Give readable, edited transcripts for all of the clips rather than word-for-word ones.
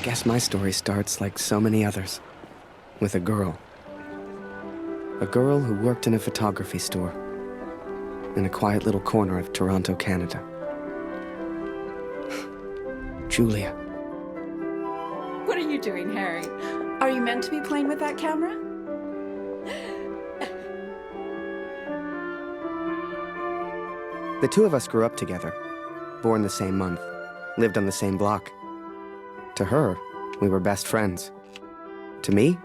guess my story starts like so many others, with a girl. A girl who worked in a photography store in a quiet little corner of Toronto, Canada. Julia. What are you doing, Harry? Are you meant to be playing with that camera? The two of us grew up together, born the same month, lived on the same block. To her, we were best friends. To me,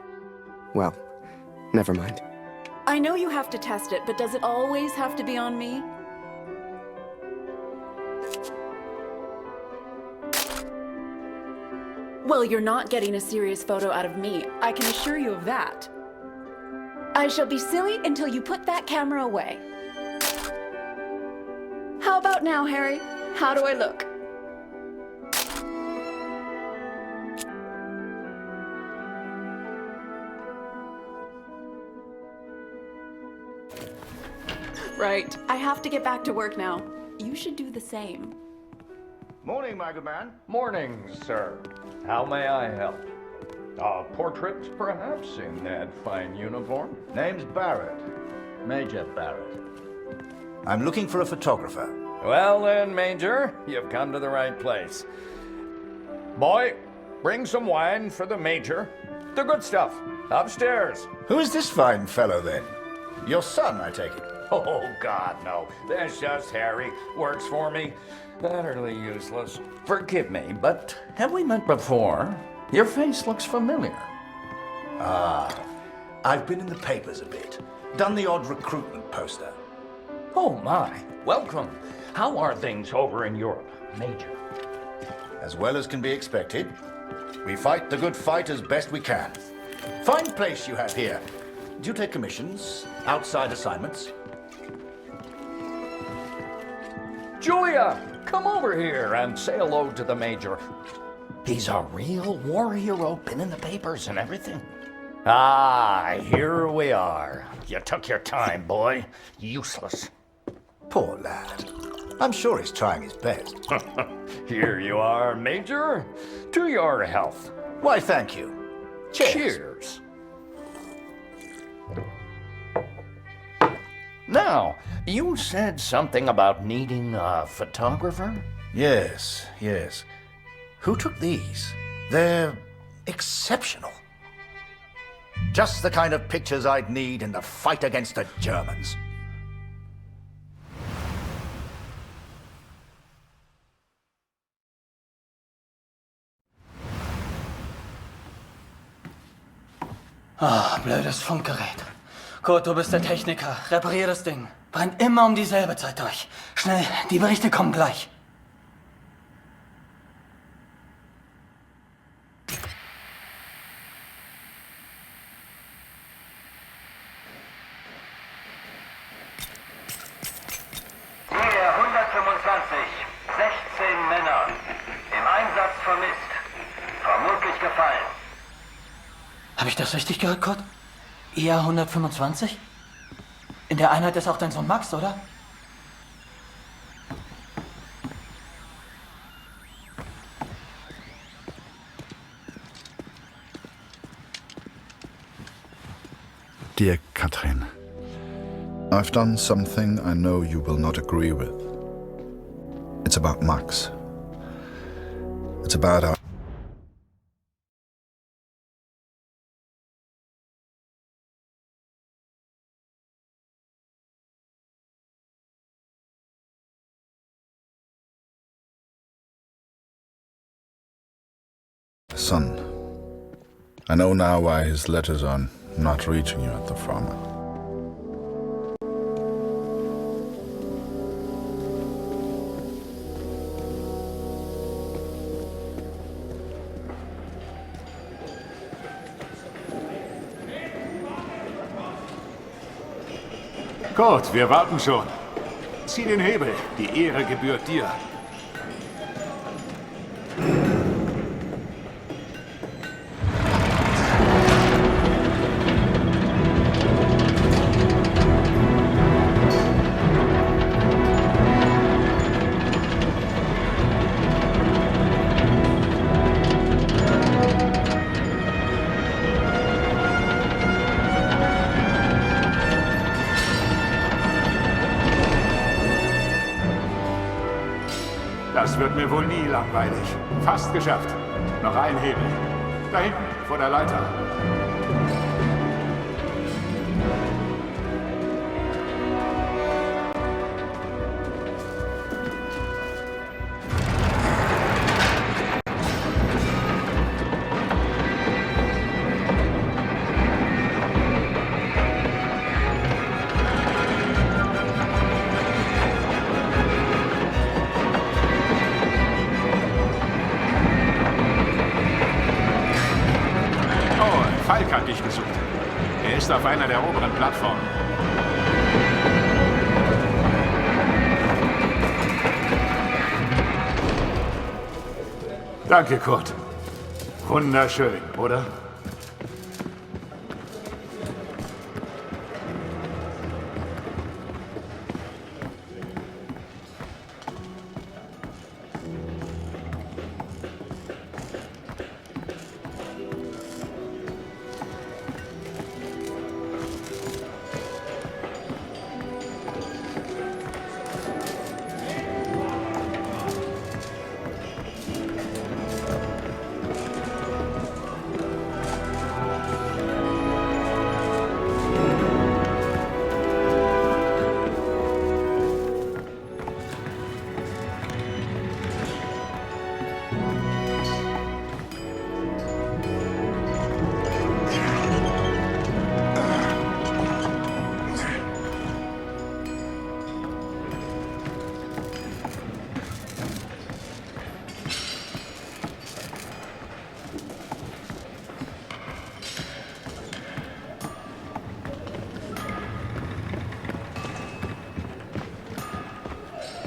well, never mind. I know you have to test it, but does it always have to be on me? Well, you're not getting a serious photo out of me. I can assure you of that. I shall be silly until you put that camera away. How about now, Harry? How do I look? Right. I have to get back to work now. You should do the same. Morning, my good man. Morning, sir. How may I help? A portrait, perhaps, in that fine uniform? Name's Barrett. Major Barrett. I'm looking for a photographer. Well then, Major, you've come to the right place. Boy, bring some wine for the Major. The good stuff. Upstairs. Who is this fine fellow, then? Your son, I take it. Oh, God, no. That's just Harry. Works for me. Utterly useless. Forgive me, but have we met before? Your face looks familiar. I've been in the papers a bit. Done the odd recruitment poster. Oh, my. Welcome. How are things over in Europe, Major? As well as can be expected. We fight the good fight as best we can. Fine place you have here. Do you take commissions? Outside assignments? Julia, come over here and say hello to the Major. He's a real war hero, been in the papers and everything. Ah, here we are. You took your time, boy. Useless. Poor lad. I'm sure he's trying his best. Here you are, Major. To your health. Why, thank you. Cheers. Cheers. Now, you said something about needing a photographer? Yes. Who took these? They're exceptional. Just the kind of pictures I'd need in the fight against the Germans. Blödes Funkgerät. Kurt, du bist der Techniker. Reparier das Ding. Brennt immer um dieselbe Zeit durch. Schnell, die Berichte kommen gleich. Hier 125, 16 Männer. Im Einsatz vermisst. Vermutlich gefallen. Habe ich das richtig gehört, Kurt? Eher 125? In der Einheit ist auch dein Sohn Max, oder? Dear Katrin, I've done something I know you will not agree with. It's about Max. It's about our... Son, I know now why his letters are not reaching you at the farm. Kurt, wir warten schon. Zieh den Hebel, die Ehre gebührt dir. Das wird mir wohl nie langweilig. Fast geschafft. Noch ein Hebel. Da hinten, vor der Leiter. Falk hat dich gesucht. Er ist auf einer der oberen Plattformen. Danke, Kurt. Wunderschön, oder?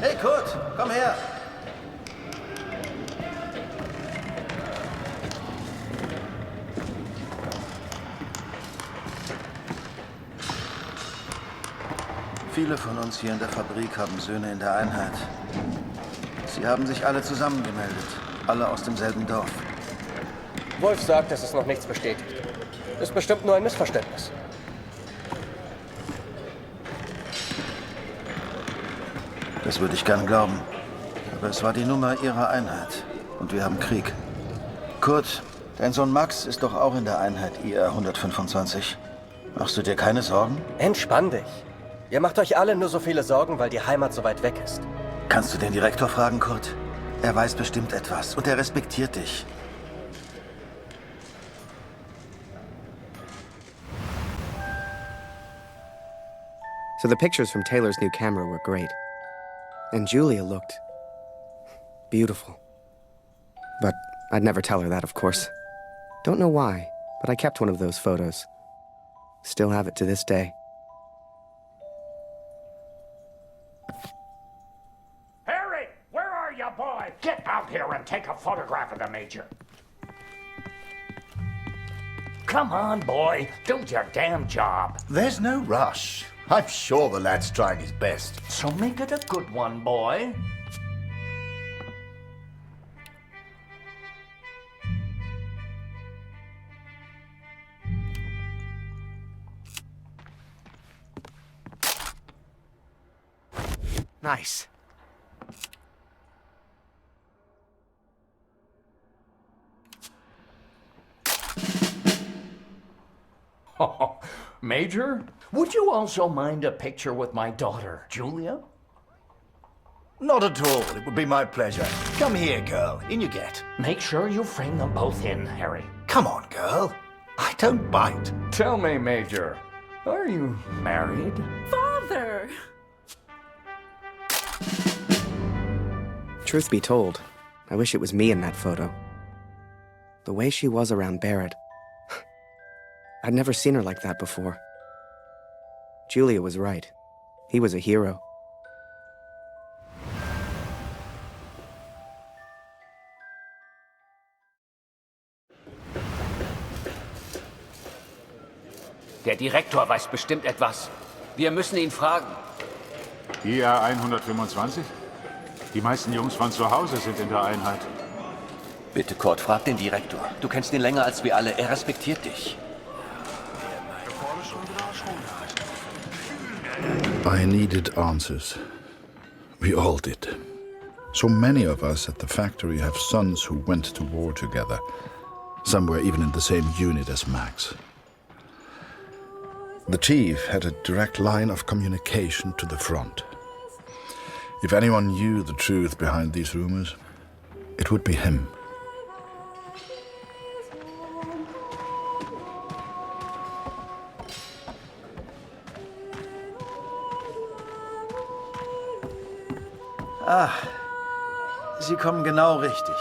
Hey Kurt, komm her. Viele von uns hier in der Fabrik haben Söhne in der Einheit. Sie haben sich alle zusammengemeldet. Alle aus demselben Dorf. Wolf sagt, dass es noch nichts bestätigt. Ist bestimmt nur ein Missverständnis. Das würde ich gern glauben. Aber es war die Nummer ihrer Einheit. Und wir haben Krieg. Kurt, dein Sohn Max ist doch auch in der Einheit IR 125. Machst du dir keine Sorgen? Entspann dich. Ihr macht euch alle nur so viele Sorgen, weil die Heimat so weit weg ist. Kannst du den Direktor fragen, Kurt? Er weiß bestimmt etwas und er respektiert dich. So the pictures from Taylor's new camera were great. And Julia looked beautiful. But I'd never tell her that, of course. Don't know why, but I kept one of those photos. Still have it to this day. Harry, where are you, boy? Get out here and take a photograph of the Major. Come on, boy. Do your damn job. There's no rush. I'm sure the lad's trying his best. So make it a good one, boy. Nice. Oh, Major, would you also mind a picture with my daughter, Julia? Not at all. It would be my pleasure. Come here, girl. In you get. Make sure you frame them both in, Harry. Come on, girl. I don't bite. Tell me, Major, are you married? Father! Truth be told, I wish it was me in that photo. The way she was around Barrett. I'd never seen her like that before. Julia was right. He was a hero. Der Direktor weiß bestimmt etwas. Wir müssen ihn fragen. IR 125? Die meisten Jungs von zu Hause sind in der Einheit. Bitte, Kurt, frag den Direktor. Du kennst ihn länger als wir alle. Er respektiert dich. I needed answers. We all did. So many of us at the factory have sons who went to war together. Some were even in the same unit as Max. The chief had a direct line of communication to the front. If anyone knew the truth behind these rumors, it would be him. Ah, Sie kommen genau richtig.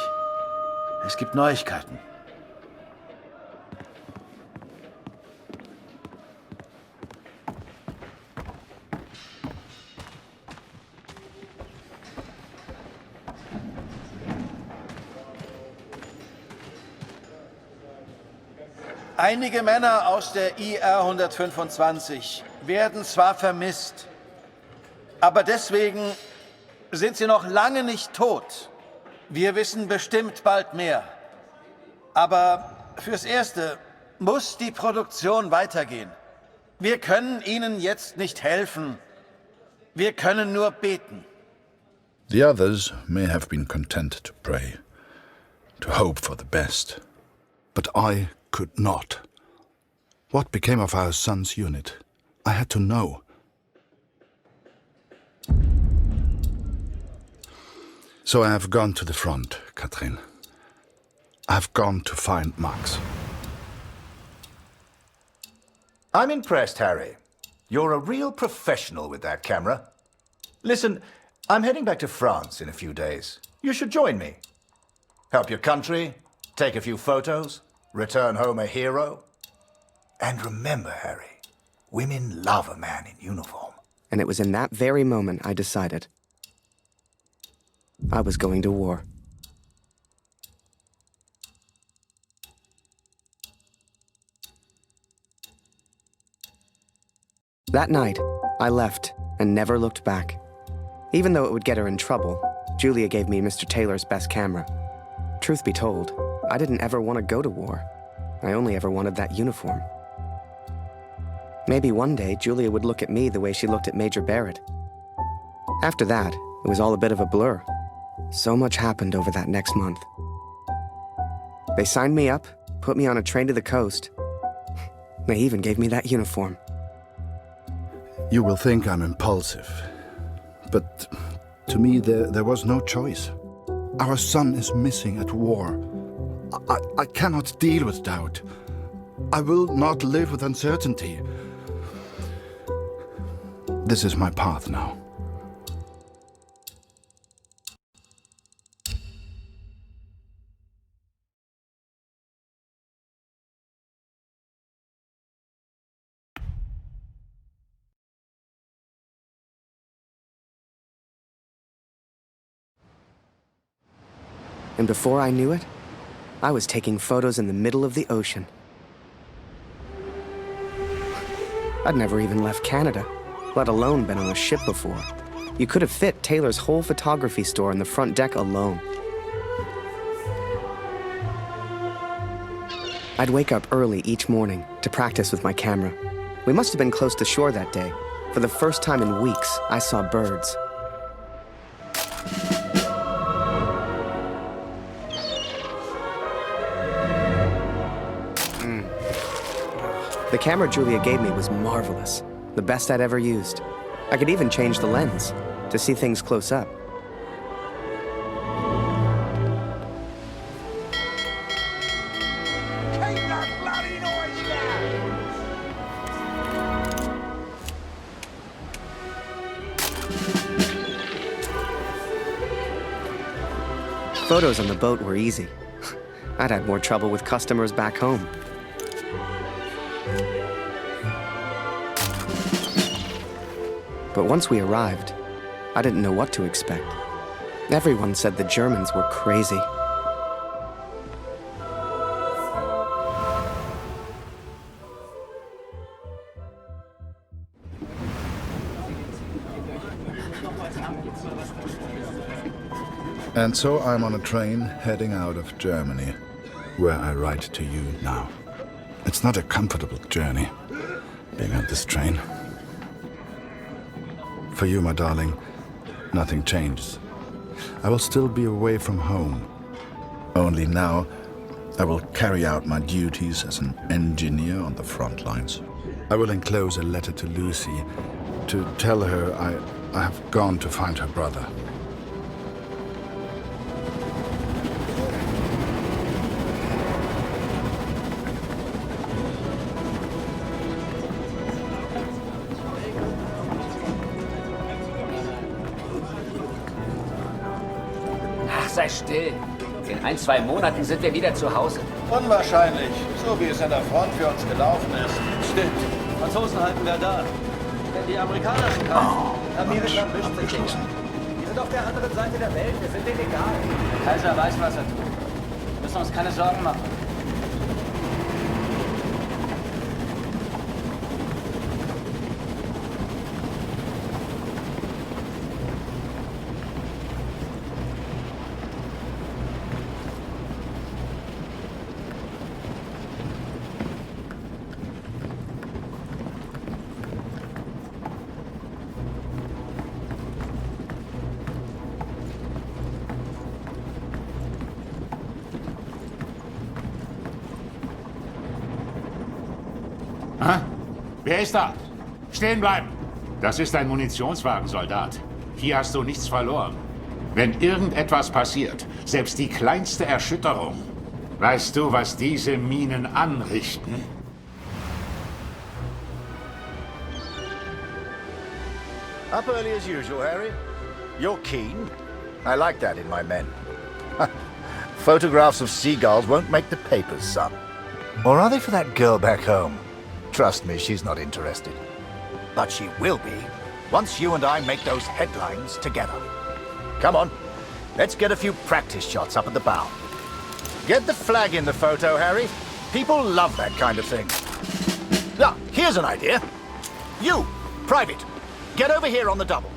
Es gibt Neuigkeiten. Einige Männer aus der IR 125 werden zwar vermisst, aber deswegen sind sie noch lange nicht tot. Wir wissen bestimmt bald mehr. Aber fürs Erste muss die Produktion weitergehen. Wir können ihnen jetzt nicht helfen. Wir können nur beten. The others may have been content to pray, to hope for the best. But I could not. What became of our son's unit? I had to know. So I have gone to the front, Katrin. I have gone to find Max. I'm impressed, Harry. You're a real professional with that camera. Listen, I'm heading back to France in a few days. You should join me. Help your country, take a few photos, return home a hero. And remember, Harry, women love a man in uniform. And it was in that very moment I decided I was going to war. That night, I left and never looked back. Even though it would get her in trouble, Julia gave me Mr. Taylor's best camera. Truth be told, I didn't ever want to go to war. I only ever wanted that uniform. Maybe one day Julia would look at me the way she looked at Major Barrett. After that, it was all a bit of a blur. So much happened over that next month. They signed me up, put me on a train to the coast. They even gave me that uniform. You will think I'm impulsive, but to me there was no choice. Our son is missing at war. I cannot deal with doubt. I will not live with uncertainty. This is my path now. And before I knew it, I was taking photos in the middle of the ocean. I'd never even left Canada, let alone been on a ship before. You could have fit Taylor's whole photography store on the front deck alone. I'd wake up early each morning to practice with my camera. We must have been close to shore that day. For the first time in weeks, I saw birds. The camera Julia gave me was marvelous, the best I'd ever used. I could even change the lens to see things close up. Keep that bloody noise down! Photos on the boat were easy. I'd had more trouble with customers back home. But once we arrived, I didn't know what to expect. Everyone said the Germans were crazy. And so I'm on a train heading out of Germany, where I write to you now. It's not a comfortable journey, being on this train. For you, my darling, nothing changes. I will still be away from home. Only now, I will carry out my duties as an engineer on the front lines. I will enclose a letter to Lucy to tell her I have gone to find her brother. Ach, sei still. In 1-2 Monaten sind wir wieder zu Hause. Unwahrscheinlich, so wie es an der Front für uns gelaufen ist. Stimmt. Franzosen halten Verdun. Wenn die Amerikaner schon haben, Amerika mischt sich nicht. Die sind auf der anderen Seite der Welt, wir sind denen egal. Der Kaiser weiß, was er tut. Wir müssen uns keine Sorgen machen. Wer ist da? Stehen bleiben! Das ist ein Munitionswagen, Soldat. Hier hast du nichts verloren. Wenn irgendetwas passiert, selbst die kleinste Erschütterung, weißt du, was diese Minen anrichten? Up early as usual, Harry. You're keen. I like that in my men. Photographs of seagulls won't make the papers, son. Or are they for that girl back home? Trust me, she's not interested. But she will be, once you and I make those headlines together. Come on, let's get a few practice shots up at the bow. Get the flag in the photo, Harry. People love that kind of thing. Now, here's an idea. You, Private, get over here on the double.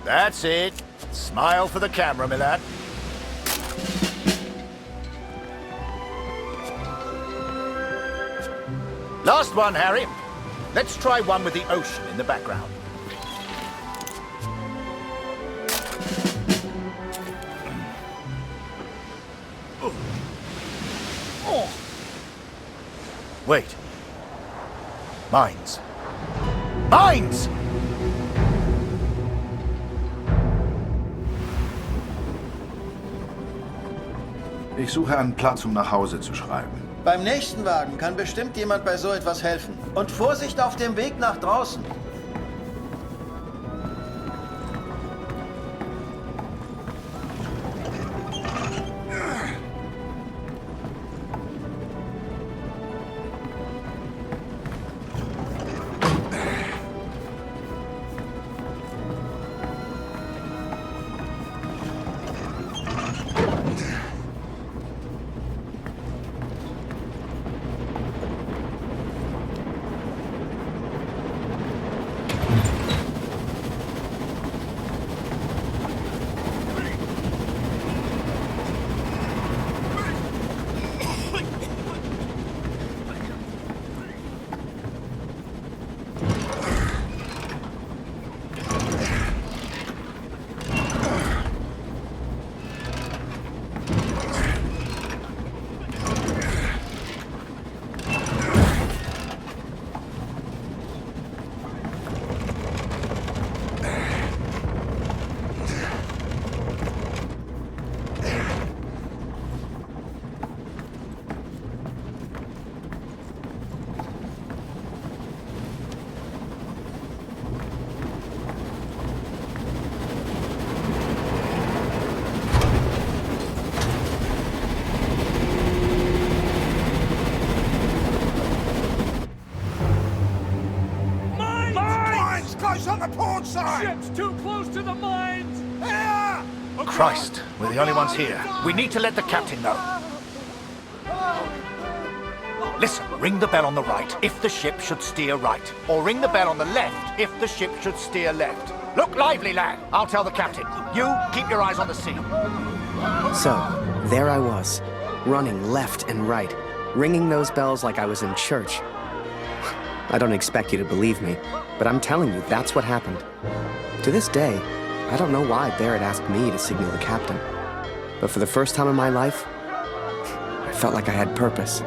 That's it. Smile for the camera, my lad. Last one, Harry. Let's try one with the ocean in the background. Wait. Mines. Mines! Ich suche einen Platz, um nach Hause zu schreiben. Beim nächsten Wagen kann bestimmt jemand bei so etwas helfen. Und Vorsicht auf dem Weg nach draußen. On the port side! Ship's too close to the mines! Here! Christ, we're the only ones here. We need to let the captain know. Listen, ring the bell on the right if the ship should steer right. Or ring the bell on the left if the ship should steer left. Look lively, lad. I'll tell the captain. You, keep your eyes on the sea. So, there I was, running left and right, ringing those bells like I was in church. I don't expect you to believe me, but I'm telling you, that's what happened. To this day, I don't know why Barrett asked me to signal the captain. But for the first time in my life, I felt like I had purpose.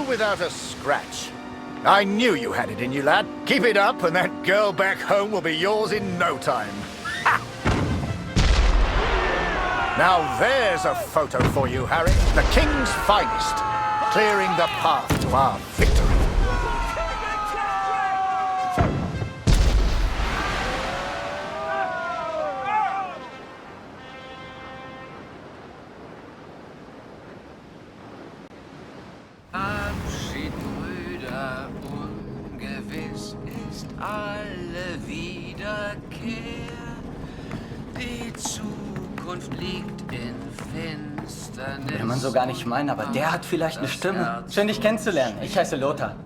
Without a scratch. I knew you had it in you, lad. Keep it up, and that girl back home will be yours in no time. Ha! Now there's a photo for you, Harry. The King's finest, clearing the path to our victory. Würde man so gar nicht meinen, aber der hat vielleicht eine Stimme. Schön, dich kennenzulernen. Ich heiße Lothar.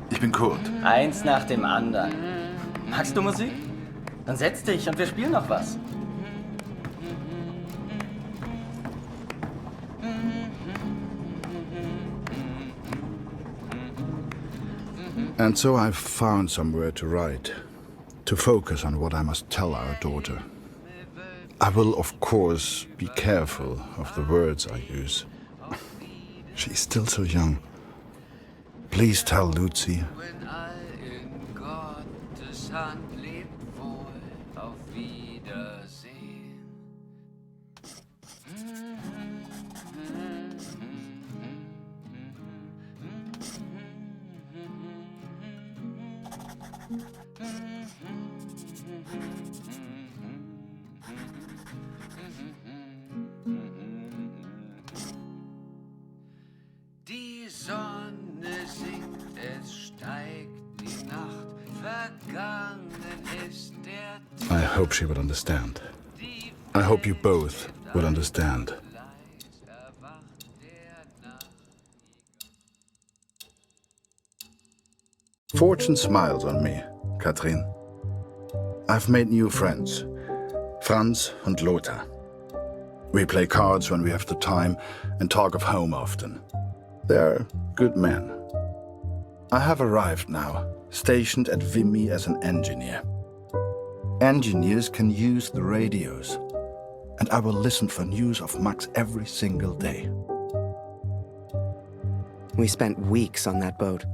Ich bin Kurt. Eins nach dem anderen. Magst du Musik? Dann setz dich und wir spielen noch was. And so I've found somewhere to write, to focus on what I must tell our daughter. I will, of course, be careful of the words I use. She's still so young. Please tell Lucy. Die Sonne sinkt, es steigt die Nacht, vergangen ist der Tag. I hope she would understand. I hope you both would understand. Fortune smiles on me, Katrin. I've made new friends, Franz and Lothar. We play cards when we have the time and talk of home often. They're good men. I have arrived now, stationed at Vimy as an engineer. Engineers can use the radios, and I will listen for news of Max every single day. We spent weeks on that boat,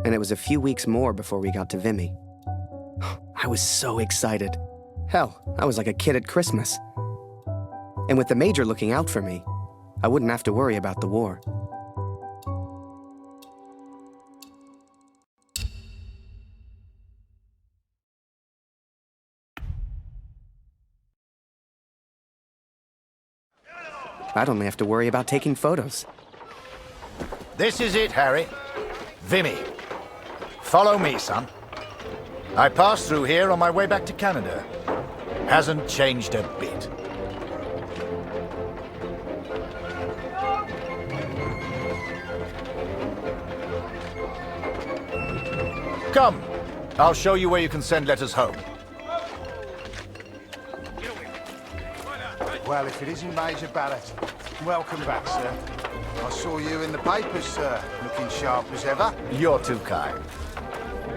and it was a few weeks more before we got to Vimy. I was so excited. Hell, I was like a kid at Christmas. And with the Major looking out for me, I wouldn't have to worry about the war. I'd only have to worry about taking photos. This is it, Harry. Vimy. Follow me, son. I passed through here on my way back to Canada. Hasn't changed a bit. Come. I'll show you where you can send letters home. Well, if it isn't Major Barrett, welcome back, sir. I saw you in the papers, sir, looking sharp as ever. You're too kind.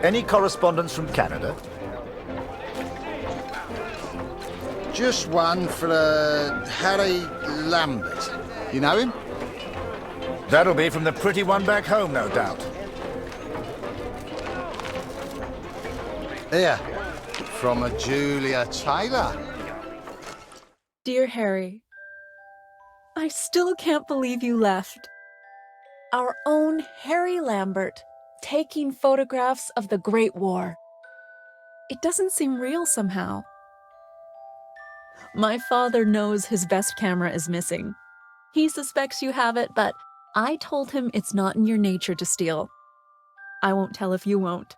Any correspondence from Canada? Just one for Harry Lambert. You know him? That'll be from the pretty one back home, no doubt. Here, from a Julia Taylor. Dear Harry, I still can't believe you left. Our own Harry Lambert, taking photographs of the Great War. It doesn't seem real somehow. My father knows his best camera is missing. He suspects you have it, but I told him it's not in your nature to steal. I won't tell if you won't.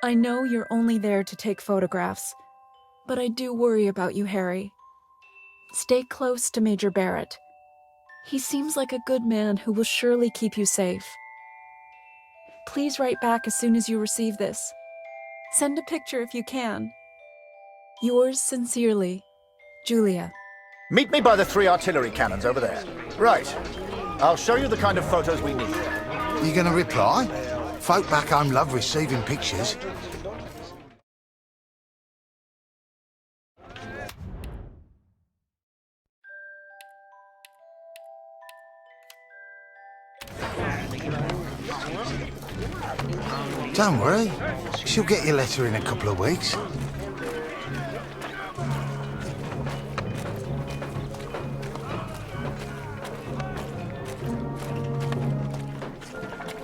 I know you're only there to take photographs, but I do worry about you, Harry. Stay close to Major Barrett. He seems like a good man who will surely keep you safe. Please write back as soon as you receive this. Send a picture if you can. Yours sincerely, Julia. Meet me by the 3 artillery cannons over there. Right. I'll show you the kind of photos we need. You gonna reply? Folk back home love receiving pictures. Don't worry. She'll get your letter in a couple of weeks.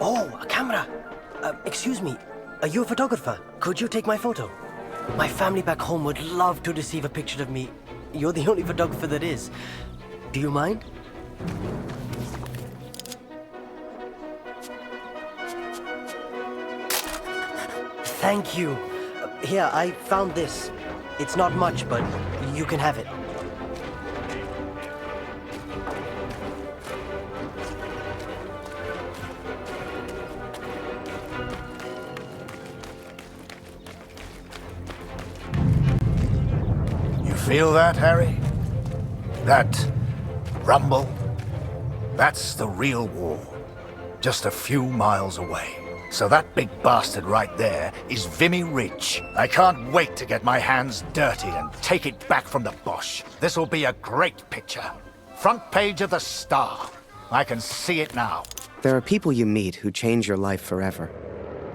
Oh, a camera. Excuse me, are you a photographer? Could you take my photo? My family back home would love to receive a picture of me. You're the only photographer that is. Do you mind? Thank you. Here, I found this. It's not much, but you can have it. Feel that, Harry? That rumble? That's the real war. Just a few miles away. So that big bastard right there is Vimy Ridge. I can't wait to get my hands dirty and take it back from the Boche. This'll be a great picture. Front page of the Star. I can see it now. There are people you meet who change your life forever.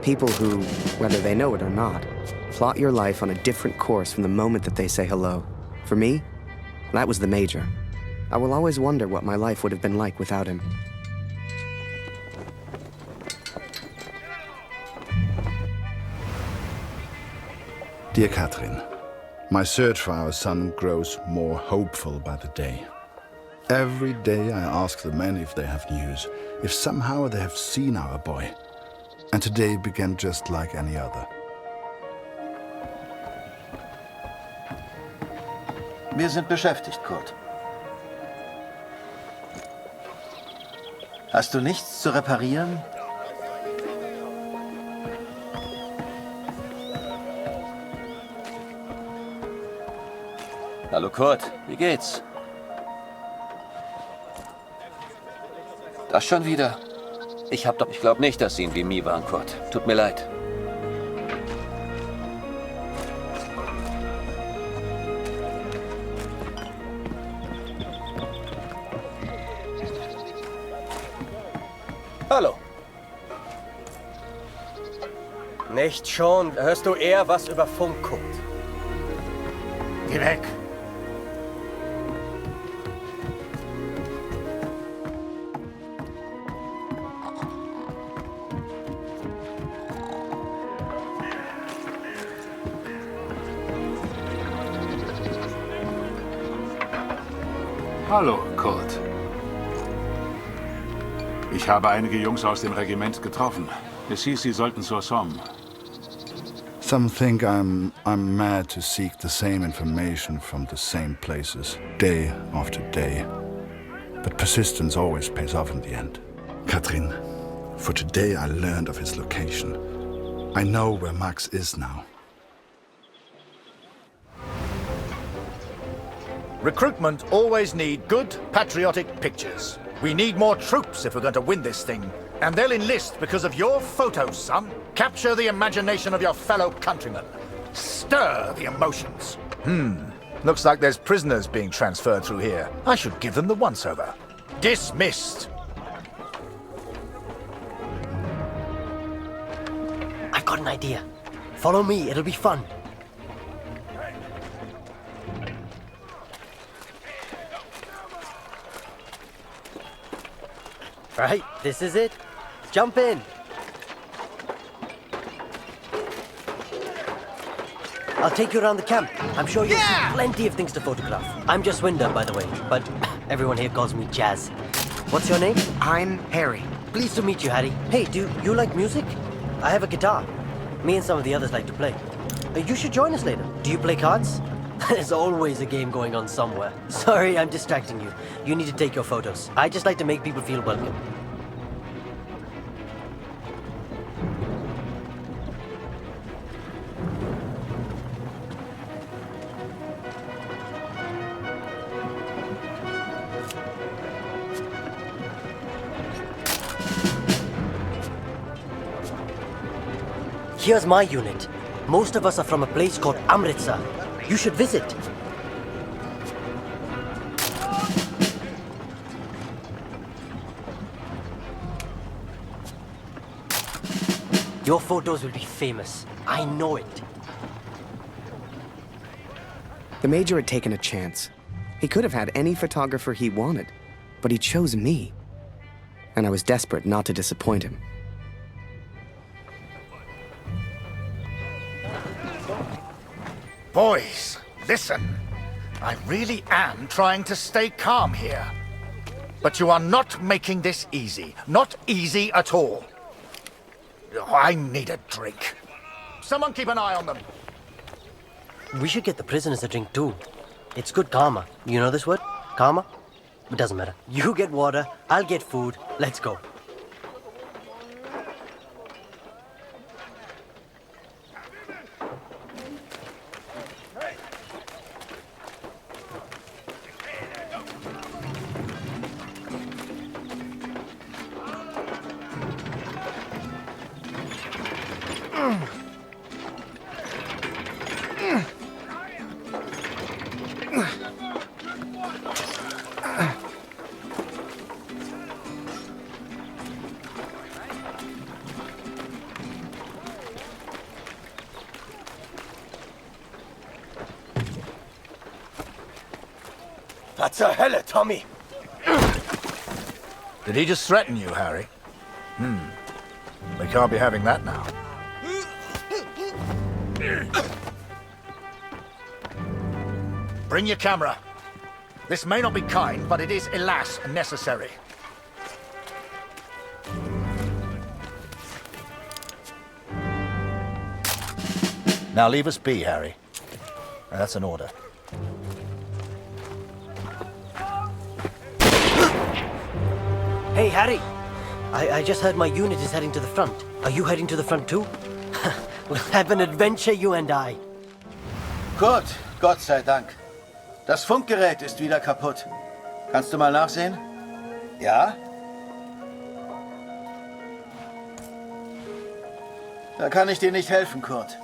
People who, whether they know it or not, plot your life on a different course from the moment that they say hello. For me, that was the Major. I will always wonder what my life would have been like without him. Dear Catherine, my search for our son grows more hopeful by the day. Every day I ask the men if they have news, if somehow they have seen our boy. And today began just like any other. Wir sind beschäftigt, Kurt. Hast du nichts zu reparieren? Hallo Kurt, wie geht's? Das schon wieder? Ich glaube nicht, dass Sie in Vimy waren, Kurt. Tut mir leid. Hallo. Nicht schon. Hörst du eher was über Funk, Kurt? Geh weg. Hallo, Kurt. Ich habe einige Jungs aus dem Regiment getroffen. Es hieß, sie sollten zur Somme. Some think I'm mad to seek the same information from the same places, day after day. But persistence always pays off in the end. Catherine, for today I learned of his location. I know where Max is now. Recruitment always need good, patriotic pictures. We need more troops if we're going to win this thing. And they'll enlist because of your photos, son. Capture the imagination of your fellow countrymen. Stir the emotions. Looks like there's prisoners being transferred through here. I should give them the once-over. Dismissed. I've got an idea. Follow me, it'll be fun. Right, this is it. Jump in. I'll take you around the camp. I'm sure you'll see plenty of things to photograph. I'm just Winder, by the way, but everyone here calls me Jazz. What's your name? I'm Harry. Pleased to meet you, Harry. Hey, do you like music? I have a guitar. Me and some of the others like to play. You should join us later. Do you play cards? There's always a game going on somewhere. Sorry, I'm distracting you. You need to take your photos. I just like to make people feel welcome. Here's my unit. Most of us are from a place called Amritsar. You should visit. Your photos will be famous. I know it. The Major had taken a chance. He could have had any photographer he wanted, but he chose me. And I was desperate not to disappoint him. Boys, listen. I really am trying to stay calm here. But you are not making this easy. Not easy at all. I need a drink. Someone keep an eye on them. We should get the prisoners a drink too. It's good karma. You know this word? Karma? It doesn't matter. You get water, I'll get food. Let's go. Was zur Hölle, Tommy? Did he just threaten you, Harry? We can't be having that now. Bring your camera. This may not be kind, but it is, alas, necessary. Now leave us be, Harry. That's an order. Hey, Harry! I just heard my unit is heading to the front. Are you heading to the front too? We'll have an adventure, you and I. Gut, Gott sei Dank. Das Funkgerät ist wieder kaputt. Kannst du mal nachsehen? Ja? Da kann ich dir nicht helfen, Kurt.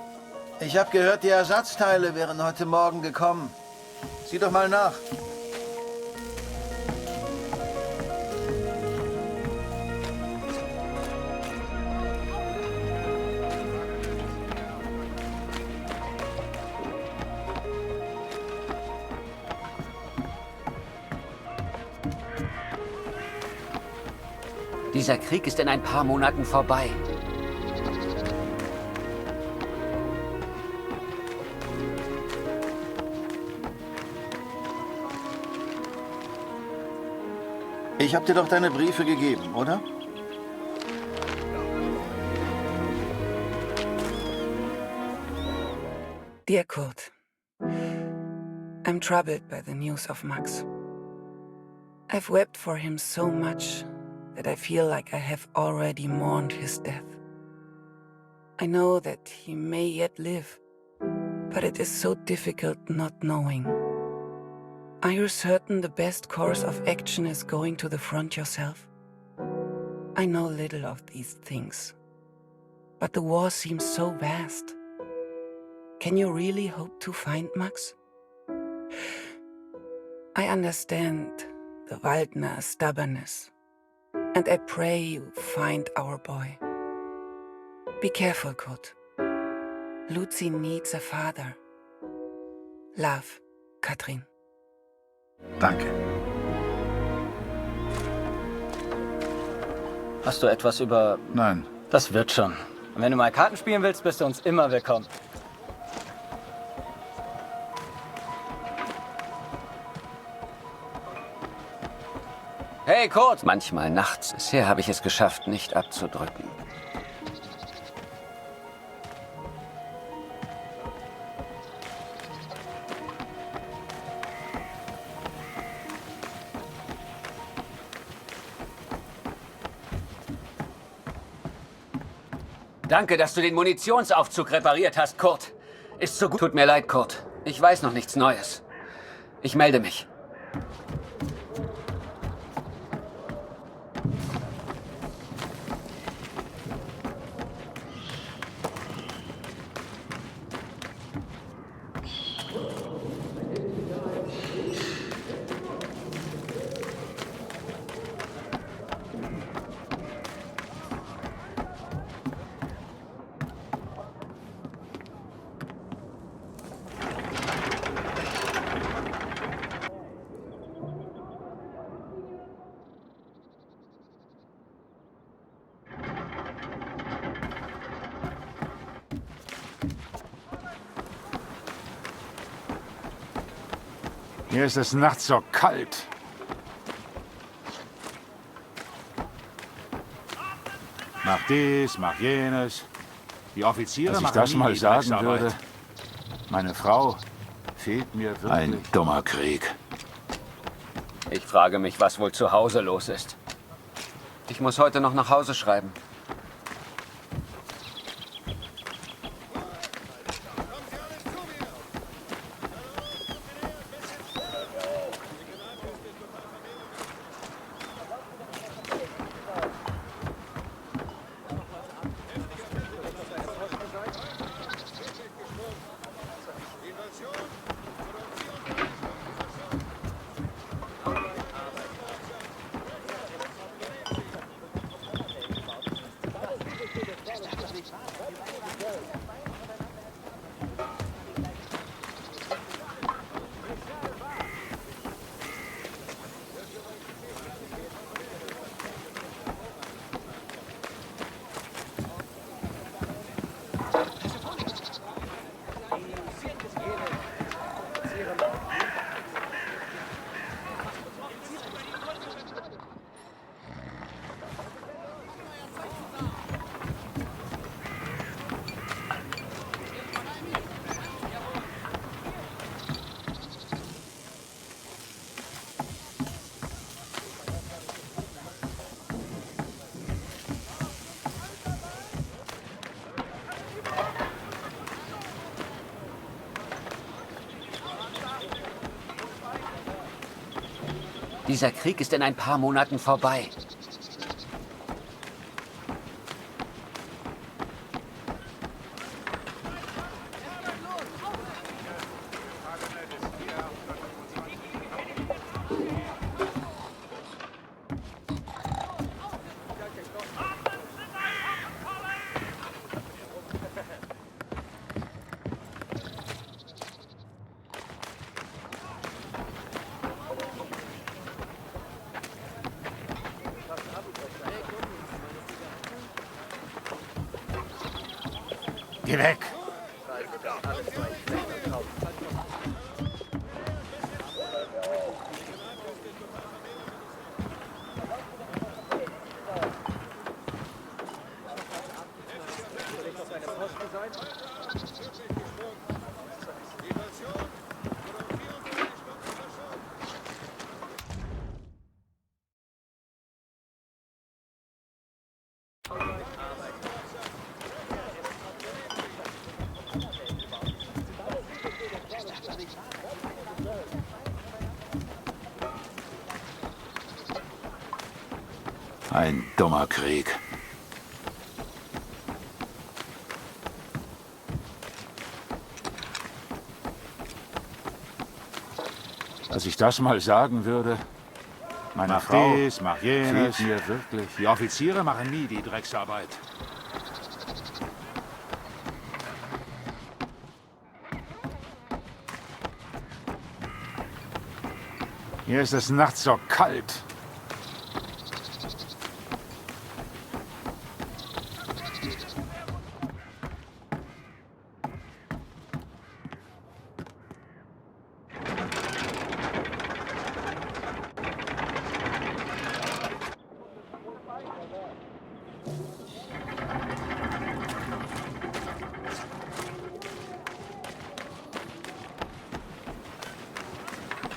Ich habe gehört, die Ersatzteile wären heute Morgen gekommen. Sieh doch mal nach. Dieser Krieg ist in ein paar Monaten vorbei. Ich habe dir doch deine Briefe gegeben, oder? Dear Kurt, I'm troubled by the news of Max. I've wept for him so much that I feel like I have already mourned his death. I know that he may yet live, but it is so difficult not knowing. Are you certain the best course of action is going to the front yourself? I know little of these things, but the war seems so vast. Can you really hope to find Max? I understand the Waldner stubbornness, and I pray you find our boy. Be careful, Kurt. Lucy needs a father. Love, Katrin. Danke. Hast du etwas über... Nein. Das wird schon. Und wenn du mal Karten spielen willst, bist du uns immer willkommen. Hey, Kurt! Manchmal nachts. Bisher habe ich es geschafft, nicht abzudrücken. Danke, dass du den Munitionsaufzug repariert hast, Kurt. Ist so gut. Tut mir leid, Kurt. Ich weiß noch nichts Neues. Ich melde mich. Hier ist es nachts so kalt. Mach dies, mach jenes. Die Offiziere machen das mal sagen würde. Meine Frau fehlt mir wirklich. Ein dummer Krieg. Ich frage mich, was wohl zu Hause los ist. Ich muss heute noch nach Hause schreiben. Dieser Krieg ist in ein paar Monaten vorbei. Geh weg! Ein dummer Krieg. Dass ich das mal sagen würde. Meine Mach Frau dies, mach jenes. fehlt mir wirklich. Die Offiziere machen nie die Drecksarbeit. Hier ist es nachts so kalt.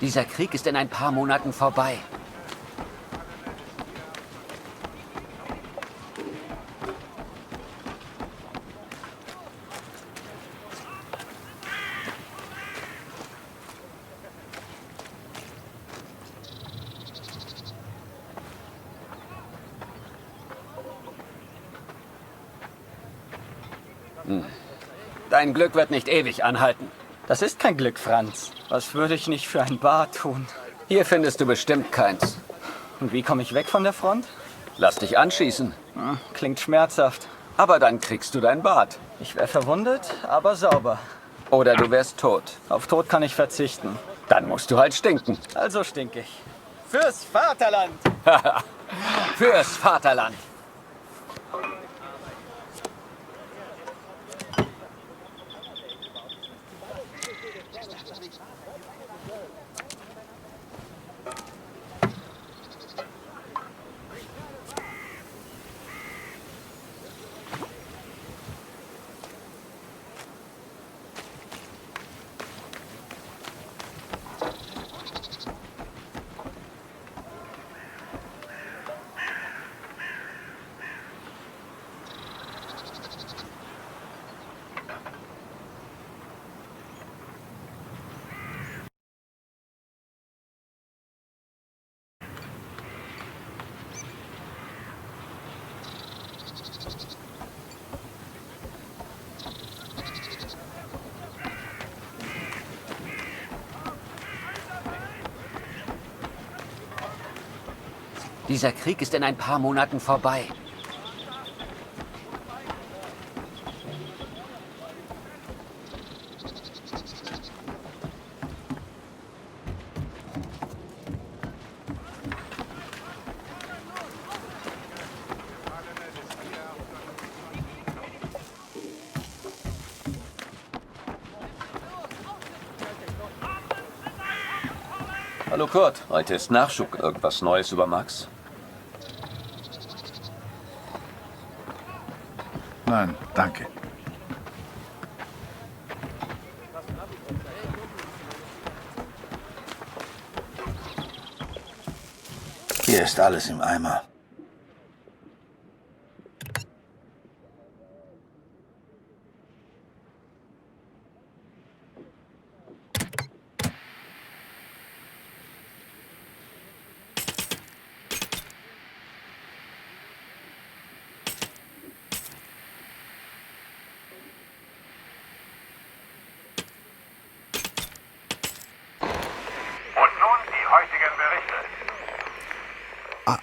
Dieser Krieg ist in ein paar Monaten vorbei. Dein Glück wird nicht ewig anhalten. Das ist kein Glück, Franz. Was würde ich nicht für ein Bar tun? Hier findest du bestimmt keins. Und wie komme ich weg von der Front? Lass dich anschießen. Klingt schmerzhaft. Aber dann kriegst du dein Bad. Ich wäre verwundet, aber sauber. Oder du wärst tot. Auf Tod kann ich verzichten. Dann musst du halt stinken. Also stink ich. Fürs Vaterland! Fürs Vaterland! Dieser Krieg ist in ein paar Monaten vorbei. Hallo Kurt, heute ist Nachschub. Irgendwas Neues über Max? Nein, danke. Hier ist alles im Eimer.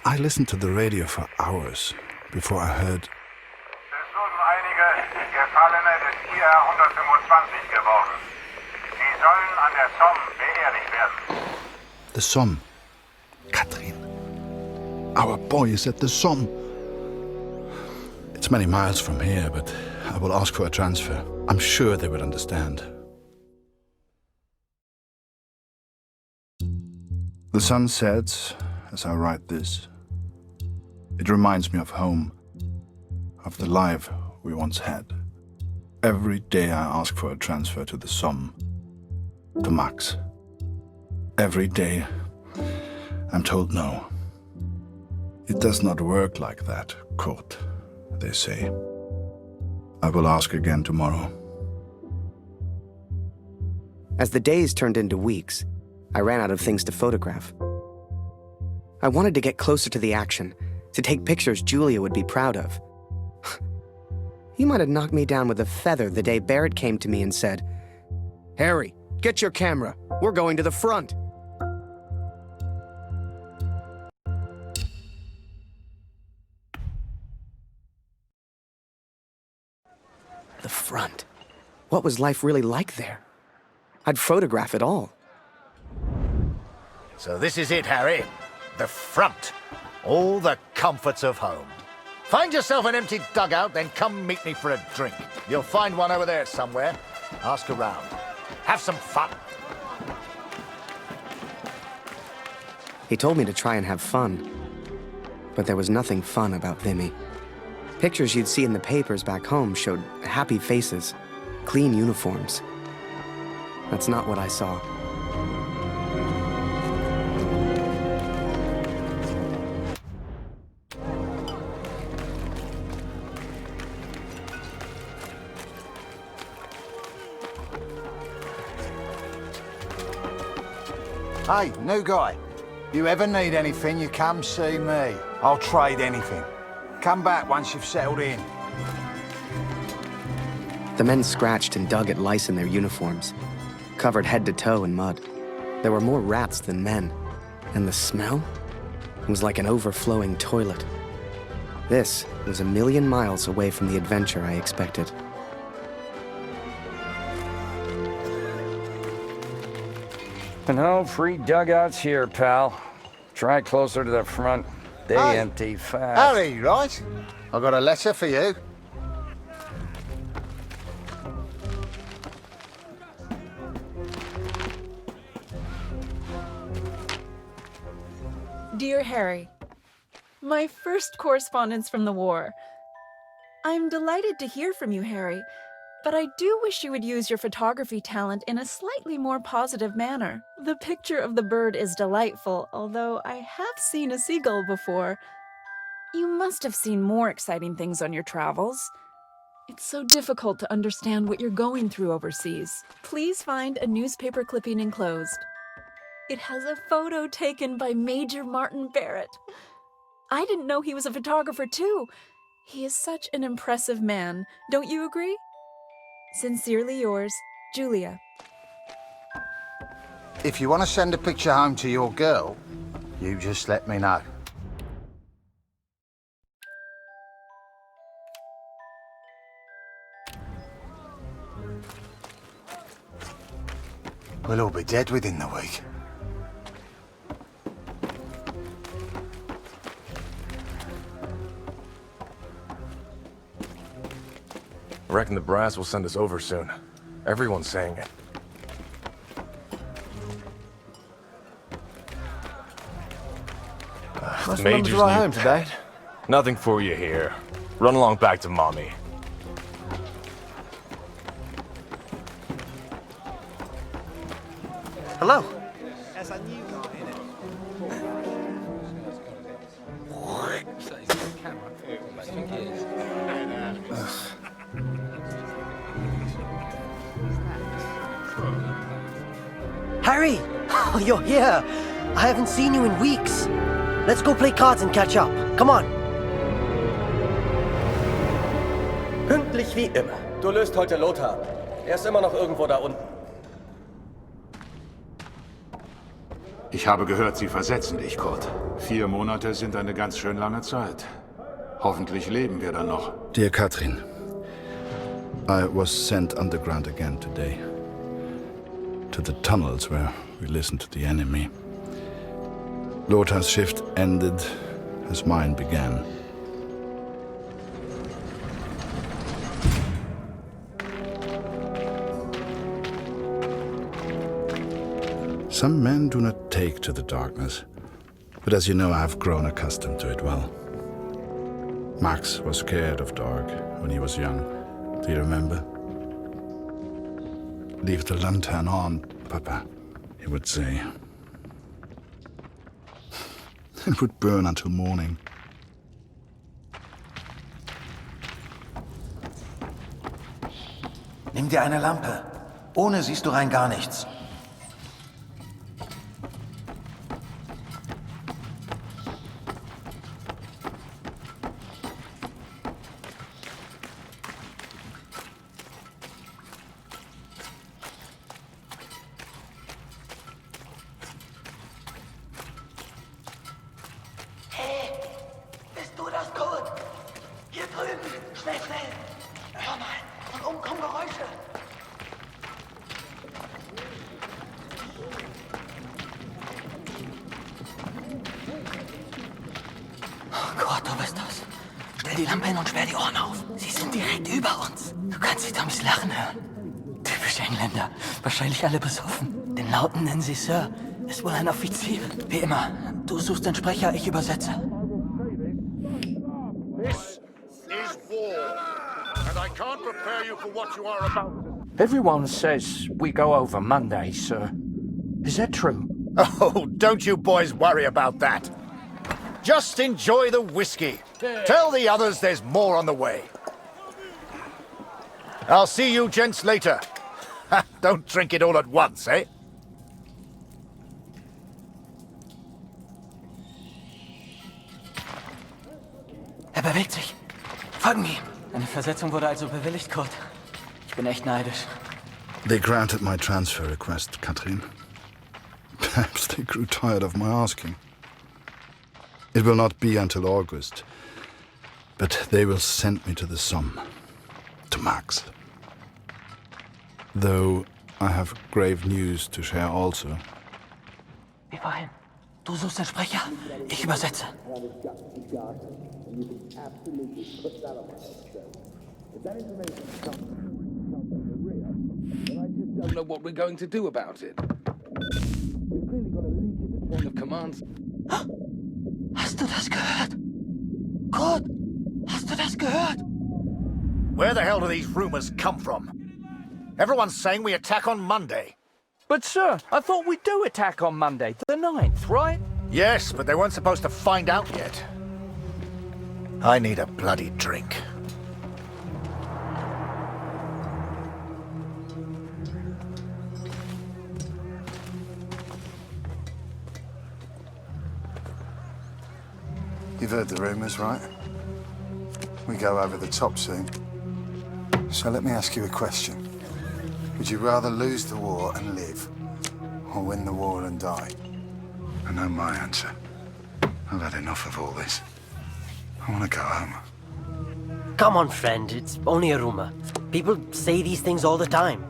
I listened to the radio for hours before I heard. Es wurden einige Gefallene des IR 125 geborgen. Sie sollen an der Somme beerdigt werden. The Somme. Katrin. Our boy is at the Somme. It's many miles from here, but I will ask for a transfer. I'm sure they will understand. The sun sets as I write this. It reminds me of home, of the life we once had. Every day I ask for a transfer to the Somme, to Max. Every day I'm told no. It does not work like that, Kurt, they say. I will ask again tomorrow. As the days turned into weeks, I ran out of things to photograph. I wanted to get closer to the action, to take pictures Julia would be proud of. You might have knocked me down with a feather the day Barrett came to me and said, "Harry, get your camera. We're going to the front." The front. What was life really like there? I'd photograph it all. So this is it, Harry. The front. All the comforts of home. Find yourself an empty dugout, then come meet me for a drink. You'll find one over there somewhere. Ask around. Have some fun. He told me to try and have fun. But there was nothing fun about Vimy. Pictures you'd see in the papers back home showed happy faces, clean uniforms. That's not what I saw. Hey, new guy. You ever need anything, you come see me. I'll trade anything. Come back once you've settled in. The men scratched and dug at lice in their uniforms, covered head to toe in mud. There were more rats than men, and the smell was like an overflowing toilet. This was a million miles away from the adventure I expected. No free dugouts here, pal. Try closer to the front. They Hey, empty fast. Harry, right? I got a letter for you. Dear Harry, my first correspondence from the war. I'm delighted to hear from you, Harry, but I do wish you would use your photography talent in a slightly more positive manner. The picture of the bird is delightful, although I have seen a seagull before. You must have seen more exciting things on your travels. It's so difficult to understand what you're going through overseas. Please find a newspaper clipping enclosed. It has a photo taken by Major Martin Barrett. I didn't know he was a photographer too. He is such an impressive man. Don't you agree? Sincerely yours, Julia. If you want to send a picture home to your girl, you just let me know. We'll all be dead within the week. I reckon the brass will send us over soon. Everyone's saying it. Must The remember Major's to ride new home today. Nothing for you here. Run along back to Mommy. Hello. Harry! Oh, you're here! I haven't seen you in weeks. Let's go play cards and catch up. Come on. Pünktlich wie immer. Du löst heute Lothar. Er ist immer noch irgendwo da unten. Ich habe gehört, Sie versetzen dich, Kurt. 4 Monate sind eine ganz schön lange Zeit. Hoffentlich leben wir dann noch. Dear Katrin, I was sent underground again today. To the tunnels where we listened to the enemy. Lothar's shift ended as mine began. Some men do not take to the darkness, but as you know, I have grown accustomed to it well. Max was scared of dark when he was young. Do you remember? Leave the lantern on, Papa, he would say. It would burn until morning. Nimm dir eine Lampe. Ohne siehst du rein gar nichts. Bist du das, Kurt? Hier drüben. Schnell, schnell. Hör mal. Von Stell die Lampe hin und sperr die Ohren auf. Sie sind direkt über uns. Du kannst die Tommys lachen hören. Typisch Engländer. Wahrscheinlich alle besoffen. Den Lauten nennen sie Sir. Ist wohl ein Offizier. Wie immer. Du suchst den Sprecher, ich übersetze. This is war, and I can't prepare you for what you are about. Everyone says we go over Monday, sir. Is that true? Oh, don't you boys worry about that. Just enjoy the whiskey. Tell the others there's more on the way. I'll see you gents later. Don't drink it all at once, eh? Er bewegt sich. Folgen ihm. Eine Versetzung wurde also bewilligt, Kurt. Ich bin echt neidisch. They granted my transfer request, Katrin. Perhaps they grew tired of my asking. It will not be until August, but they will send me to the Somme, to Max. Though I have grave news to share also. Wie vorhin. Du suchst den Sprecher, ich übersetze. I don't know what we're going to do about it. We've clearly got a leak in the chain of commands. Hast du das gehört? Kurt, hast du das gehört? Where the hell do these rumors come from? Everyone's saying we attack on Monday. But, sir, I thought we do attack on Monday, the 9th, right? Yes, but they weren't supposed to find out yet. I need a bloody drink. You've heard the rumors, right? We go over the top soon. So let me ask you a question. Would you rather lose the war and live, or win the war and die? I know my answer. I've had enough of all this. I want to go home. Come on, friend. It's only a rumor. People say these things all the time.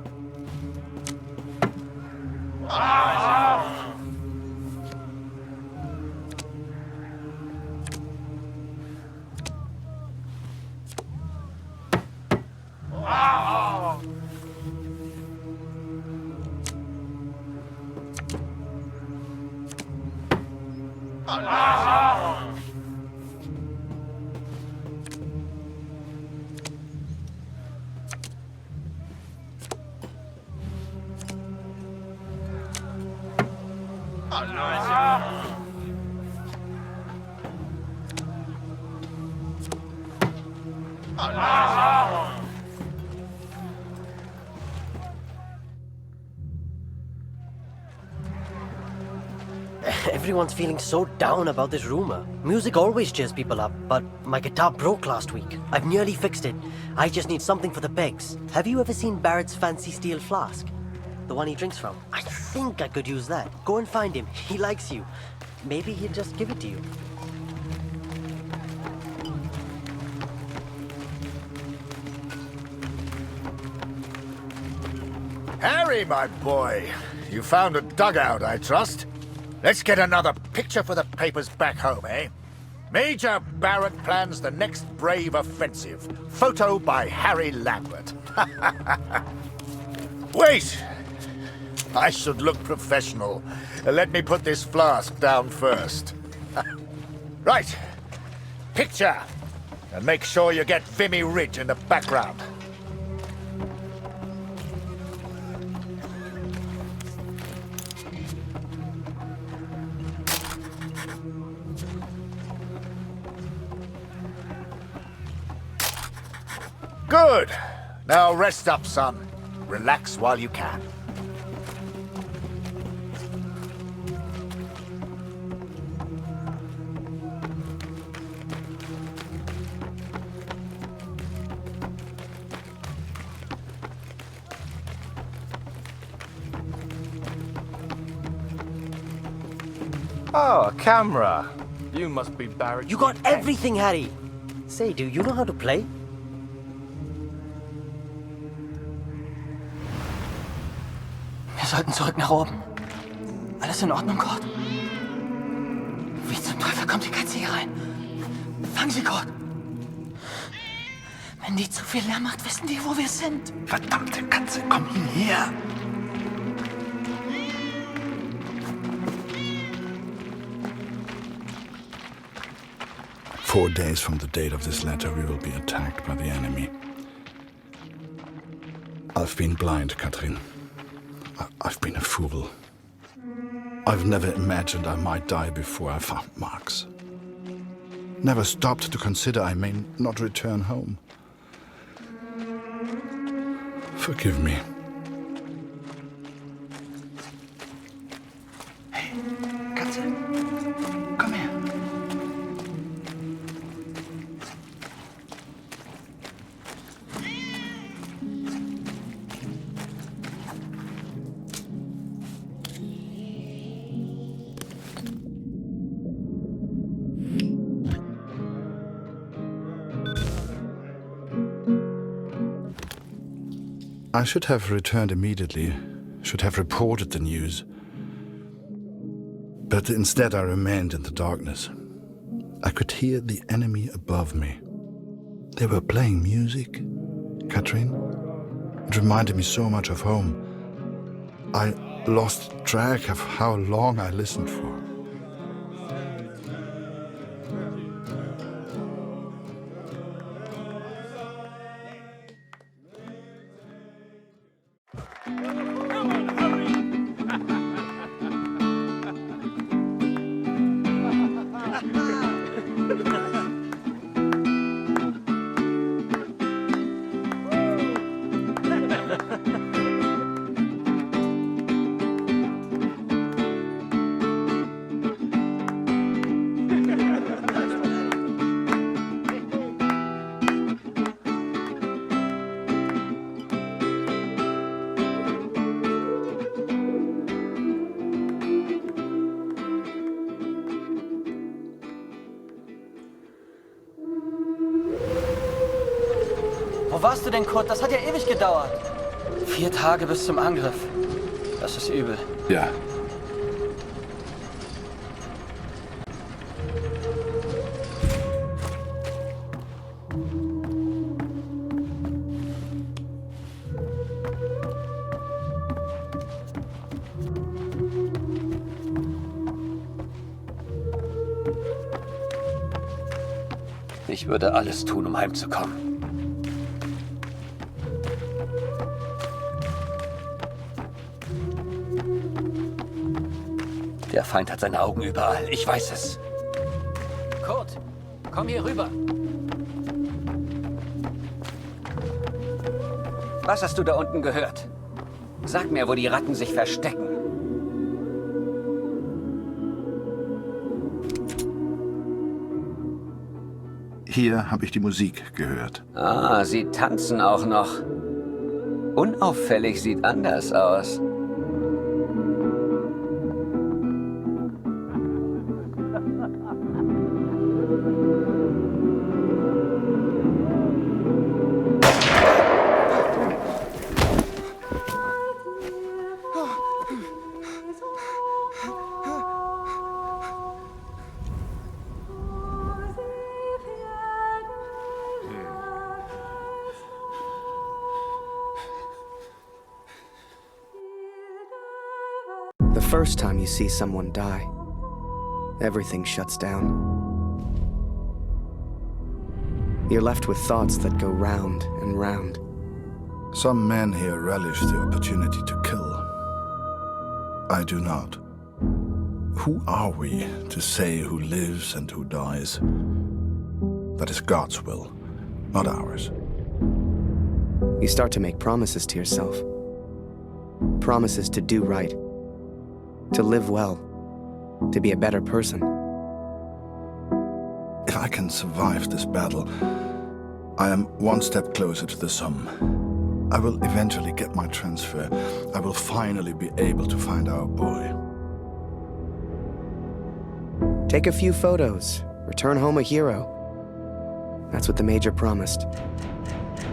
Everyone's feeling so down about this rumor. Music always cheers people up, but my guitar broke last week. I've nearly fixed it. I just need something for the pegs. Have you ever seen Barrett's fancy steel flask? The one he drinks from? I think I could use that. Go and find him. He likes you. Maybe he'll just give it to you. Harry, my boy, you found a dugout, I trust. Let's get another picture for the papers back home, eh? Major Barrett plans the next brave offensive. Photo by Harry Lambert. Wait! I should look professional. Let me put this flask down first. Right. Picture. And make sure you get Vimy Ridge in the background. Good. Now rest up, son. Relax while you can. Oh, a camera. You must be Barrett. You got everything, Harry. Say, do you know how to play? Wir sollten zurück nach oben. Alles in Ordnung, Kurt? Wie zum Teufel kommt die Katze hier rein? Fang sie, Kurt! Wenn die zu viel Lärm macht, wissen die, wo wir sind. Verdammte Katze, komm hierher! 4 days from the date of this letter, we will be attacked by the enemy. I've been blind, Katrin. I've been a fool. I've never imagined I might die before I found Max. Never stopped to consider I may not return home. Forgive me. Hey, Katze, komm her. I should have returned immediately, should have reported the news. But instead I remained in the darkness. I could hear the enemy above me. They were playing music, Katrin. It reminded me so much of home. I lost track of how long I listened for. Wo warst du denn, Kurt? Das hat ja ewig gedauert. 4 Tage bis zum Angriff. Das ist übel. Ja. Ich würde alles tun, um heimzukommen. Der Feind hat seine Augen überall. Ich weiß es. Kurt, komm hier rüber. Was hast du da unten gehört? Sag mir, wo die Ratten sich verstecken. Hier habe ich die Musik gehört. Ah, sie tanzen auch noch. Unauffällig sieht anders aus. The first time you see someone die, everything shuts down. You're left with thoughts that go round and round. Some men here relish the opportunity to kill. I do not. Who are we to say who lives and who dies? That is God's will, not ours. You start to make promises to yourself. Promises to do right. To live well. To be a better person. If I can survive this battle, I am one step closer to the Somme. I will eventually get my transfer. I will finally be able to find our boy. Take a few photos. Return home a hero. That's what the Major promised.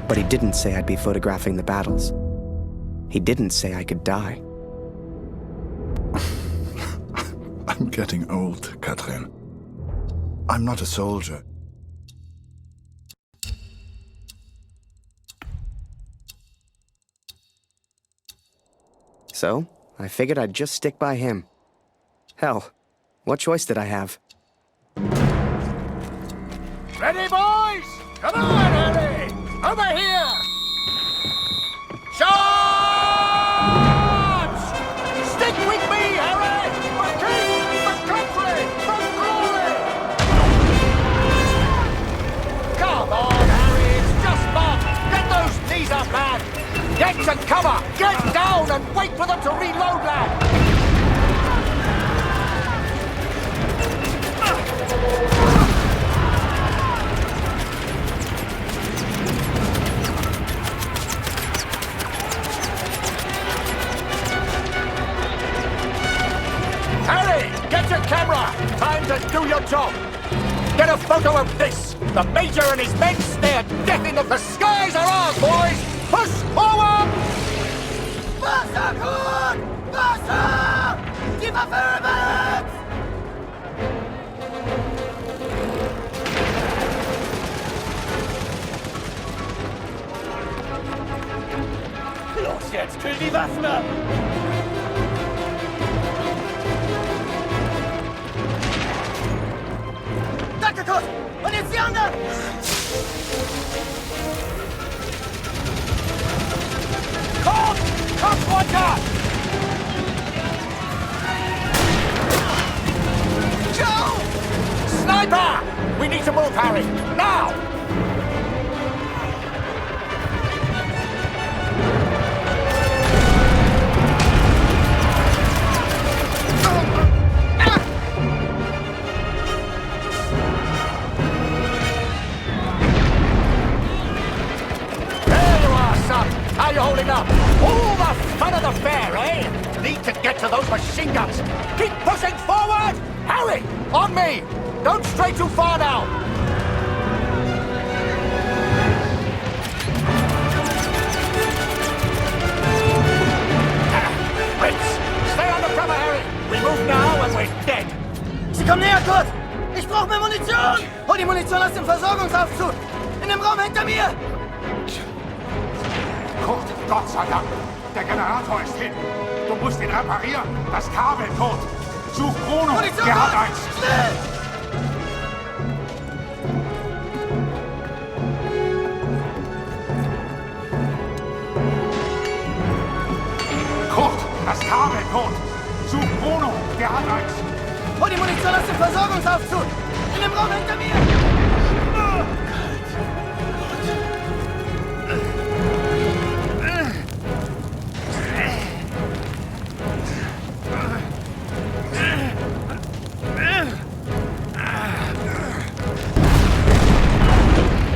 But he didn't say I'd be photographing the battles. He didn't say I could die. I'm getting old, Katrin. I'm not a soldier. So, I figured I'd just stick by him. Hell, what choice did I have? Ready, boys? Come on, Harry! Over here! Charge! Stick with me, Harry! For king, for country, for glory! Come on, Harry, it's just fun! Get those knees up, lad! Get to cover! Get down and wait for them to reload, lad! Harry, get your camera! Time to do your job! Get a photo of this! The Major and his men stare death into the skies are ours, boys! Push forward! Wasser, gut! Wasser! Die Waffe rückwärts! Los jetzt, kühl die Waffen ab! Danke, Koch! Und jetzt die anderen! Koch! Kopf runter! Joe! Sniper! We need to move, Harry! Now! How you holding up? All the fun of the fair, eh? Need to get to those machine guns. Keep pushing forward! Harry, on me! Don't stray too far now! Wait! Stay under cover, Harry! We move now and we're dead! Sie kommen näher, Kurt! Ich brauche mehr Munition! Hol die Munition aus dem Versorgungsaufzug! In dem Raum hinter mir! Kurt, Gott sei Dank! Der Generator ist hin! Du musst ihn reparieren! Das Kabel, Kurt! Such Bruno! Munition, Der hat Kurt! eins! Schnell! Kurt! Das Kabel, Kurt! Such Bruno! Der hat eins! Hol die Munition aus dem Versorgungsaufzug! In dem Raum hinter mir!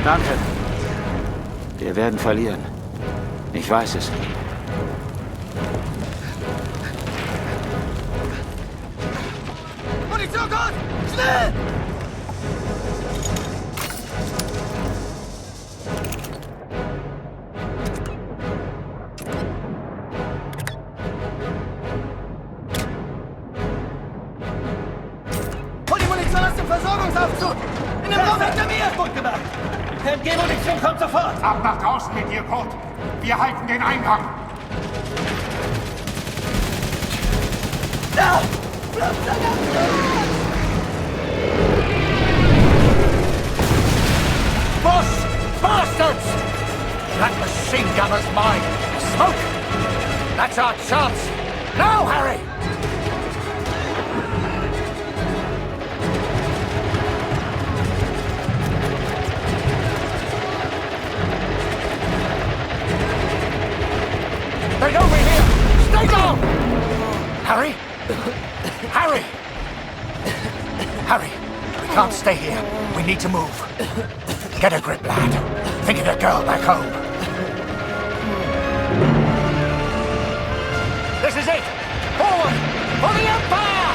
Danke. Wir werden verlieren. Ich weiß es. Munition, Gott! Schnell! Hol die Munition aus dem Versorgungsaufzug! In dem Raum hinter mir! Gut gemacht! MG-Munition kommt sofort! Ab nach draußen mit dir, Kurt! Wir halten den Eingang! Da! Boss! Bastards! That machine gunner's mine! Smoke! That's our chance! Now, Harry! They're over here! Stay down! Harry? Harry! Harry, we can't stay here. We need to move. Get a grip, lad. Think of the girl back home. This is it! Forward! For the Empire!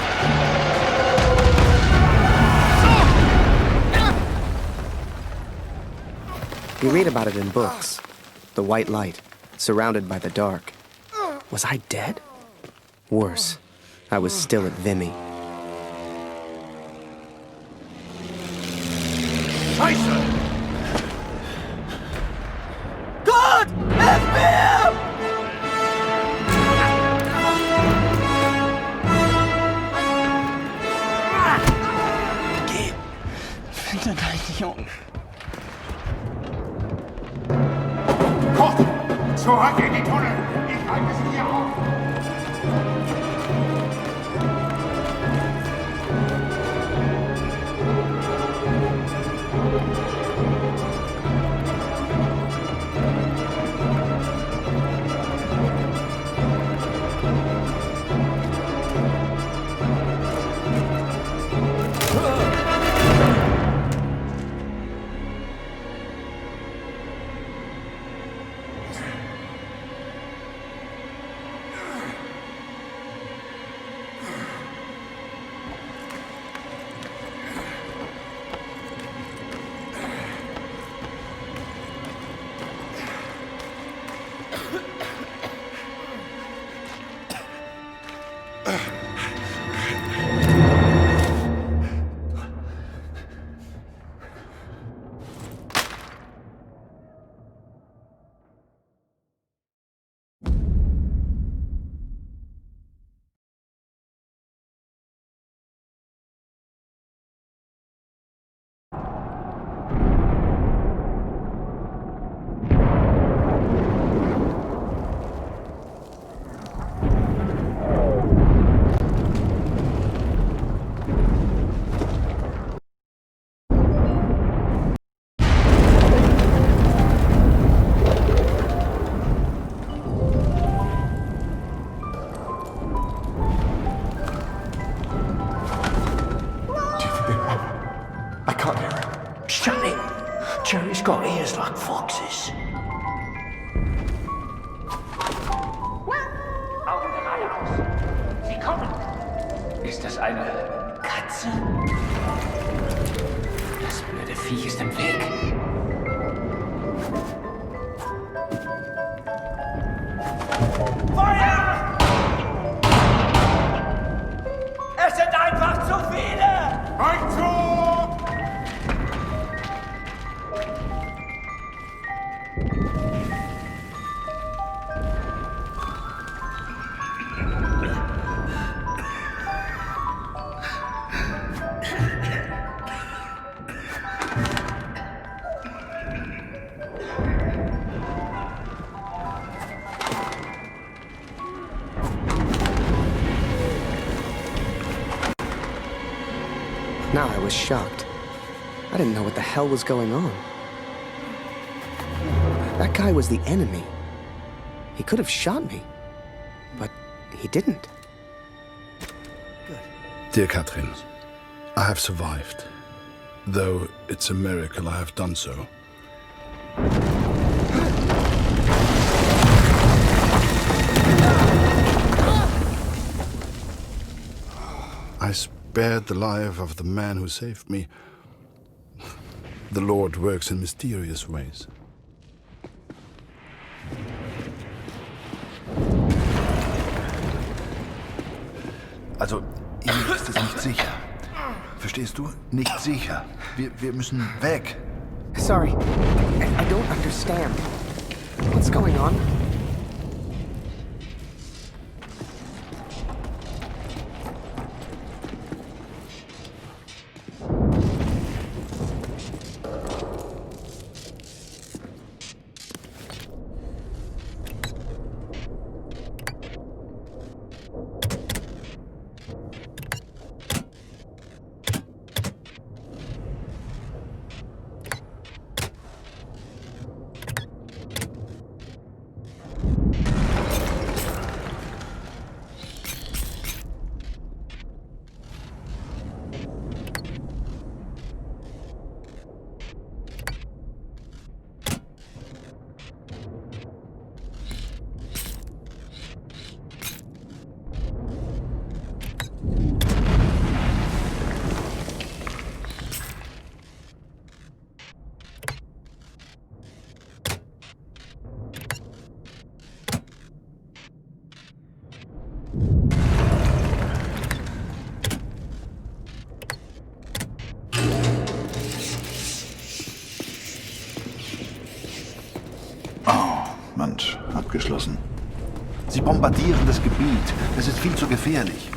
We read about it in books. The white light, surrounded by the dark. Was I dead? Worse, I was still at Vimy. Scheiße! Gott! Hilf mir! Drohne! Ich halte sie hier auf! I can't hear him. Shut it! Jerry's got ears like foxes. Augen geradeaus. Sie kommen. Ist das eine Katze? Das blöde Viech ist im Weg. Feuer! Es sind einfach zu viele! Rückzug! Now I was shocked. I didn't know what the hell was going on. That guy was the enemy. He could have shot me, but he didn't. Dear Catherine, I have survived. Though it's a miracle I have done so. I spared the life of the man who saved me. The Lord works in mysterious ways. Also, hier ist es nicht sicher. Verstehst du? Nicht sicher. Wir müssen weg. Sorry, I don't understand. What's going on? Mensch, abgeschlossen. Sie bombardieren das Gebiet. Es ist viel zu gefährlich.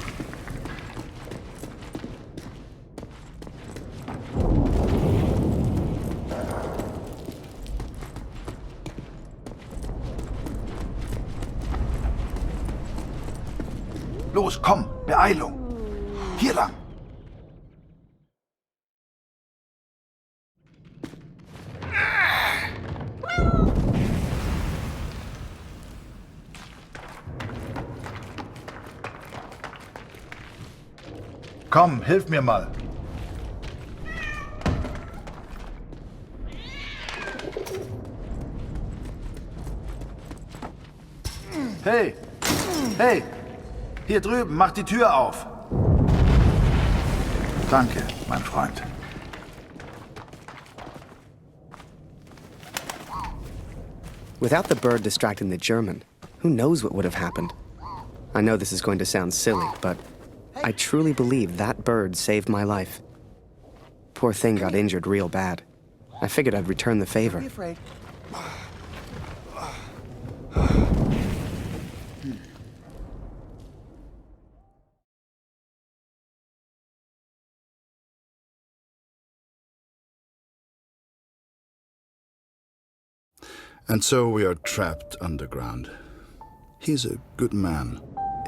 Los, komm, Beeilung. Hier lang. Komm, hilf mir mal. Hey! Hey! Hier drüben, mach die Tür auf! Danke, mein Freund. Without the bird distracting the German, who knows what would have happened? I know this is going to sound silly, but I truly believe that bird saved my life. Poor thing got injured real bad. I figured I'd return the favor. Don't be afraid. And so we are trapped underground. He's a good man.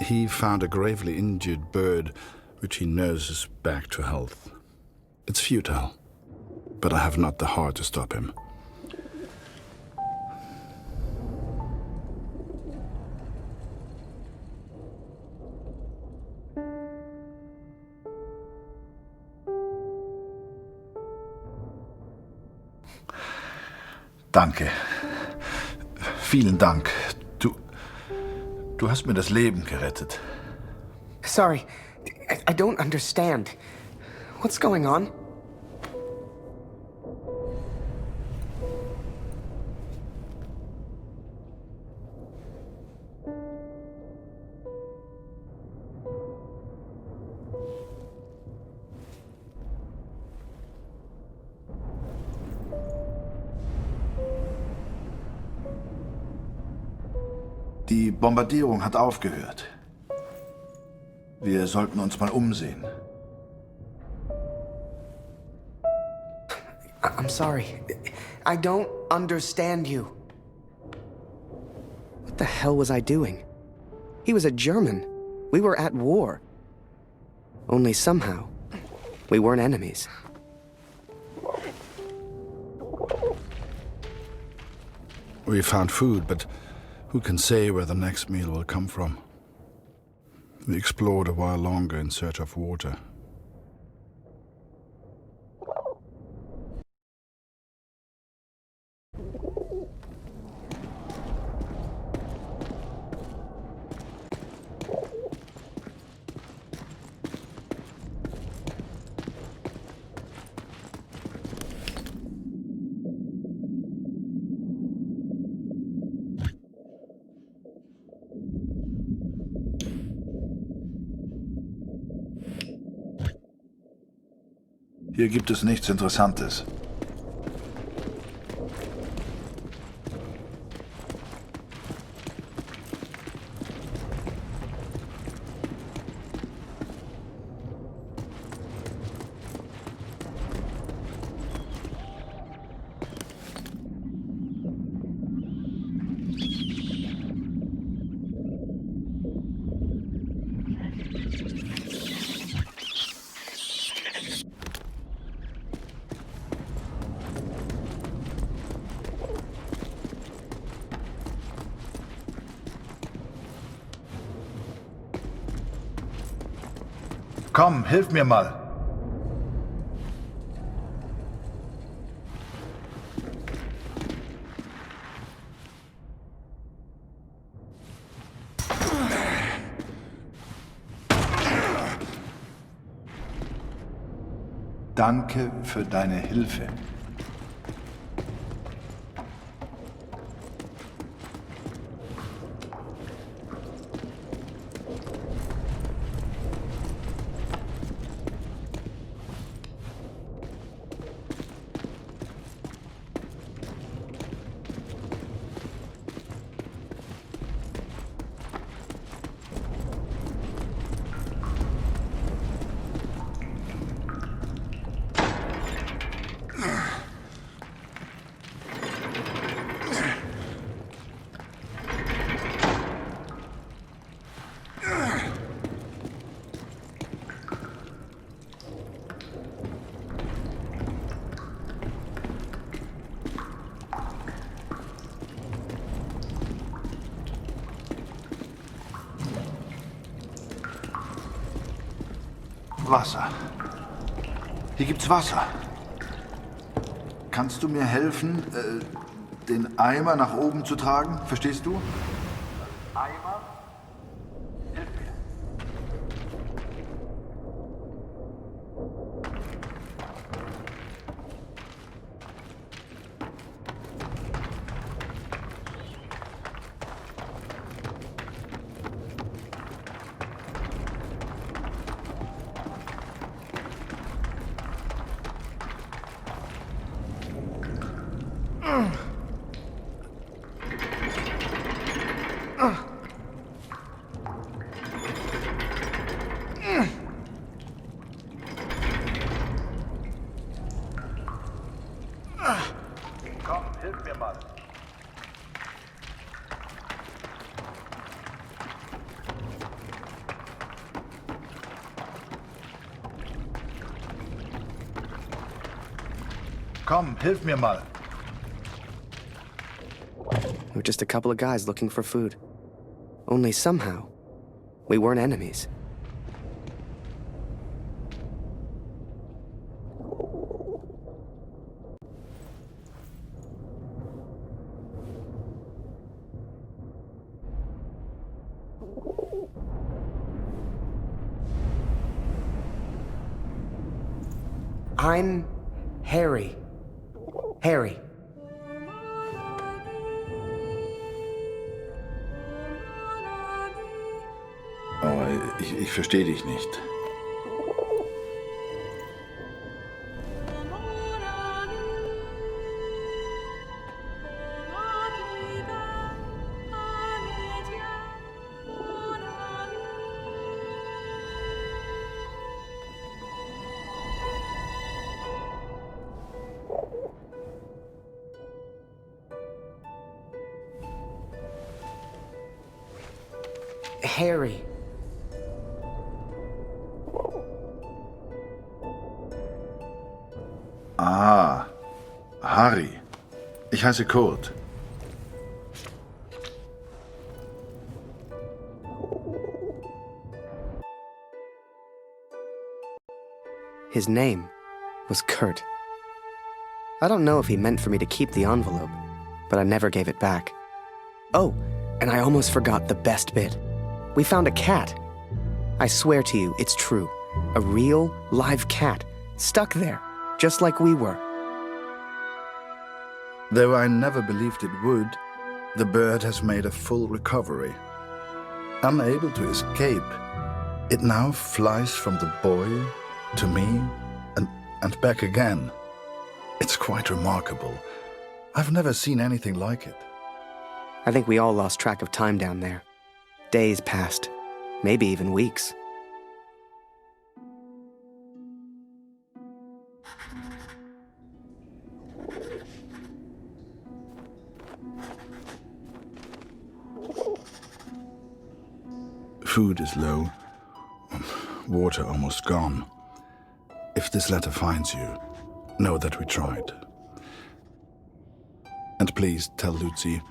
He found a gravely injured bird, which he nurses back to health. It's futile, but I have not the heart to stop him. Danke. Vielen Dank. Du hast mir das Leben gerettet. Sorry, I don't understand. What's going on? Die Bombardierung hat aufgehört. Wir sollten uns mal umsehen. I'm sorry. I don't understand you. What the hell was I doing? He was a German. We were at war. Only somehow, we weren't enemies. We found food, but who can say where the next meal will come from? We explored a while longer in search of water. Hier gibt es nichts Interessantes. Komm, hilf mir mal. Danke für deine Hilfe. Wasser. Hier gibt's Wasser. Kannst du mir helfen, den Eimer nach oben zu tragen? Verstehst du? Eimer? Hilf mir. Komm, hilf mir mal. Komm, hilf mir mal. We were just a couple of guys looking for food. Only somehow, we weren't enemies. I'm Harry. Harry. Aber ich verstehe dich nicht. Harry. Ah, Harry. Ich heiße Kurt. His name was Kurt. I don't know if he meant for me to keep the envelope, but I never gave it back. Oh, and I almost forgot the best bit. We found a cat. I swear to you, it's true. A real, live cat, stuck there, just like we were. Though I never believed it would, the bird has made a full recovery. Unable to escape, it now flies from the boy to me and back again. It's quite remarkable. I've never seen anything like it. I think we all lost track of time down there. Days passed, maybe even weeks. Food is low, water almost gone. If this letter finds you, know that we tried. And please tell Lucy.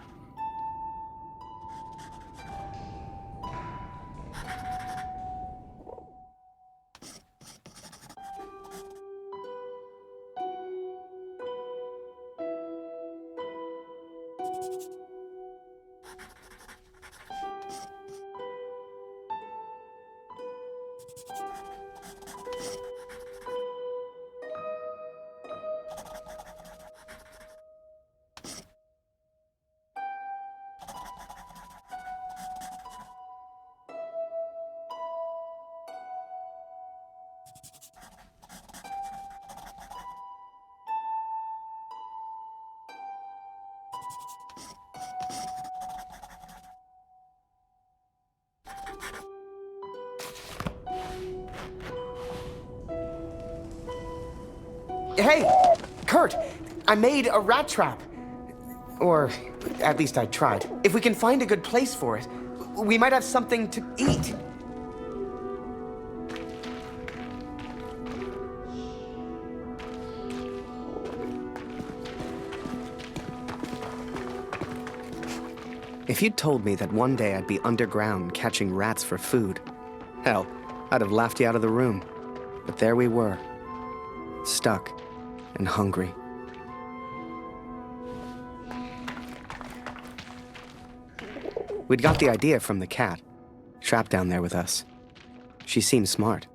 Hey, Kurt, I made a rat trap. Or, at least I tried. If we can find a good place for it, we might have something to eat. If you'd told me that one day I'd be underground catching rats for food, hell, I'd have laughed you out of the room. But there we were, stuck and hungry. We'd got the idea from the cat, trapped down there with us. She seemed smart.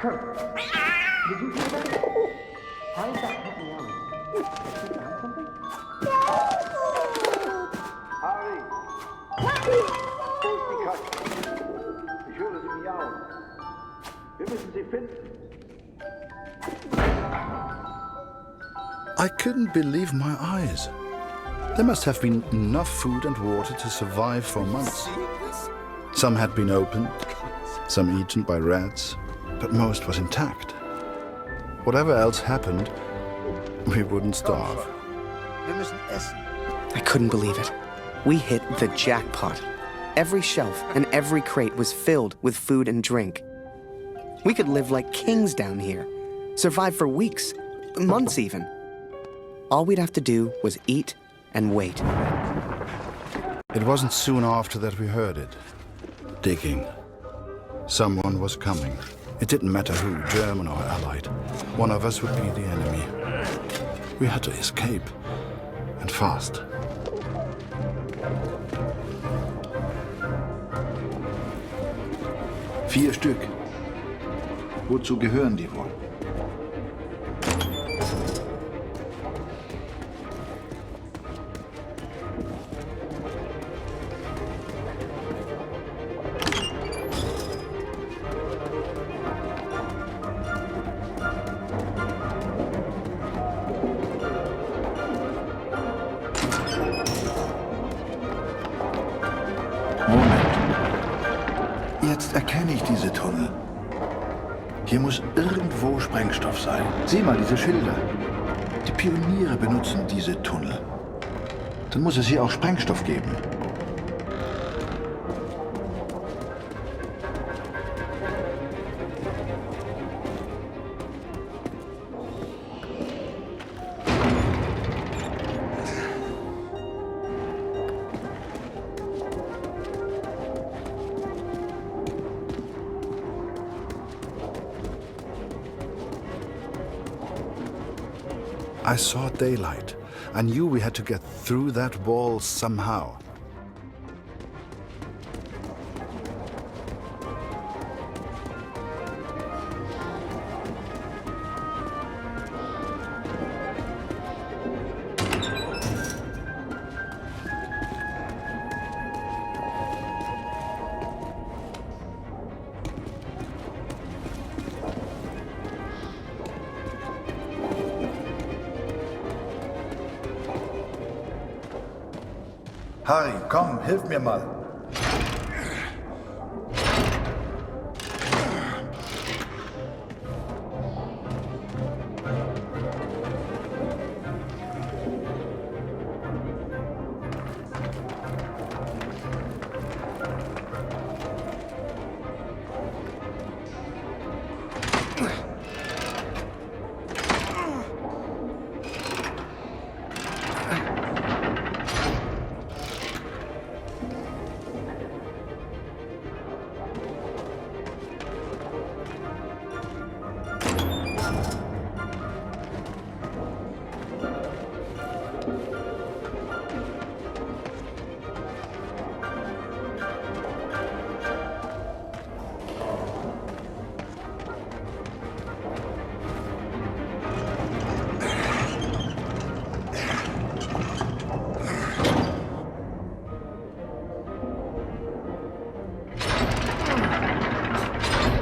Kurt, did you hear that? Why is that puppy yelling? Did you found something? Harry! Wo ist die Katze? Ich höre sie miauen. Wir müssen sie finden. I couldn't believe my eyes. There must have been enough food and water to survive for months. Some had been opened, some eaten by rats, but most was intact. Whatever else happened, we wouldn't starve. Wir müssen essen. I couldn't believe it. We hit the jackpot. Every shelf and every crate was filled with food and drink. We could live like kings down here, survive for weeks, months even. All we'd have to do was eat and wait. It wasn't soon after that we heard it. Digging. Someone was coming. It didn't matter who, German or Allied. One of us would be the enemy. We had to escape. And fast. Vier Stück. Wozu gehören die wohl? Jetzt erkenne ich diese Tunnel. Hier muss irgendwo Sprengstoff sein. Sieh mal diese Schilder. Die Pioniere benutzen diese Tunnel. Dann muss es hier auch Sprengstoff geben. I saw daylight. I knew we had to get through that wall somehow. Harry, komm, hilf mir mal.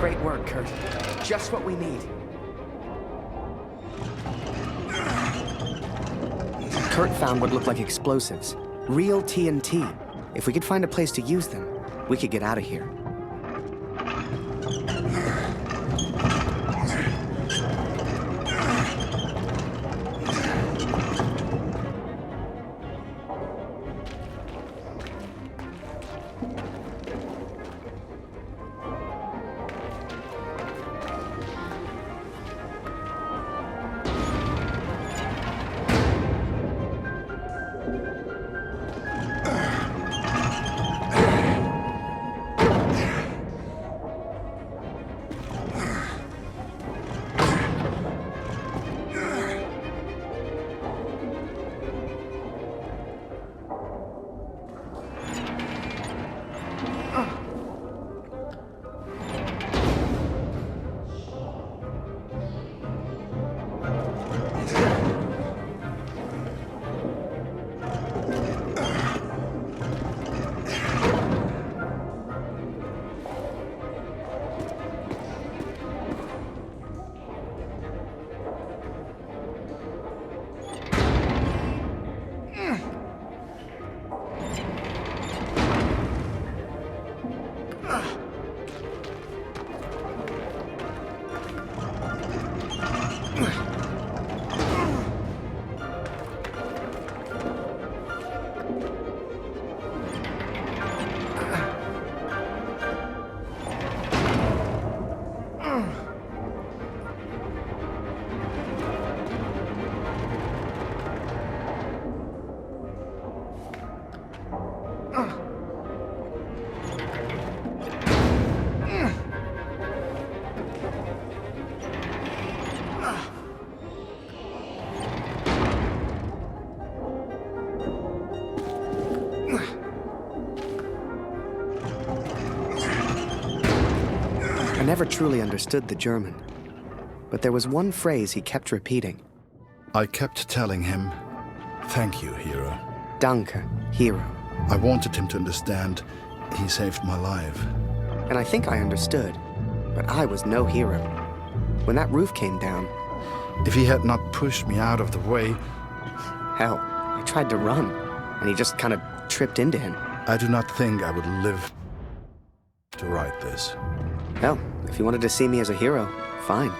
Great work, Kurt. Just what we need. Kurt found what looked like explosives. Real TNT. If we could find a place to use them, we could get out of here. I never truly understood the German, but there was one phrase he kept repeating. I kept telling him, "Thank you, hero." Danke, hero. I wanted him to understand he saved my life. And I think I understood, but I was no hero. When that roof came down... If he had not pushed me out of the way... Hell, I tried to run, and he just kind of tripped into him. I do not think I would live to write this. Hell, if you wanted to see me as a hero, fine.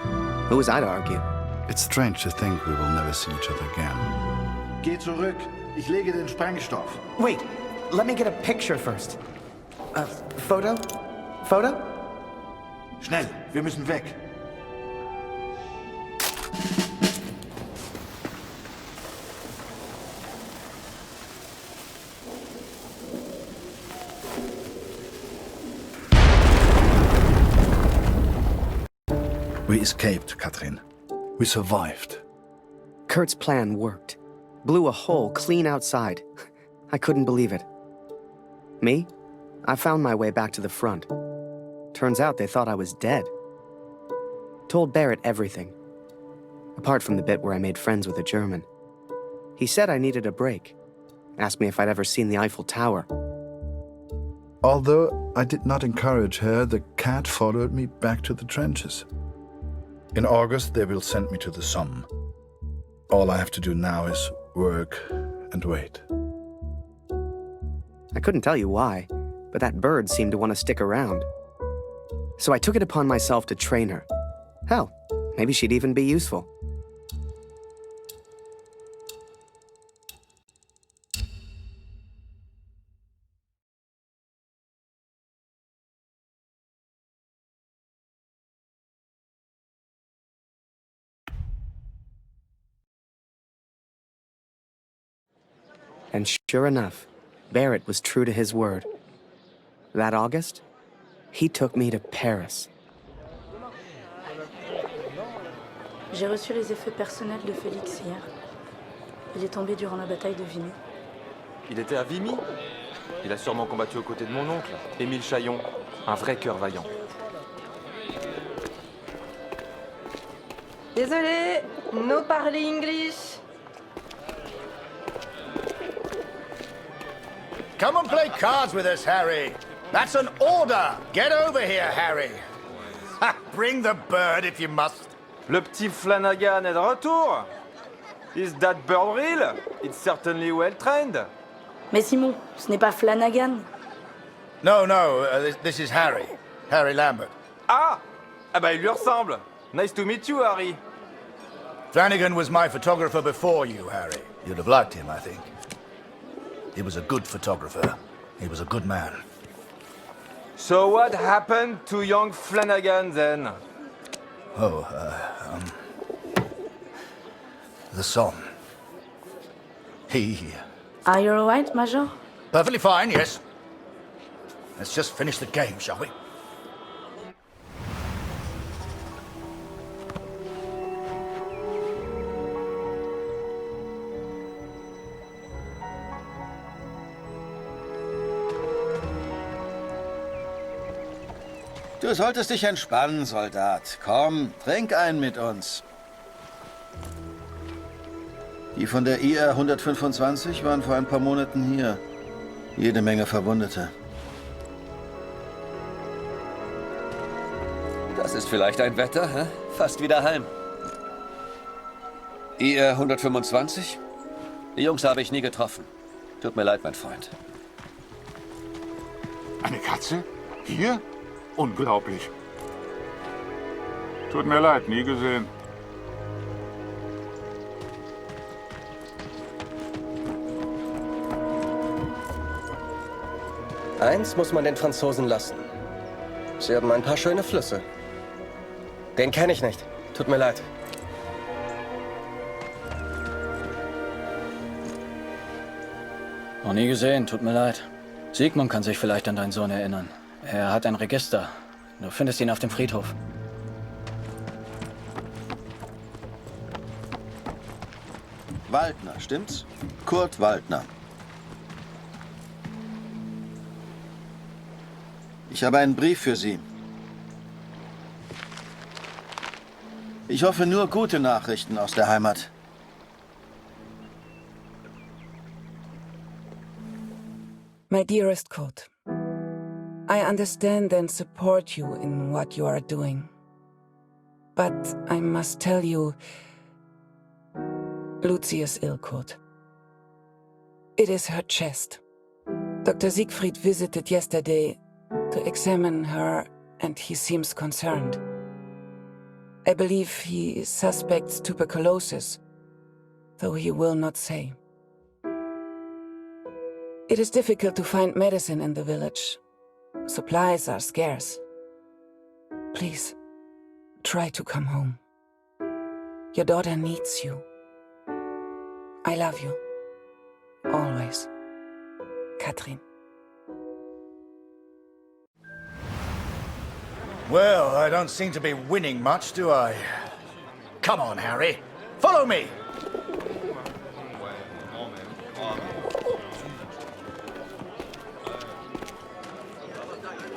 Who was I to argue? It's strange to think we will never see each other again. Geh zurück. Ich lege den Sprengstoff. Wait, let me get a picture first. Photo? Photo? Schnell, wir müssen weg. We escaped, Katrin. We survived. Kurt's plan worked. Blew a hole clean outside. I couldn't believe it. Me? I found my way back to the front. Turns out they thought I was dead. Told Barrett everything. Apart from the bit where I made friends with a German. He said I needed a break. Asked me if I'd ever seen the Eiffel Tower. Although I did not encourage her, the cat followed me back to the trenches. In August, they will send me to the Somme. All I have to do now is work and wait. I couldn't tell you why, but that bird seemed to want to stick around. So I took it upon myself to train her. Hell, maybe she'd even be useful. And sure enough, Barrett was true to his word. That August, he took me to Paris. J'ai reçu les effets personnels de Félix hier. Il est tombé durant la bataille de Vimy. Il était à Vimy? Il a sûrement combattu aux côtés de mon oncle, Émile Chaillon, un vrai cœur vaillant. Désolé, no parler English. Come and play cards with us, Harry. That's an order. Get over here, Harry. Ha, bring the bird if you must. Le petit Flanagan est de retour. Is that bird real? It's certainly well trained. Mais Simon, ce n'est pas Flanagan. No, this is Harry. Harry Lambert. Ah! Ah bah il lui ressemble. Nice to meet you, Harry. Flanagan was my photographer before you, Harry. You'd have liked him, I think. He was a good photographer. He was a good man. So what happened to young Flanagan then? Oh, the Somme. He... Are you alright, Major? Perfectly fine, yes. Let's just finish the game, shall we? Du solltest dich entspannen, Soldat. Komm, trink einen mit uns. Die von der IR 125 waren vor ein paar Monaten hier. Jede Menge Verwundete. Das ist vielleicht ein Wetter, hä? Fast wieder heim. IR 125? Die Jungs habe ich nie getroffen. Tut mir leid, mein Freund. Eine Katze? Hier? Unglaublich. Tut mir leid, nie gesehen. Eins muss man den Franzosen lassen. Sie haben ein paar schöne Flüsse. Den kenne ich nicht. Tut mir leid. Noch nie gesehen, tut mir leid. Sigmund kann sich vielleicht an deinen Sohn erinnern. Er hat ein Register. Du findest ihn auf dem Friedhof. Waldner, stimmt's? Kurt Waldner. Ich habe einen Brief für Sie. Ich hoffe nur gute Nachrichten aus der Heimat. My dearest Koch, I understand and support you in what you are doing. But I must tell you, Lucy is ill, Koch. It is her chest. Dr. Siegfried visited yesterday to examine her, and he seems concerned. I believe he suspects tuberculosis, though he will not say. It is difficult to find medicine in the village. Supplies are scarce. Please, try to come home. Your daughter needs you. I love you. Always. Katrin. Well, I don't seem to be winning much, do I? Come on, Harry. Follow me.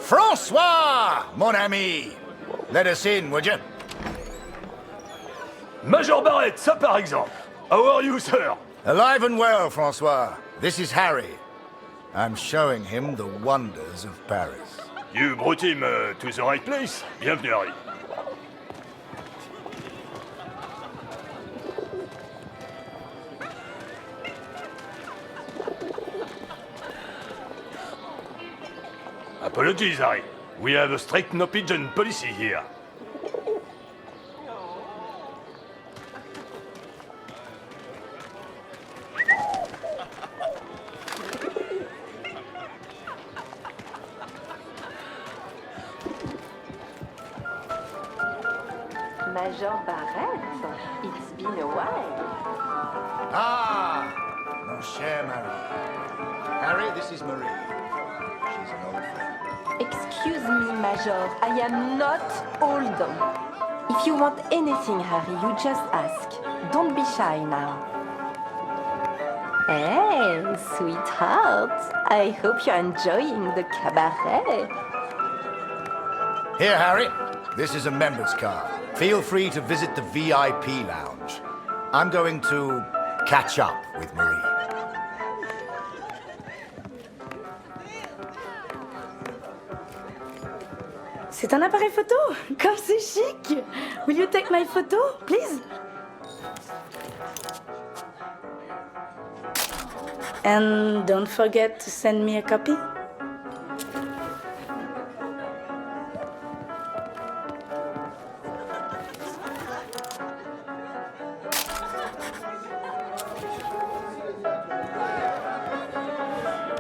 François, mon ami! Let us in, would you? Major Barrett, ça par exemple. How are you, sir? Alive and well, François. This is Harry. I'm showing him the wonders of Paris. You brought him to the right place. Bienvenue, Harry. Apologies, Harry. We have a strict no-pigeon policy here. Major Barrett, it's been a while. Ah, mon cher Marie. Harry, this is Marie. She's an old friend. Excuse me, Major, I am not old. If you want anything, Harry, you just ask. Don't be shy now. Hey, sweetheart. I hope you're enjoying the cabaret. Here, Harry. This is a member's card. Feel free to visit the VIP lounge. I'm going to catch up with Marie. C'est un appareil photo. Comme c'est chic. Will you take my photo, please? And don't forget to send me a copy.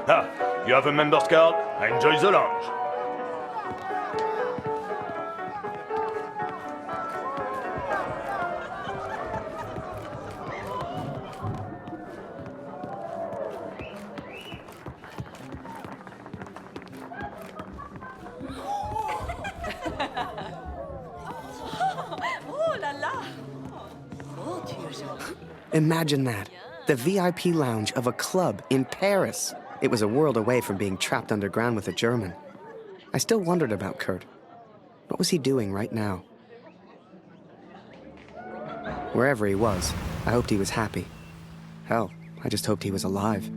Ah, you have a member's card. Enjoy the lounge. Oh là là. Imagine that. The VIP lounge of a club in Paris. It was a world away from being trapped underground with a German. I still wondered about Kurt. What was he doing right now? Wherever he was, I hoped he was happy. Hell, I just hoped he was alive.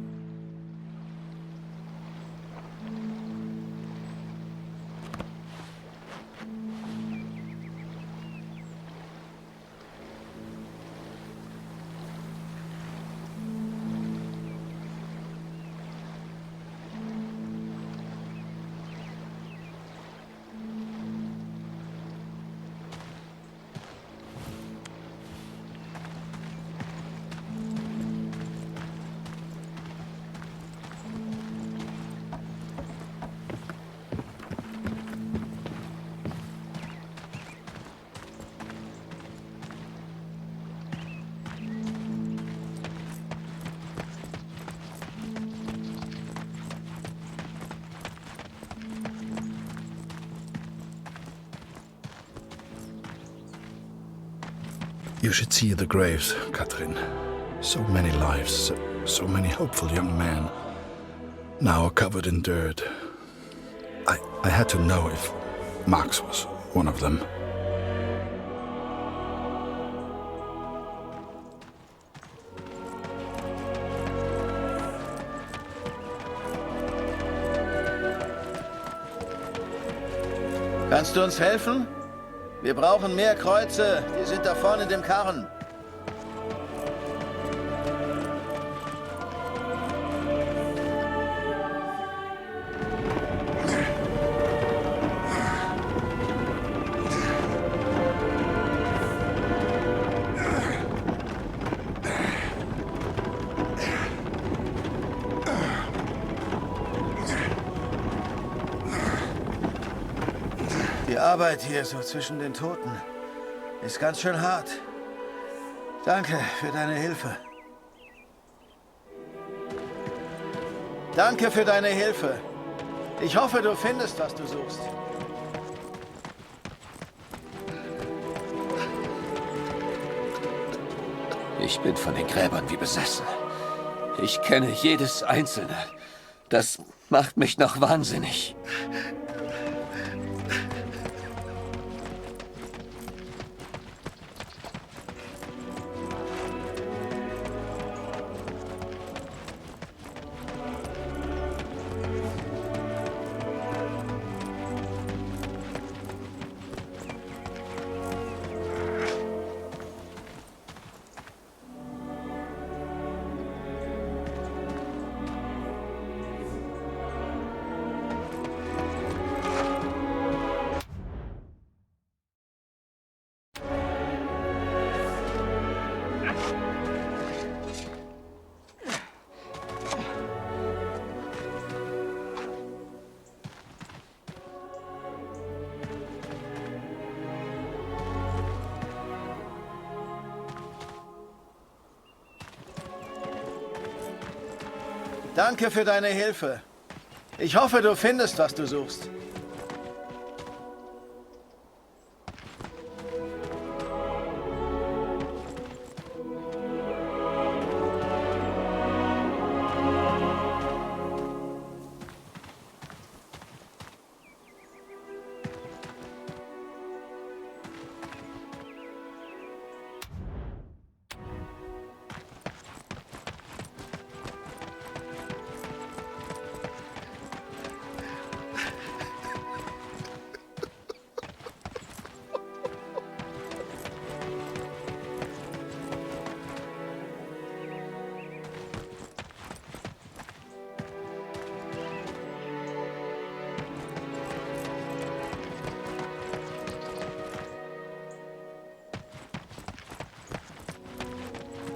You should see the graves, Catherine. So many lives, so many hopeful young men, now covered in dirt. I had to know if Max was one of them. Kannst du uns helfen? Wir brauchen mehr Kreuze. Die sind da vorne in dem Karren. Die Arbeit hier so zwischen den Toten ist ganz schön hart. Danke für deine Hilfe. Danke für deine Hilfe. Ich hoffe, du findest, was du suchst. Ich bin von den Gräbern wie besessen. Ich kenne jedes einzelne. Das macht mich noch wahnsinnig. Danke für deine Hilfe. Ich hoffe, du findest, was du suchst.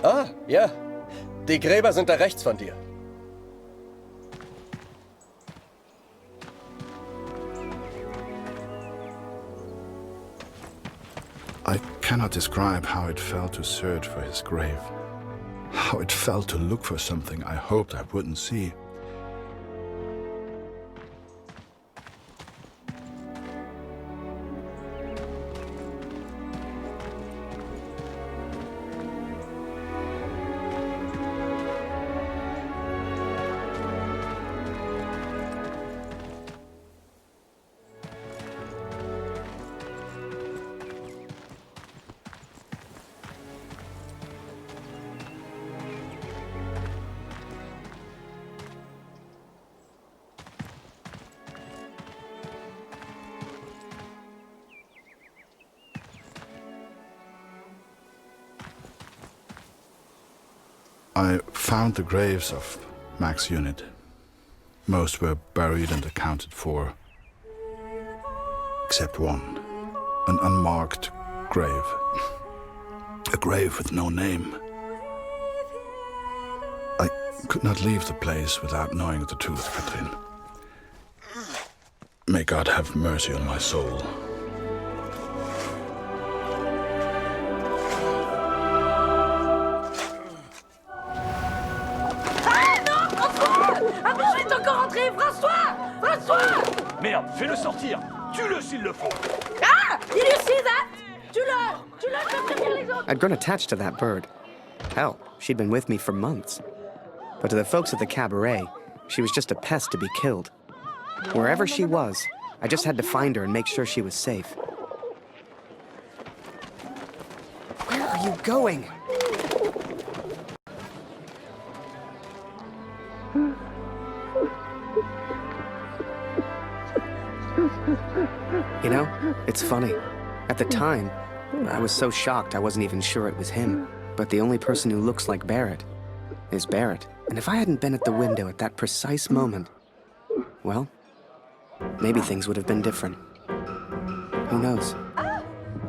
Ah, ja. Die Gräber sind da rechts von dir. I cannot describe how it felt to search for his grave. How it felt to look for something I hoped I wouldn't see. I found the graves of Mac's unit. Most were buried and accounted for, except one, an unmarked grave. A grave with no name. I could not leave the place without knowing the truth, Katrin. May God have mercy on my soul. Merde, fais-le sortir. Tue-le s'il le faut. Ah! Did you see that? Tue-le, fais prévenir les autres. I'd grown attached to that bird. Hell, she'd been with me for months. But to the folks at the cabaret, she was just a pest to be killed. Wherever she was, I just had to find her and make sure she was safe. Where are you going? You know, it's funny. At the time, I was so shocked I wasn't even sure it was him. But the only person who looks like Barrett is Barrett. And if I hadn't been at the window at that precise moment, well, maybe things would have been different. Who knows? Ah!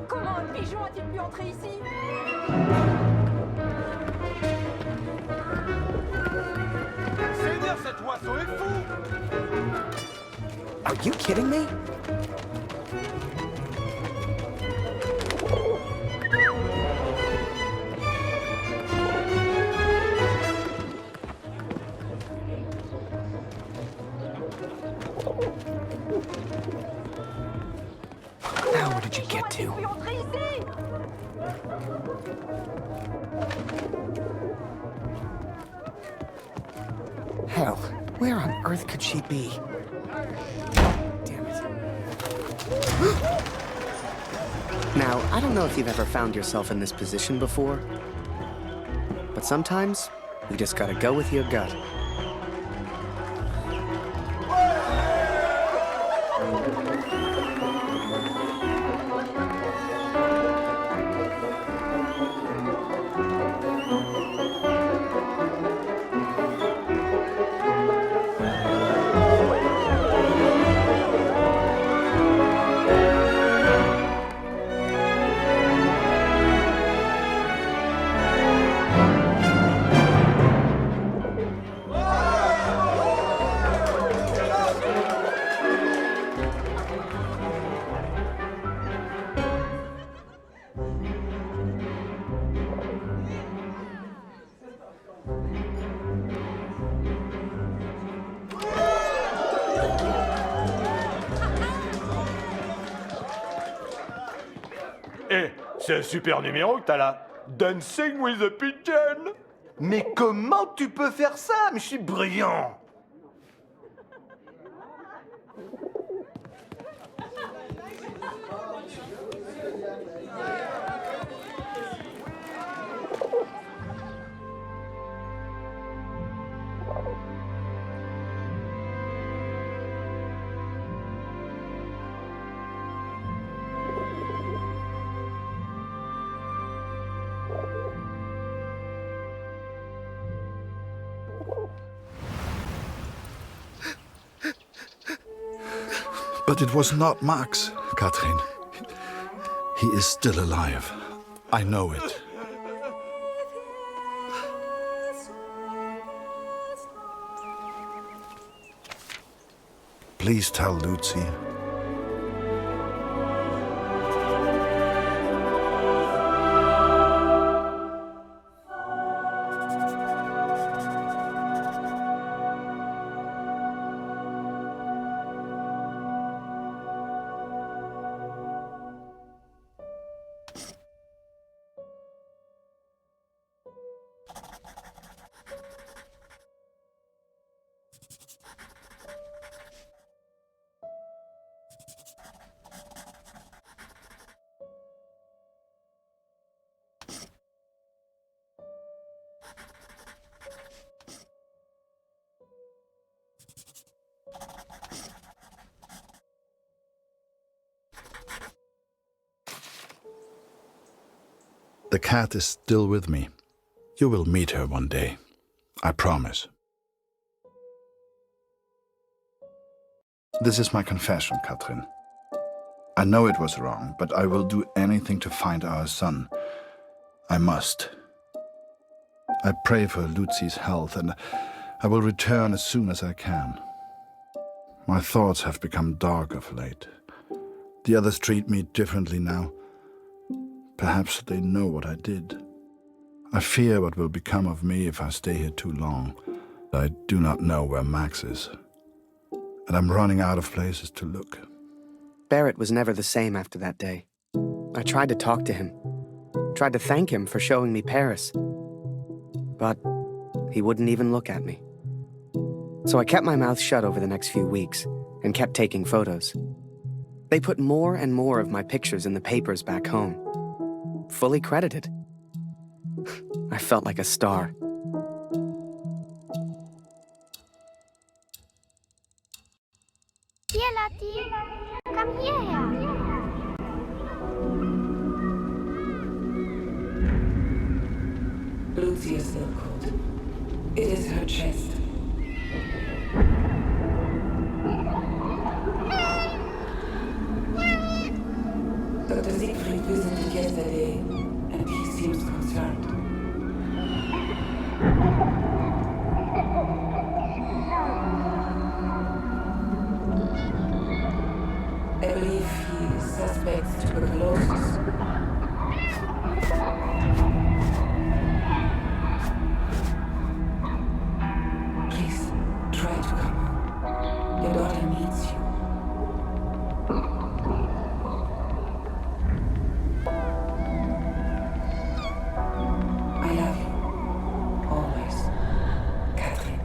Comment un pigeon a-t-il pu entrer ici? Seigneur, cet oiseau est fou! Are you kidding me? Now where did you get to? Hell, where on earth could she be? Damn it. Now, I don't know if you've ever found yourself in this position before, but sometimes you just gotta go with your gut. Eh, c'est un super numéro que t'as là. Dancing with a Pigeon. Mais comment tu peux faire ça? Mais je suis brillant. But it was not Max, Katrin. He is still alive. I know it. Please tell Lucy. The cat is still with me. You will meet her one day. I promise. This is my confession, Katrin. I know it was wrong, but I will do anything to find our son. I must. I pray for Lucy's health, and I will return as soon as I can. My thoughts have become dark of late. The others treat me differently now. Perhaps they know what I did. I fear what will become of me if I stay here too long. I do not know where Max is, and I'm running out of places to look. Barrett was never the same after that day. I tried to talk to him, tried to thank him for showing me Paris, but he wouldn't even look at me. So I kept my mouth shut over the next few weeks and kept taking photos. They put more and more of my pictures in the papers back home. Fully credited. I felt like a star. Here, Lottie. Come here. Lucy is still cold. It is her chest. Dr. Siegfried visited yesterday, and he seems concerned. I believe he suspects tuberculosis. Please, try to come home. Your daughter needs you. I love you. Always. Katrin.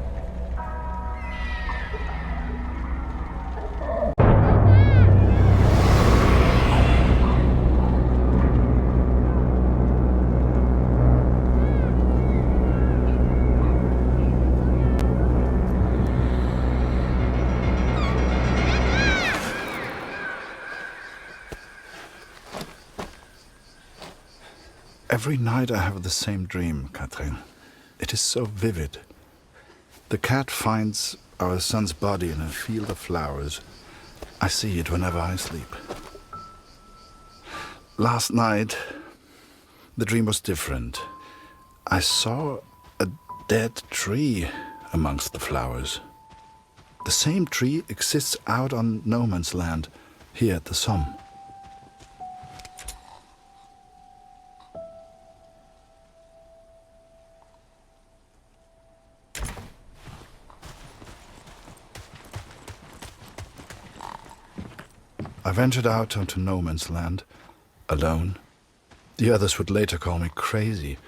Every night I have the same dream, Katrin. It is so vivid. The cat finds our son's body in a field of flowers. I see it whenever I sleep. Last night, the dream was different. I saw a dead tree amongst the flowers. The same tree exists out on no man's land, here at the Somme. I ventured out onto no man's land, alone. The others would later call me crazy,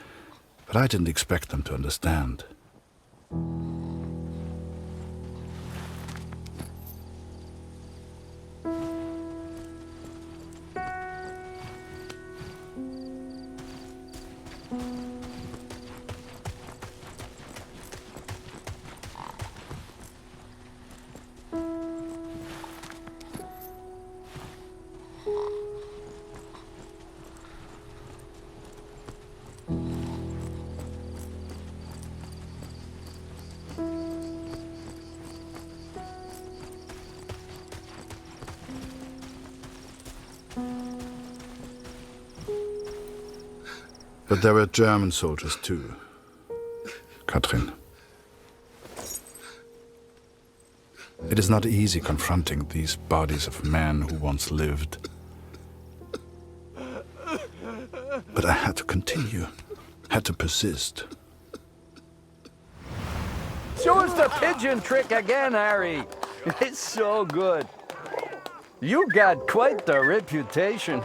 but I didn't expect them to understand. But there were German soldiers too, Katrin. It is not easy confronting these bodies of men who once lived. But I had to continue, had to persist. Show us the pigeon trick again, Harry. It's so good. You got quite the reputation.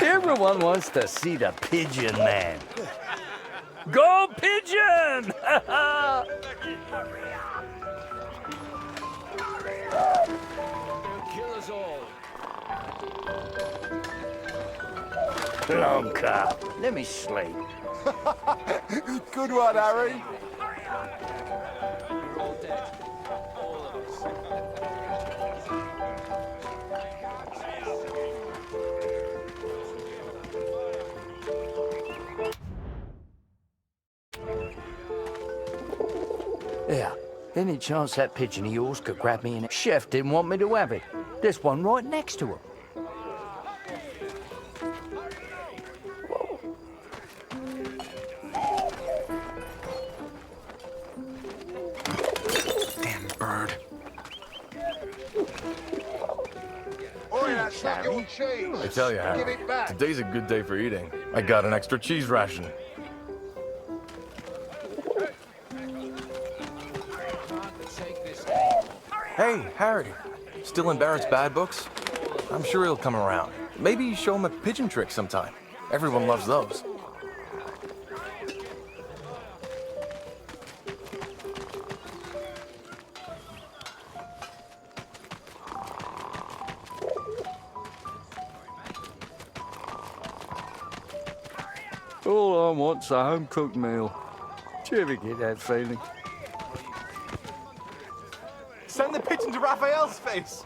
Everyone wants to see the Pigeon Man. Go Pigeon! Kill us all. Plonker, let me sleep. Good one, Harry. You're all dead. All of us. Yeah, any chance that pigeon of yours could grab me in it? Chef didn't want me to have it. There's one right next to him. Damn bird. I tell you, Harry, today's a good day for eating. I got an extra cheese ration. Hey, Harry, still in Barrett's bad books? I'm sure he'll come around. Maybe show him a pigeon trick sometime. Everyone loves those. All I want's a home-cooked meal. Do you ever get that feeling? Send the pigeon to Raphael's face.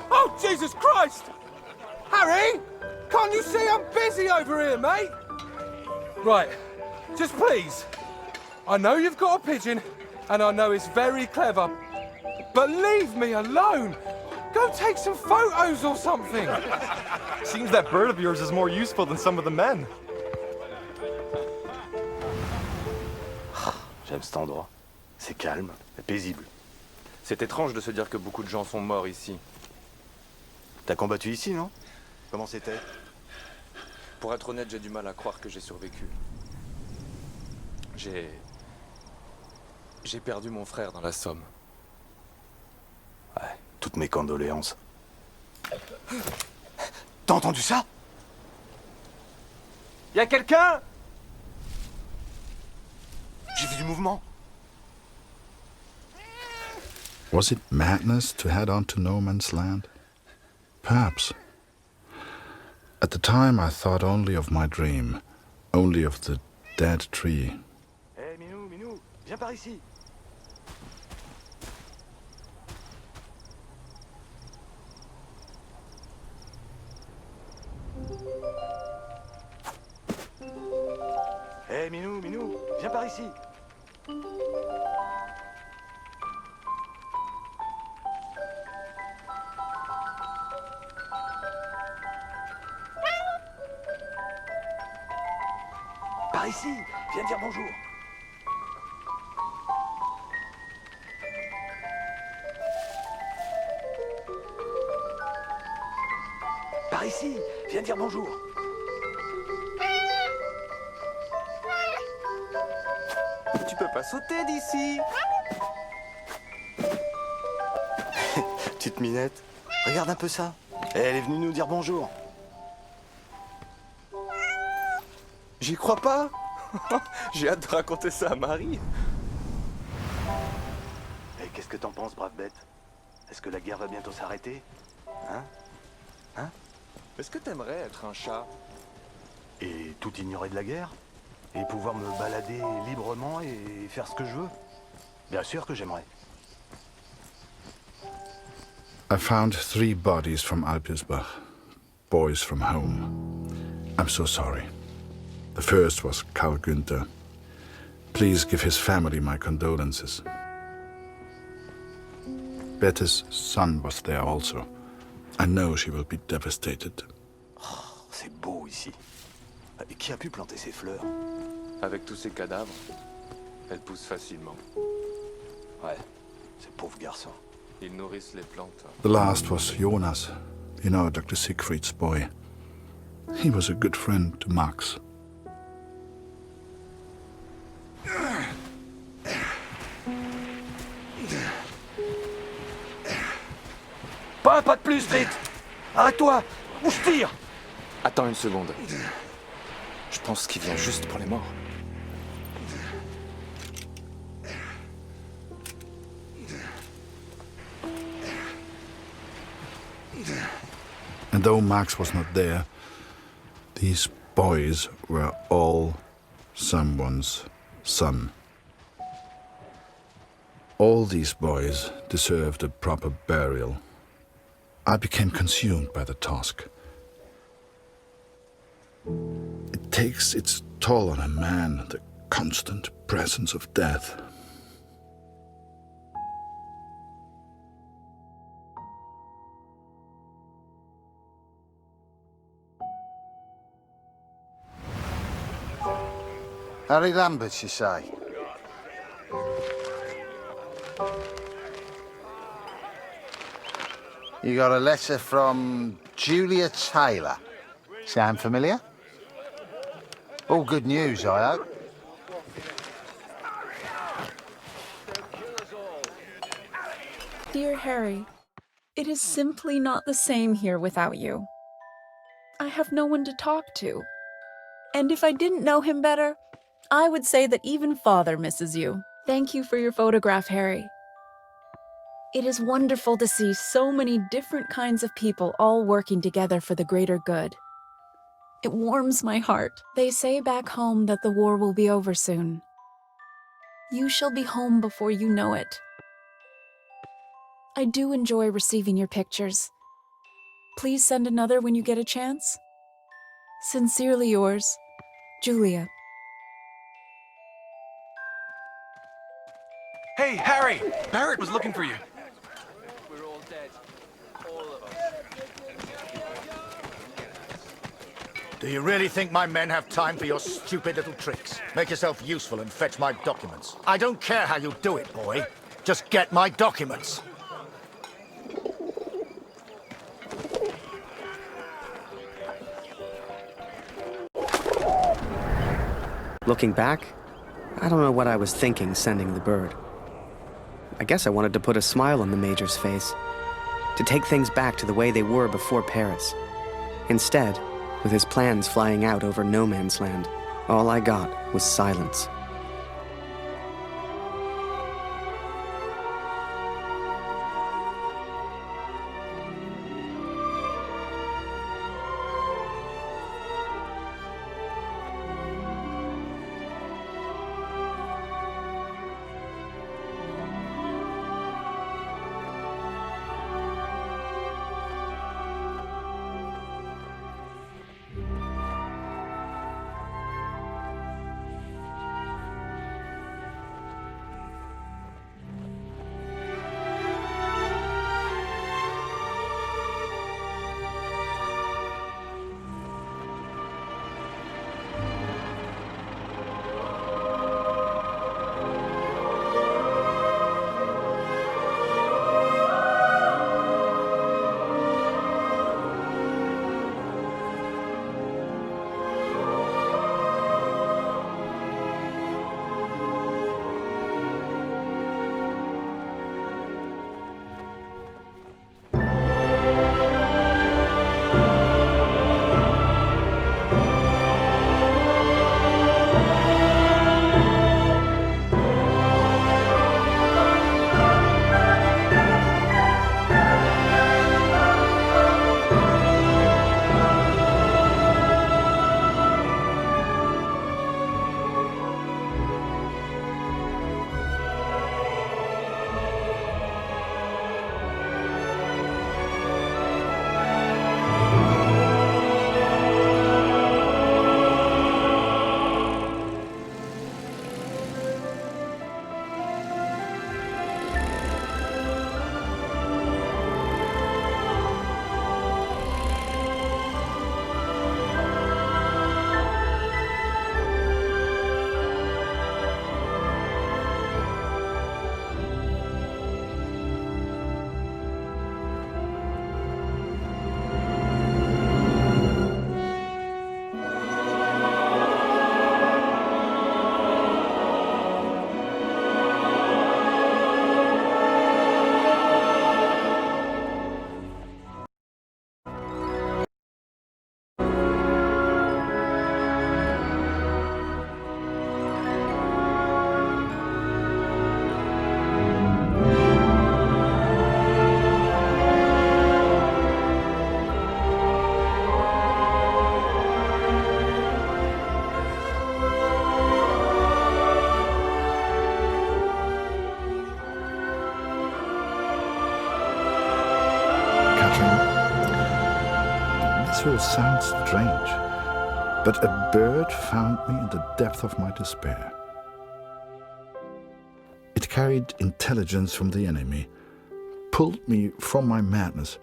Oh, Jesus Christ! Harry! Can't you see I'm busy over here, mate? Right, just please. I know you've got a pigeon, and I know it's very clever, but leave me alone. Go take some photos or something. Seems that bird of yours is more useful than some of the men. J'aime cet endroit. C'est calme et paisible. C'est étrange de se dire que beaucoup de gens sont morts ici. T'as combattu ici, non? Comment c'était? Pour être honnête, j'ai du mal à croire que j'ai survécu. J'ai perdu mon frère dans la Somme. Ouais, toutes mes condoléances. T'as entendu ça? Y a quelqu'un? J'ai vu du mouvement. Was it madness to head on to no man's land? Perhaps. At the time, I thought only of my dream, only of the dead tree. Hé, Minou, viens par ici. Hé, Minou, viens par ici. Par ici, viens dire bonjour. Par ici, viens dire bonjour. Tu peux pas sauter d'ici. Petite minette, regarde un peu ça. Elle est venue nous dire bonjour. J'y crois pas. J'ai hâte de raconter ça à Marie. Et qu'est-ce que t'en penses, brave bête? Est-ce que la guerre va bientôt s'arrêter? Hein? Est-ce que t'aimerais être un chat? Et tout ignorer de la guerre? Et pouvoir me balader librement et faire ce que je veux? Bien sûr que j'aimerais. I found 3 bodies from Alpirsbach, boys from home. I'm so sorry. The first was Karl Günther. Please give his family my condolences. Bette's son was there also. I know she will be devastated. Oh, c'est beau ici. Et qui a pu planter ces fleurs? Avec tous ces cadavres, elles poussent facilement. Ouais, ces pauvres garçons. Ils nourrissent les plantes. The last was Jonas, you know, Dr. Siegfried's boy. He was a good friend to Max. Pas un pas de plus, vite. Arrête-toi, ou je tire. Attends une seconde. Je pense qu'il vient juste pour les morts. And though Max was not there, these boys were all someone's son. All these boys deserved a proper burial. I became consumed by the task. It takes its toll on a man, the constant presence of death. Harry Lambert, you say? You got a letter from Julia Taylor. Sound familiar? All good news, I hope. Dear Harry, it is simply not the same here without you. I have no one to talk to. And if I didn't know him better, I would say that even Father misses you. Thank you for your photograph, Harry. It is wonderful to see so many different kinds of people all working together for the greater good. It warms my heart. They say back home that the war will be over soon. You shall be home before you know it. I do enjoy receiving your pictures. Please send another when you get a chance. Sincerely yours, Julia. Hey, Harry! Barrett was looking for you. We're all dead. All of us. Do you really think my men have time for your stupid little tricks? Make yourself useful and fetch my documents. I don't care how you do it, boy. Just get my documents. Looking back, I don't know what I was thinking sending the bird. I guess I wanted to put a smile on the Major's face, to take things back to the way they were before Paris. Instead, with his plans flying out over no man's land, all I got was silence. will sound strange, but a bird found me in the depth of my despair. It carried intelligence from the enemy, pulled me from my madness.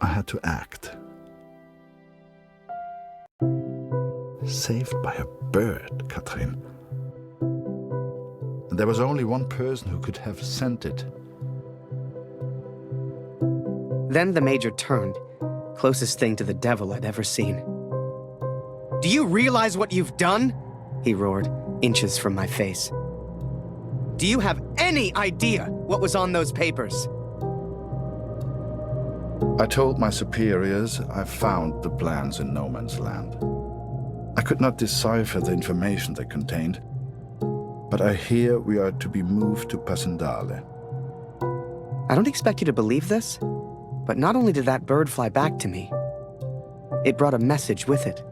I had to act. Saved by a bird, Katrin. And there was only one person who could have sent it. Then the Major turned, closest thing to the devil I'd ever seen. Do you realize what you've done? He roared, inches from my face. Do you have any idea what was on those papers? I told my superiors I found the plans in no man's land. I could not decipher the information they contained, but I hear we are to be moved to Passendale. I don't expect you to believe this, but not only did that bird fly back to me, it brought a message with it.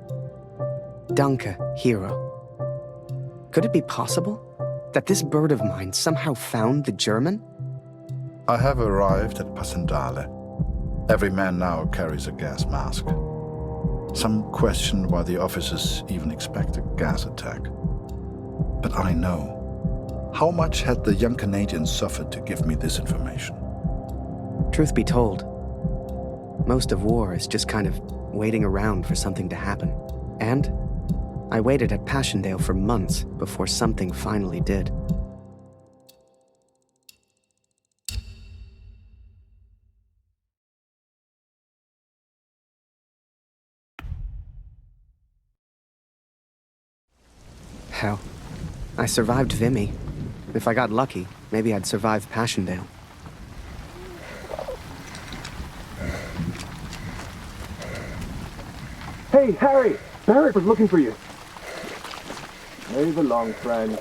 Danke, hero. Could it be possible that this bird of mine somehow found the German? I have arrived at Passendale. Every man now carries a gas mask. Some question why the officers even expect a gas attack. But I know. How much had the young Canadian suffered to give me this information? Truth be told, most of war is just kind of waiting around for something to happen. And I waited at Passchendaele for months before something finally did. Hell, I survived Vimy. If I got lucky, maybe I'd survive Passchendaele. Hey, Harry! Barrett was looking for you. Move along, friend.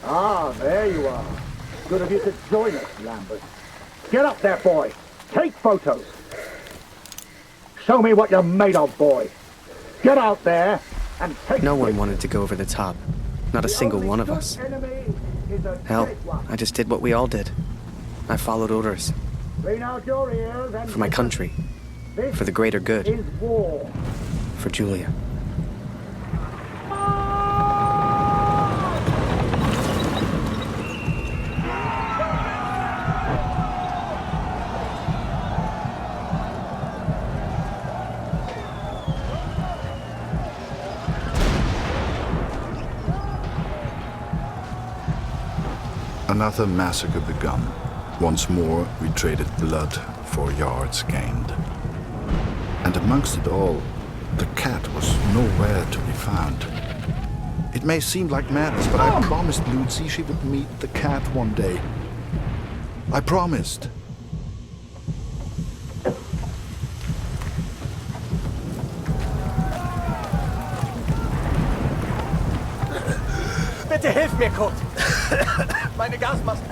Ah, there you are. Good of you to join us, Lambert. Get up there, boy. Take photos. Show me what you're made of, boy. Get out there and take... No one wanted to go over the top. Not a single one of us. Hell, I just did what we all did. I followed orders. For my country. For the greater good. For Julia. Another massacre begun. Once more, we traded blood for yards gained. And amongst it all, the cat was nowhere to be found. It may seem like madness, but I promised Lucy she would meet the cat one day. I promised. Bitte hilf mir, Kurt! Meine Gasmaske!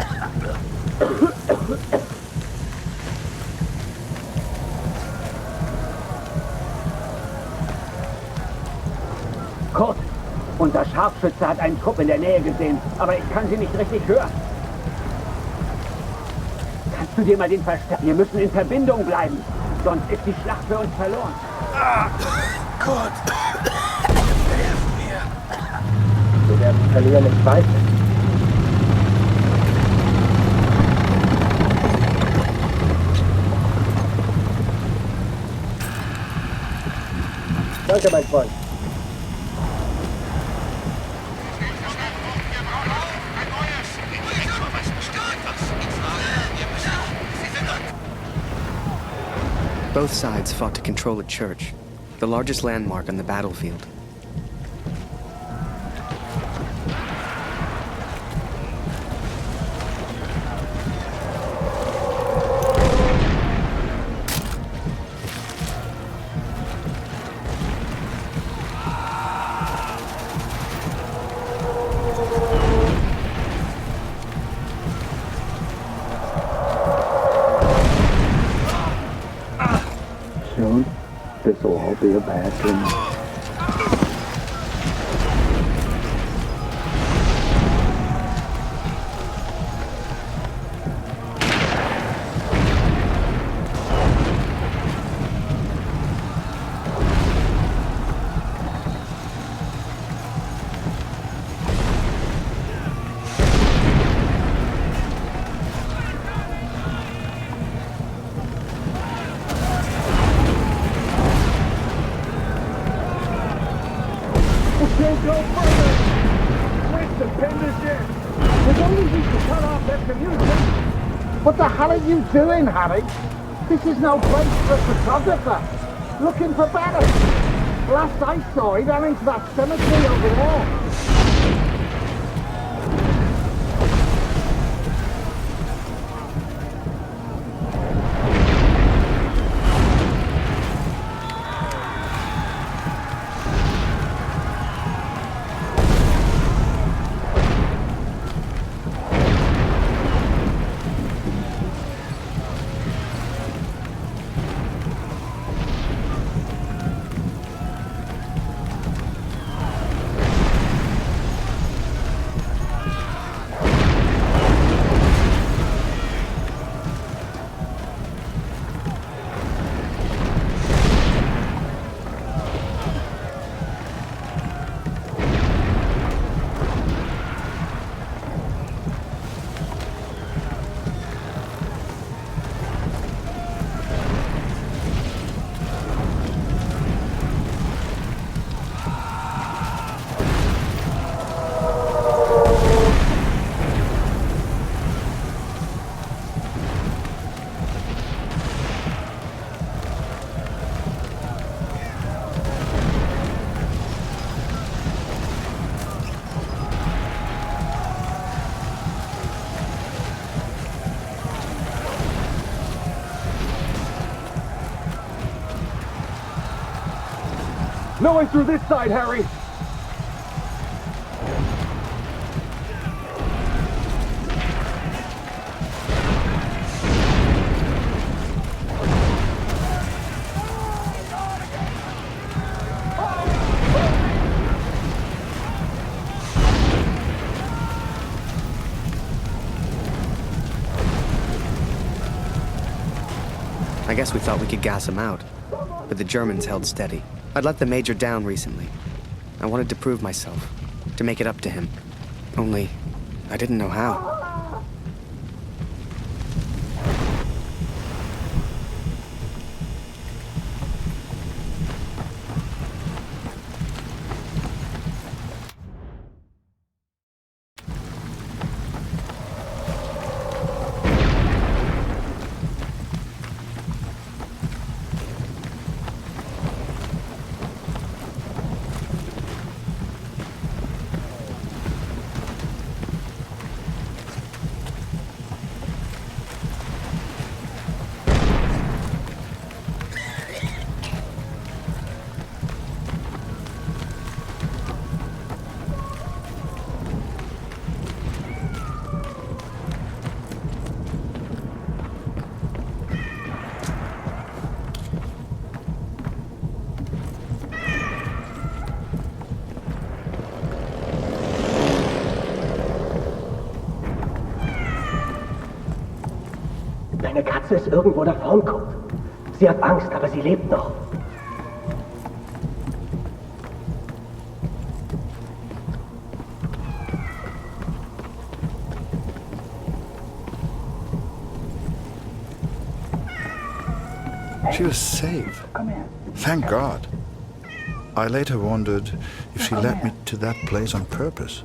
Kurt, unser Scharfschütze hat einen Trupp in der Nähe gesehen, aber ich kann sie nicht richtig hören. Kannst du dir mal den verstärken? Wir müssen in Verbindung bleiben, sonst ist die Schlacht für uns verloren. Kurt! Hilf mir! Wir werden verlieren im Zweifel. Danke, mein Freund. Both sides fought to control a church, the largest landmark on the battlefield. Soon, this will all be a bad dream. What the hell are you doing, Harry? This is no place for a photographer. Looking for Barrett. Last I saw, he ran into that cemetery over there. No one through this side, Harry! I guess we thought we could gas them out, but the Germans held steady. I'd let the Major down recently. I wanted to prove myself, to make it up to him. Only, I didn't know how. Deine Katze ist irgendwo da vorn, Kurt. Sie hat Angst, aber sie lebt noch. She was safe. Thank God. I later wondered if she led me to that place on purpose.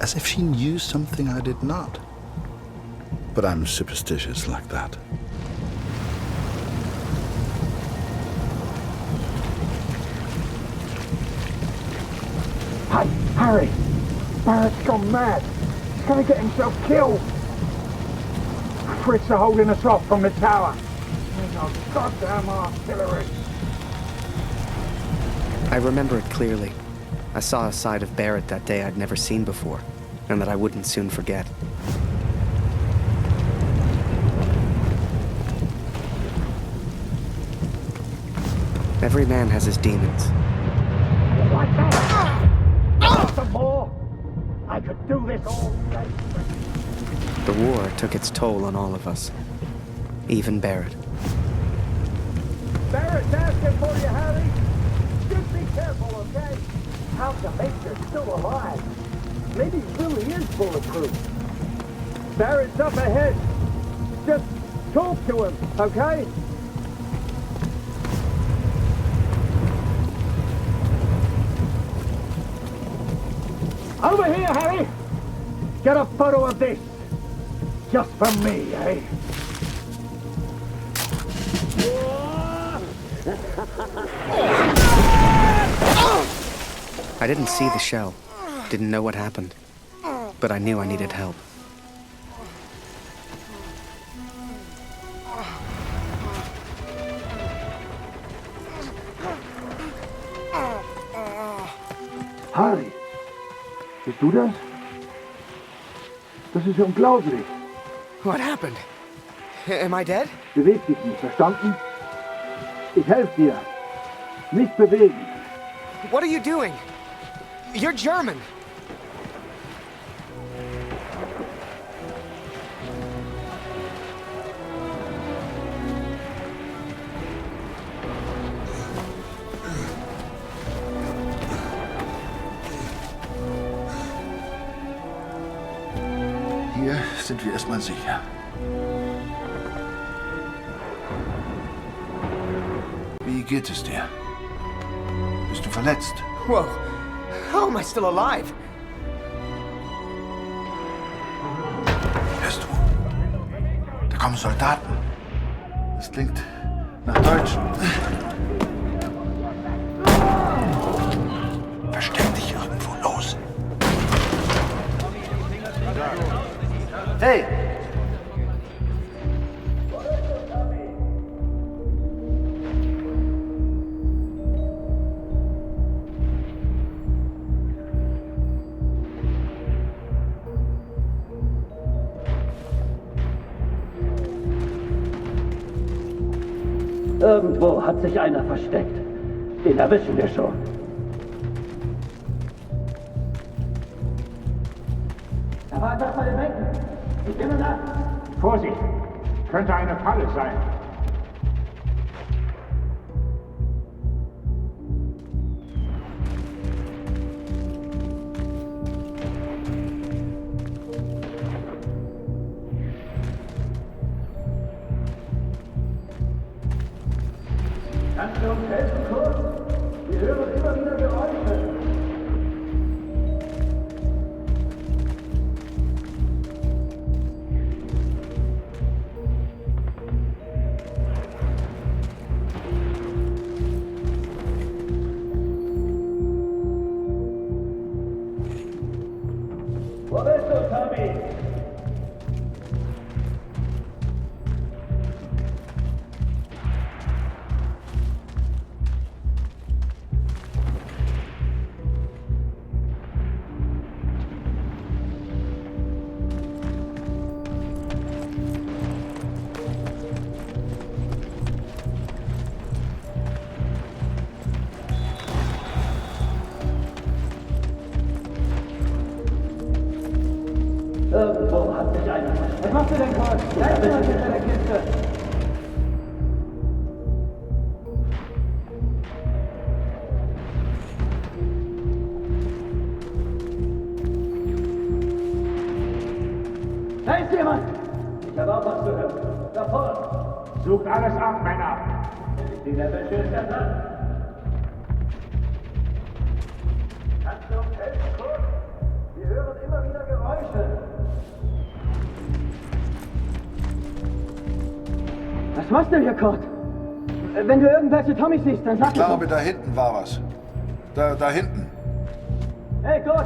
As if she knew something I did not. But I'm superstitious like that. Hey, Harry! Barrett's gone mad. He's gonna get himself killed. Brits are holding us off from the tower. There's no goddamn artillery. I remember it clearly. I saw a side of Barrett that day I'd never seen before, and that I wouldn't soon forget. Every man has his demons. Like that! Some more! I could do this all day. The war took its toll on all of us. Even Barrett. Barrett's asking for you, Harry! Just be careful, okay? How's the Major still alive? Maybe he really is bulletproof. Barrett's up ahead. Just talk to him, okay? Over here, Harry! Get a photo of this. Just for me, eh? I didn't see the shell, didn't know what happened, but I knew I needed help. Harry, bist du das? Das ist unglaublich. What happened? Am I dead? Beweg dich nicht, verstanden? Ich helfe dir. Nicht bewegen. What are you doing? You're German. Hier sind wir erstmal sicher. Wie geht es dir? Bist du verletzt? Whoa. How am I still alive? Hörst du? Da kommen Soldaten. Das klingt nach Deutschen. Versteck dich irgendwo los. Hey! Irgendwo hat sich einer versteckt. Den erwischen wir schon. Da war etwas bei den Bänken. Ich bin nach. Vorsicht! Könnte eine Falle sein. Kannst du uns helfen, Kurt? Wir hören immer wieder Geräusche. Wo bist du, Tommy? Irgendwo hat sich einer versteckt. Was machst du denn, Koch? Bleib mal hinter der Kiste. Da ist jemand! Ich habe auch was gehört. Da vorne! Sucht alles ab, Männer! Wenn ich den erwische, ist er dran. Kannst du uns helfen, Koch? Wir hören immer wieder Geräusche. Was machst du hier, Kurt? Wenn du irgendwelche Tommys siehst, dann sag Ich glaube, da hinten war was. Da hinten. Hey, Kurt!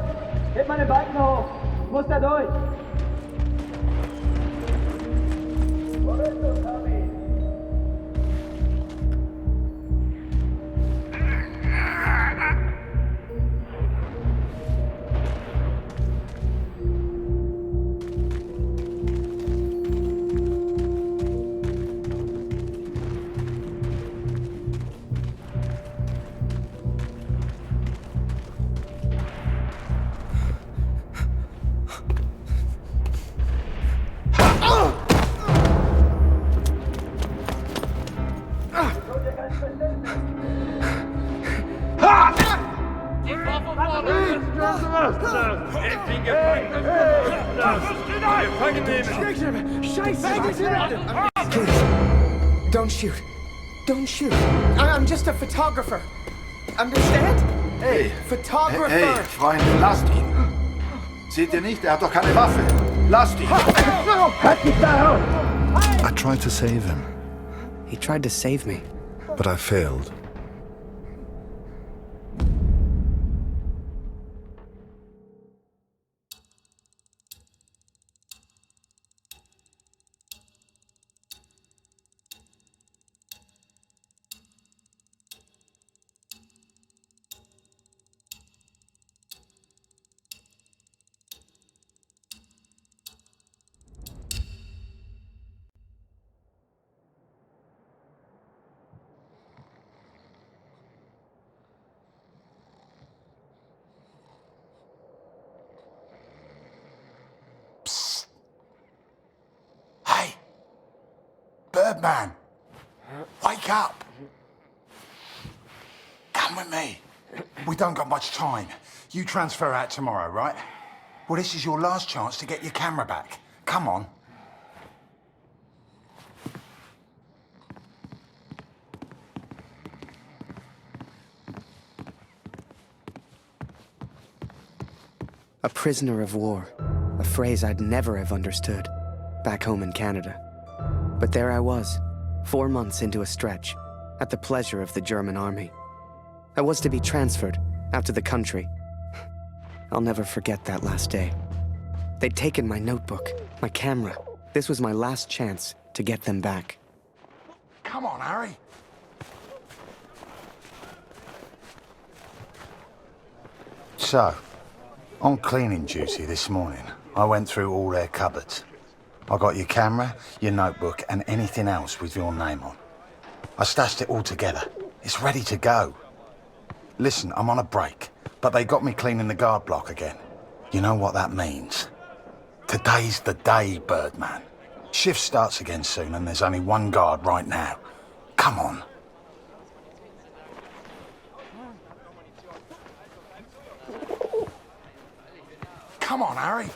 Heb meine Balken hoch! Ich muss da durch! Wo bist du, Tommy? Don't shoot. Don't shoot. I'm just a photographer. Understand? Hey. Photographer. Hey, Freund, lasst ihn. Seht ihr nicht? Er hat doch keine Waffe. Lasst ihn! I tried to save him. He tried to save me. But I failed. Birdman! Wake up! Come with me. We don't got much time. You transfer out tomorrow, right? Well, this is your last chance to get your camera back. Come on. A prisoner of war. A phrase I'd never have understood back home in Canada. But there I was, 4 months into a stretch, at the pleasure of the German army. I was to be transferred out to the country. I'll never forget that last day. They'd taken my notebook, my camera. This was my last chance to get them back. Come on, Harry. So, on cleaning duty this morning, I went through all their cupboards. I got your camera, your notebook, and anything else with your name on. I stashed it all together. It's ready to go. Listen, I'm on a break, but they got me cleaning the guard block again. You know what that means? Today's the day, Birdman. Shift starts again soon, and there's only one guard right now. Come on. Come on, Harry.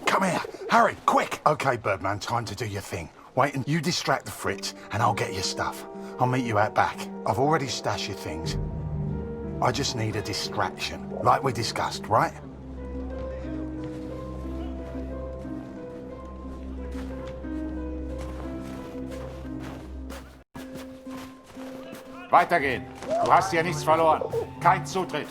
Come here. Hurry, quick. Okay, Birdman, time to do your thing. Wait and you distract the Fritz, and I'll get your stuff. I'll meet you out back. I've already stashed your things. I just need a distraction, like we discussed, right? Weitergehen. Du hast hier nichts verloren. Kein Zutritt.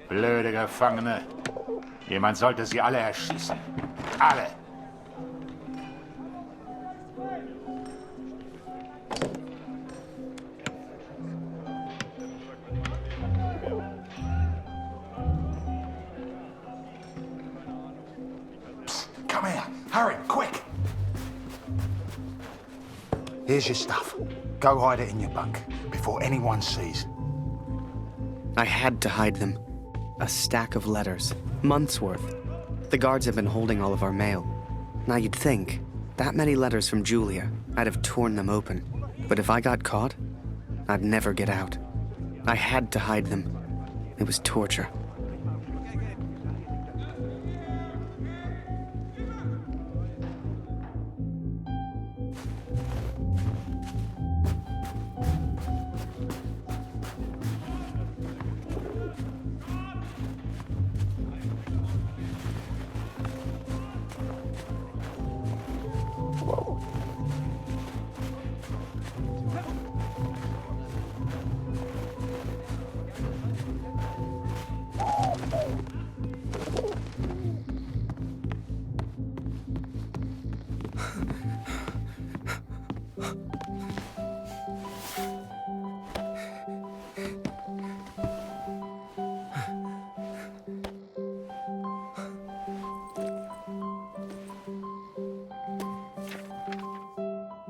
Blöde Gefangene. Jemand sollte sie alle erschießen. Alle. Come here. Hurry, quick. Here's your stuff. Go hide it in your bunk before anyone sees. I had to hide them. A stack of letters. Months' worth. The guards have been holding all of our mail. Now you'd think, that many letters from Julia, I'd have torn them open. But if I got caught, I'd never get out. I had to hide them. It was torture.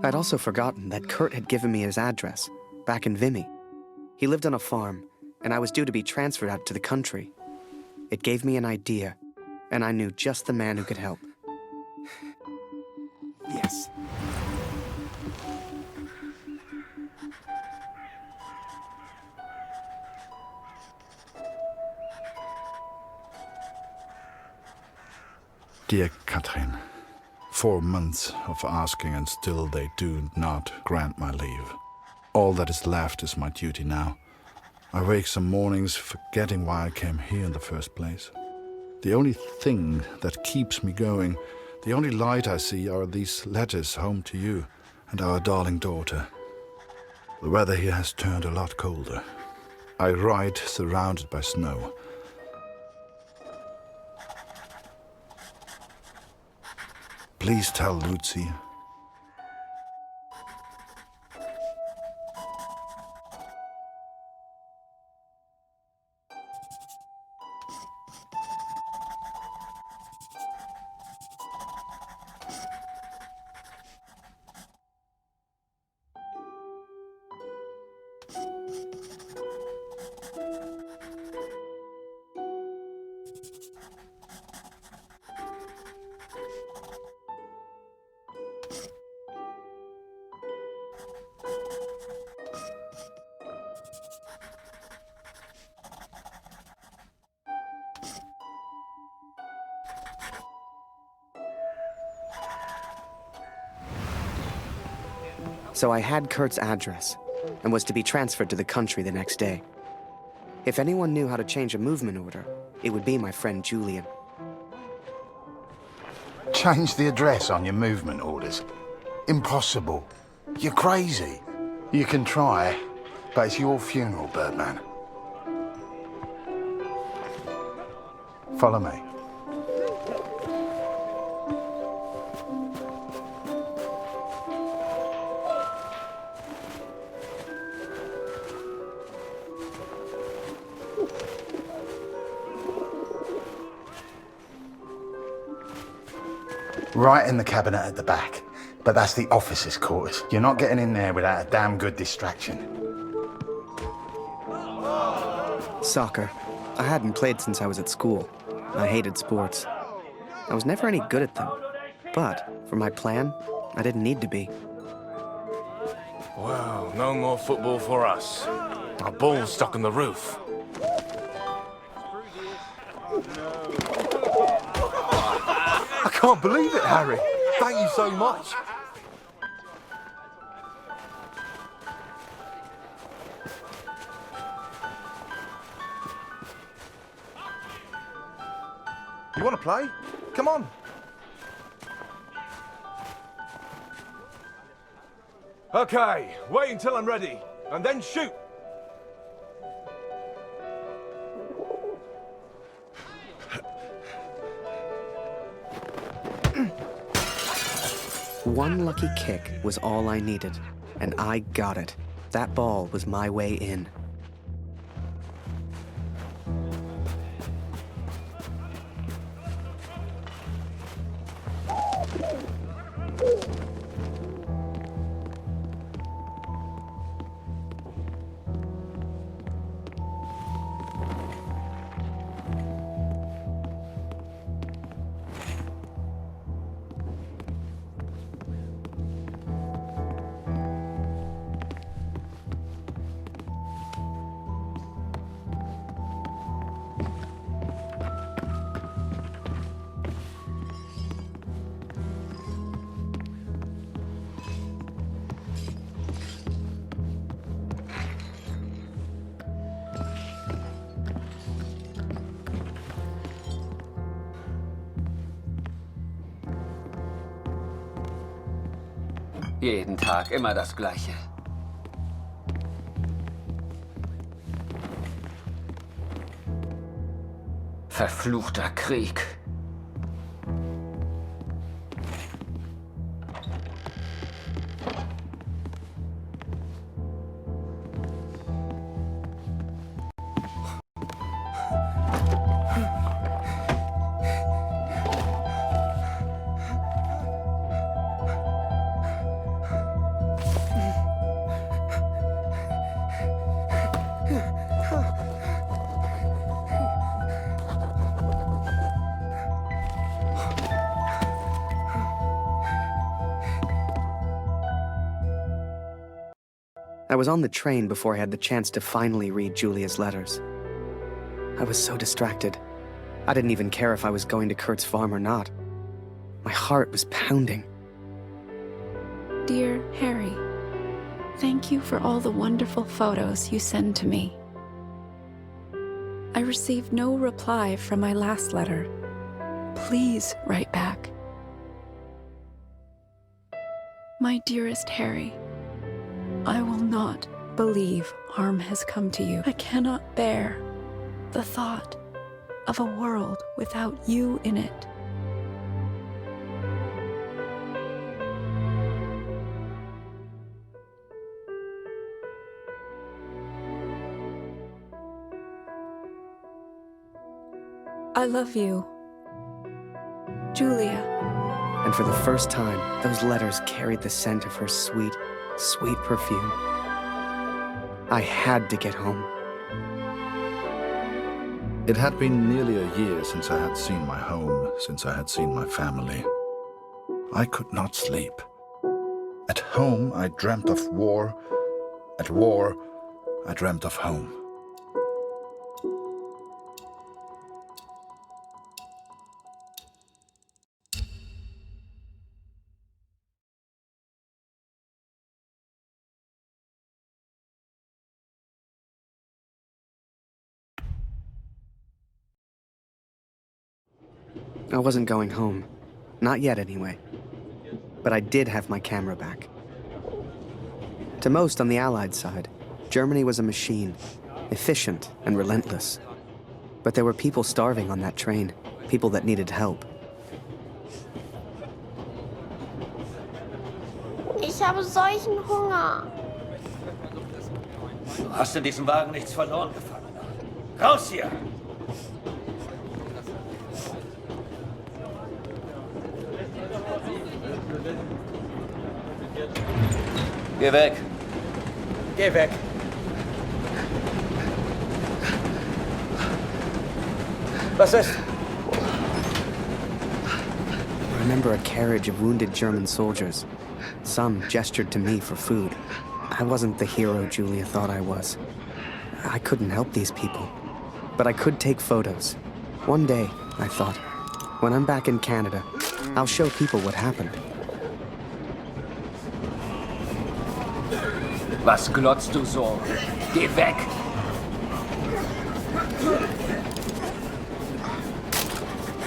I'd also forgotten that Kurt had given me his address, back in Vimy. He lived on a farm, and I was due to be transferred out to the country. It gave me an idea, and I knew just the man who could help. Yes. Dear Katrin, 4 months of asking and still they do not grant my leave. All that is left is my duty now. I wake some mornings forgetting why I came here in the first place. The only thing that keeps me going, the only light I see are these letters home to you and our darling daughter. The weather here has turned a lot colder. I ride surrounded by snow. Please tell Lucy. So I had Kurt's address, and was to be transferred to the country the next day. If anyone knew how to change a movement order, it would be my friend Julian. Change the address on your movement orders? Impossible. You're crazy. You can try, but it's your funeral, Birdman. Follow me. Right in the cabinet at the back. But that's the officers' quarters. You're not getting in there without a damn good distraction. Soccer. I hadn't played since I was at school. I hated sports. I was never any good at them. But, for my plan, I didn't need to be. Well, no more football for us. Our ball's stuck on the roof. I can't believe it, Harry. Thank you so much. You want to play? Come on. Okay, wait until I'm ready, and then shoot. One lucky kick was all I needed, and I got it. That ball was my way in. Jeden Tag immer das Gleiche. Verfluchter Krieg. I was on the train before I had the chance to finally read Julia's letters. I was so distracted. I didn't even care if I was going to Kurt's farm or not. My heart was pounding. Dear Harry, thank you for all the wonderful photos you send to me. I received no reply from my last letter. Please write back. My dearest Harry, I will not believe harm has come to you. I cannot bear the thought of a world without you in it. I love you, Julia. And for the first time, those letters carried the scent of her sweet, sweet perfume. I had to get home. It had been nearly a year since I had seen my home, since I had seen my family. I could not sleep. At home, I dreamt of war. At war, I dreamt of home. I wasn't going home. Not yet, anyway. But I did have my camera back. To most on the Allied side, Germany was a machine, efficient and relentless. But there were people starving on that train, people that needed help. Ich habe solchen Hunger. Du hast in diesem Wagen nichts verloren, Gefangener. Raus hier! Geh weg. Geh weg. Was ist? I remember a carriage of wounded German soldiers. Some gestured to me for food. I wasn't the hero Julia thought I was. I couldn't help these people. But I could take photos. One day, I thought, when I'm back in Canada, I'll show people what happened. Was glotzt du so? Geh weg!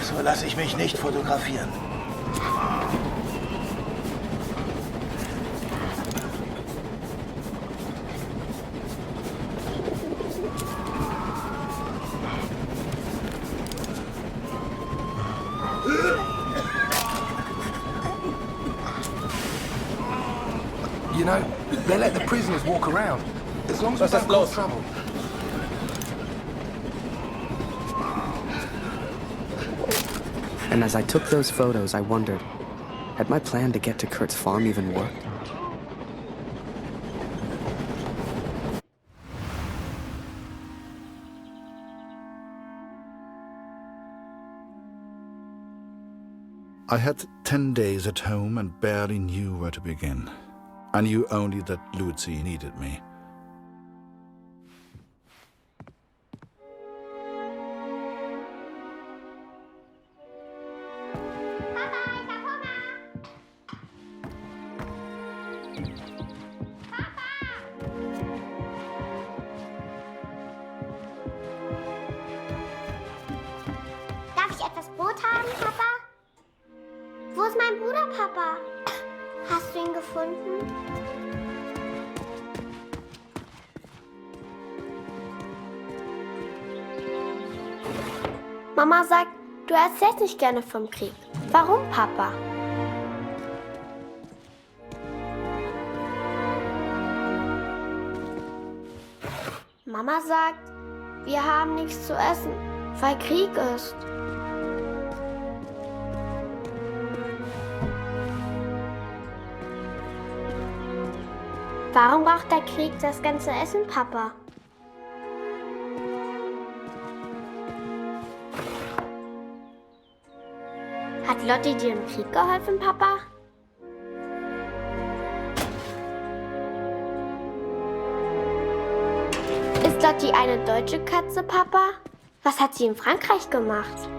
So lasse ich mich nicht fotografieren. You know, they let the prisoners walk around. As long as we don't cause trouble. And as I took those photos, I wondered, had my plan to get to Kurt's farm even worked? I had 10 days at home and barely knew where to begin. I knew only that Lucy needed me. Darf ich etwas Brot haben, Papa? Wo ist mein Bruder, Papa? Hast du ihn gefunden? Mama sagt, du erzählst nicht gerne vom Krieg. Warum, Papa? Mama sagt, wir haben nichts zu essen, weil Krieg ist. Warum braucht der Krieg das ganze Essen, Papa? Hat Lotti dir im Krieg geholfen, Papa? Ist Lotti eine deutsche Katze, Papa? Was hat sie in Frankreich gemacht?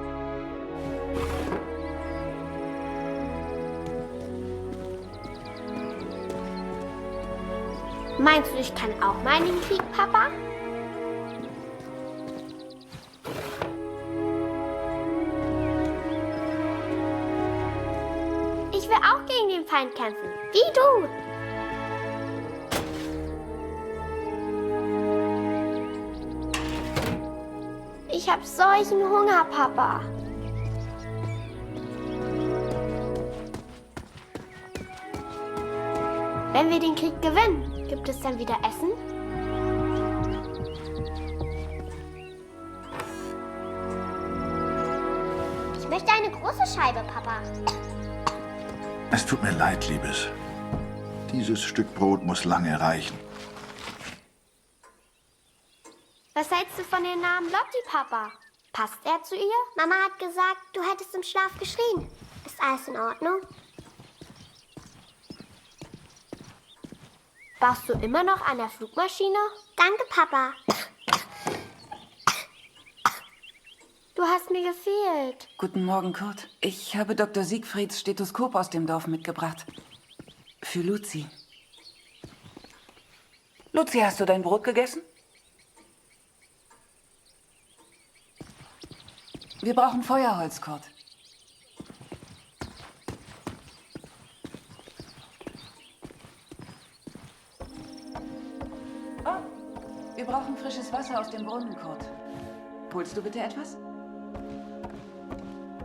Meinst du, ich kann auch mal in den Krieg, Papa? Ich will auch gegen den Feind kämpfen, wie du. Ich hab solchen Hunger, Papa. Wenn wir den Krieg gewinnen, gibt es dann wieder Essen? Ich möchte eine große Scheibe, Papa. Es tut mir leid, Liebes. Dieses Stück Brot muss lange reichen. Was hältst du von dem Namen Lotti, Papa? Passt er zu ihr? Mama hat gesagt, du hättest im Schlaf geschrien. Ist alles in Ordnung? Baust du immer noch an der Flugmaschine? Danke, Papa. Du hast mir gefehlt. Guten Morgen, Kurt. Ich habe Dr. Siegfrieds Stethoskop aus dem Dorf mitgebracht. Für Luzi. Luzi, hast du dein Brot gegessen? Wir brauchen Feuerholz, Kurt. Oh, wir brauchen frisches Wasser aus dem Brunnen, Kurt. Holst du bitte etwas?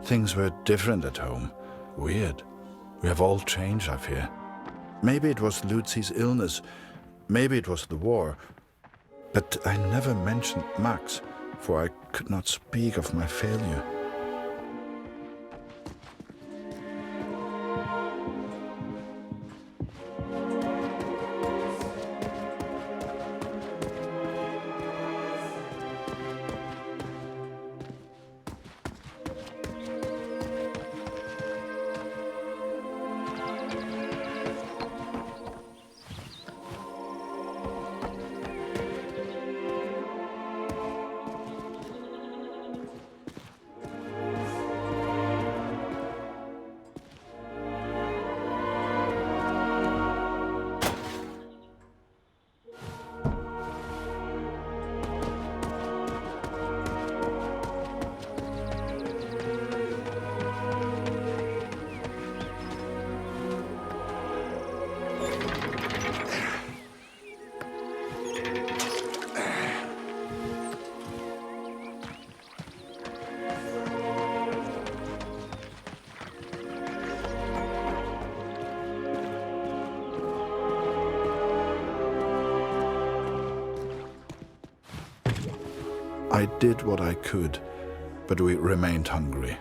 Things were different at home. Weird. We have all changed, I fear. Maybe it was Lucy's illness. Maybe it was the war. But I never mentioned Max, for I could not speak of my failure. I did what I could, but we remained hungry.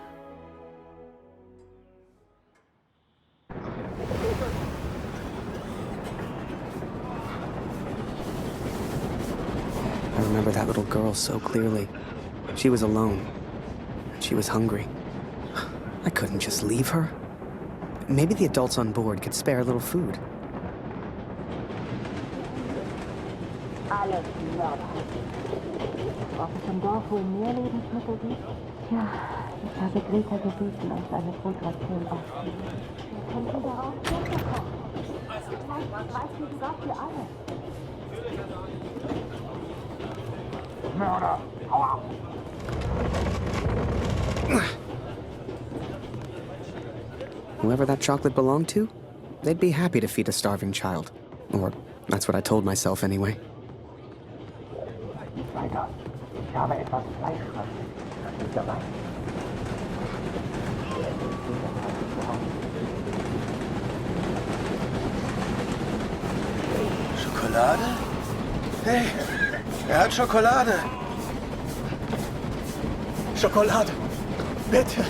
I remember that little girl so clearly. She was alone. She was hungry. I couldn't just leave her. Maybe the adults on board could spare a little food. Alles Mörder. Ob es im Dorf wohl mehr Lebensmittel gibt? Ja, ich habe Greta gebeten, uns eine Brotration auszunehmen. Wir könnten daraus Suppe kochen. Vielleicht weiß wie gesagt für alle. Mörder! Hau ab! Whoever that chocolate belonged to, they'd be happy to feed a starving child. Or that's what I told myself anyway. Weiter. Ich habe etwas Fleisch. Das ist dabei. Schokolade? Hey, hat Schokolade. Schokolade. Bitte.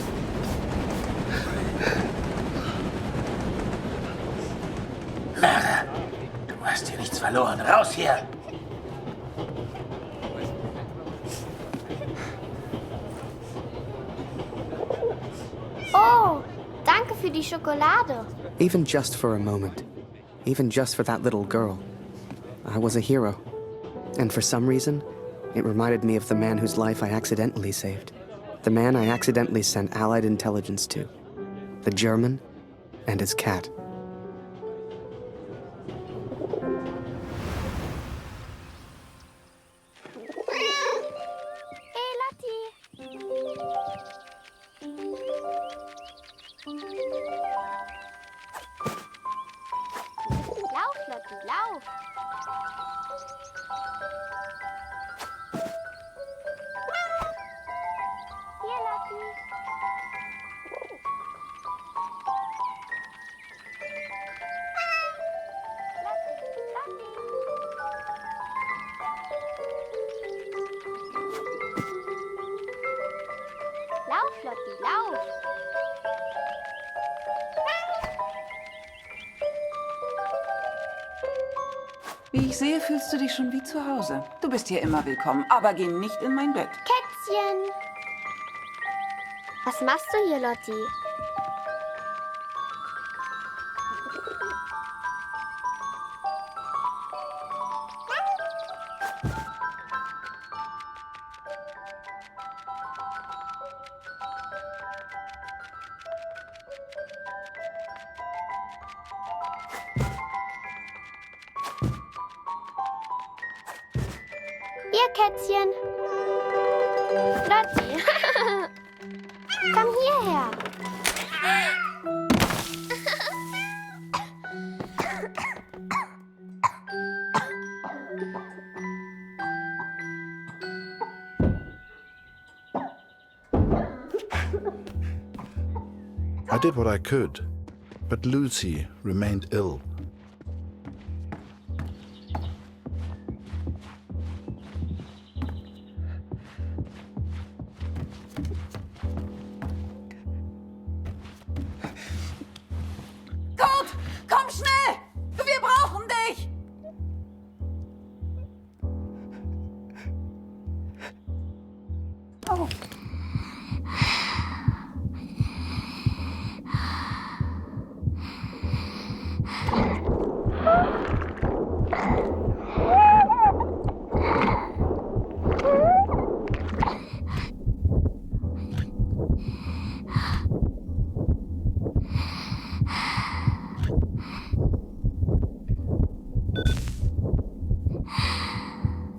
Lara, du hast hier nichts verloren. Raus hier! Oh, danke für die Schokolade. Even just for a moment. Even just for that little girl. I was a hero. And for some reason, it reminded me of the man whose life I accidentally saved. The man I accidentally sent Allied intelligence to. The German and his cat. Wie ich sehe, fühlst du dich schon wie zu Hause. Du bist hier immer willkommen, aber geh nicht in mein Bett. Kätzchen! Was machst du hier, Lotti? Hier, Kätzchen. Lotti. Komm hierher. I did what I could, but Lucy remained ill. Kurt, komm schnell! Wir brauchen dich! Oh.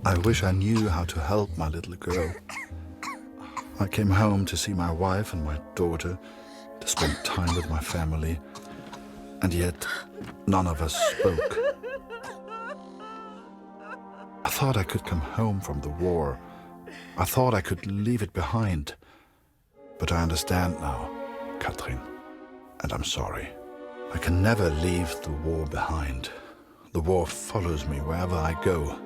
I wish I knew how to help my little girl. I came home to see my wife and my daughter, to spend time with my family, and yet none of us spoke. I thought I could come home from the war. I thought I could leave it behind. But I understand now, Katrin, and I'm sorry. I can never leave the war behind. The war follows me wherever I go.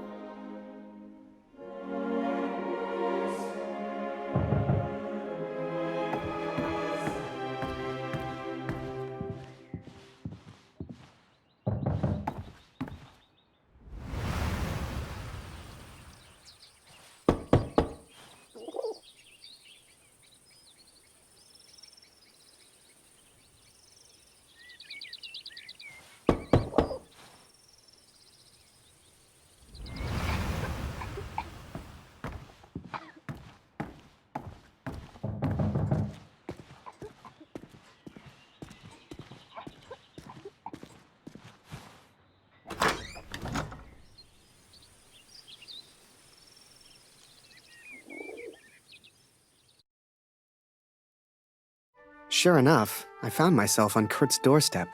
Sure enough, I found myself on Kurt's doorstep.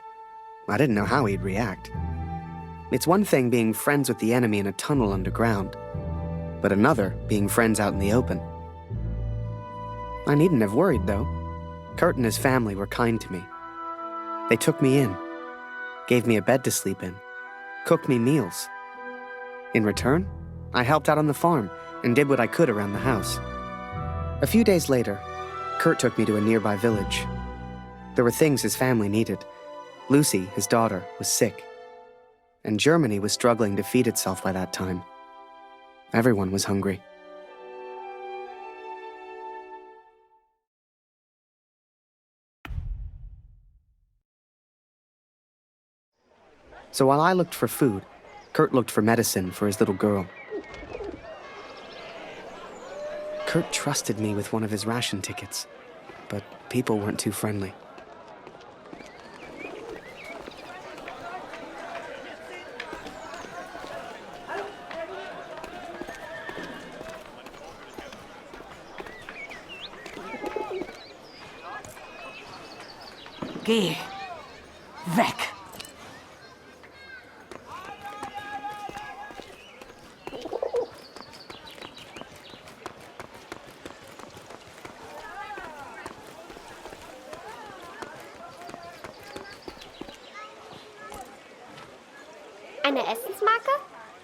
I didn't know how he'd react. It's one thing being friends with the enemy in a tunnel underground, but another being friends out in the open. I needn't have worried, though. Kurt and his family were kind to me. They took me in, gave me a bed to sleep in, cooked me meals. In return, I helped out on the farm and did what I could around the house. A few days later, Kurt took me to a nearby village. There were things his family needed. Lucy, his daughter, was sick. And Germany was struggling to feed itself by that time. Everyone was hungry. So while I looked for food, Kurt looked for medicine for his little girl. Kurt trusted me with one of his ration tickets, but people weren't too friendly. Geh weg! Eine Essensmarke?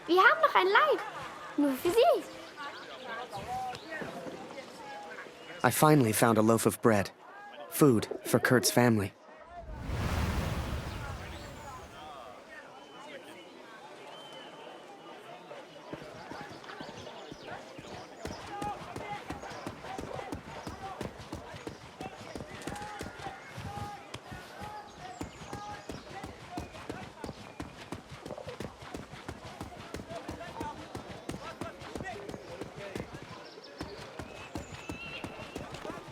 Wir haben noch ein Leid. Nur für Sie. I finally found a loaf of bread. Food for Kurt's family.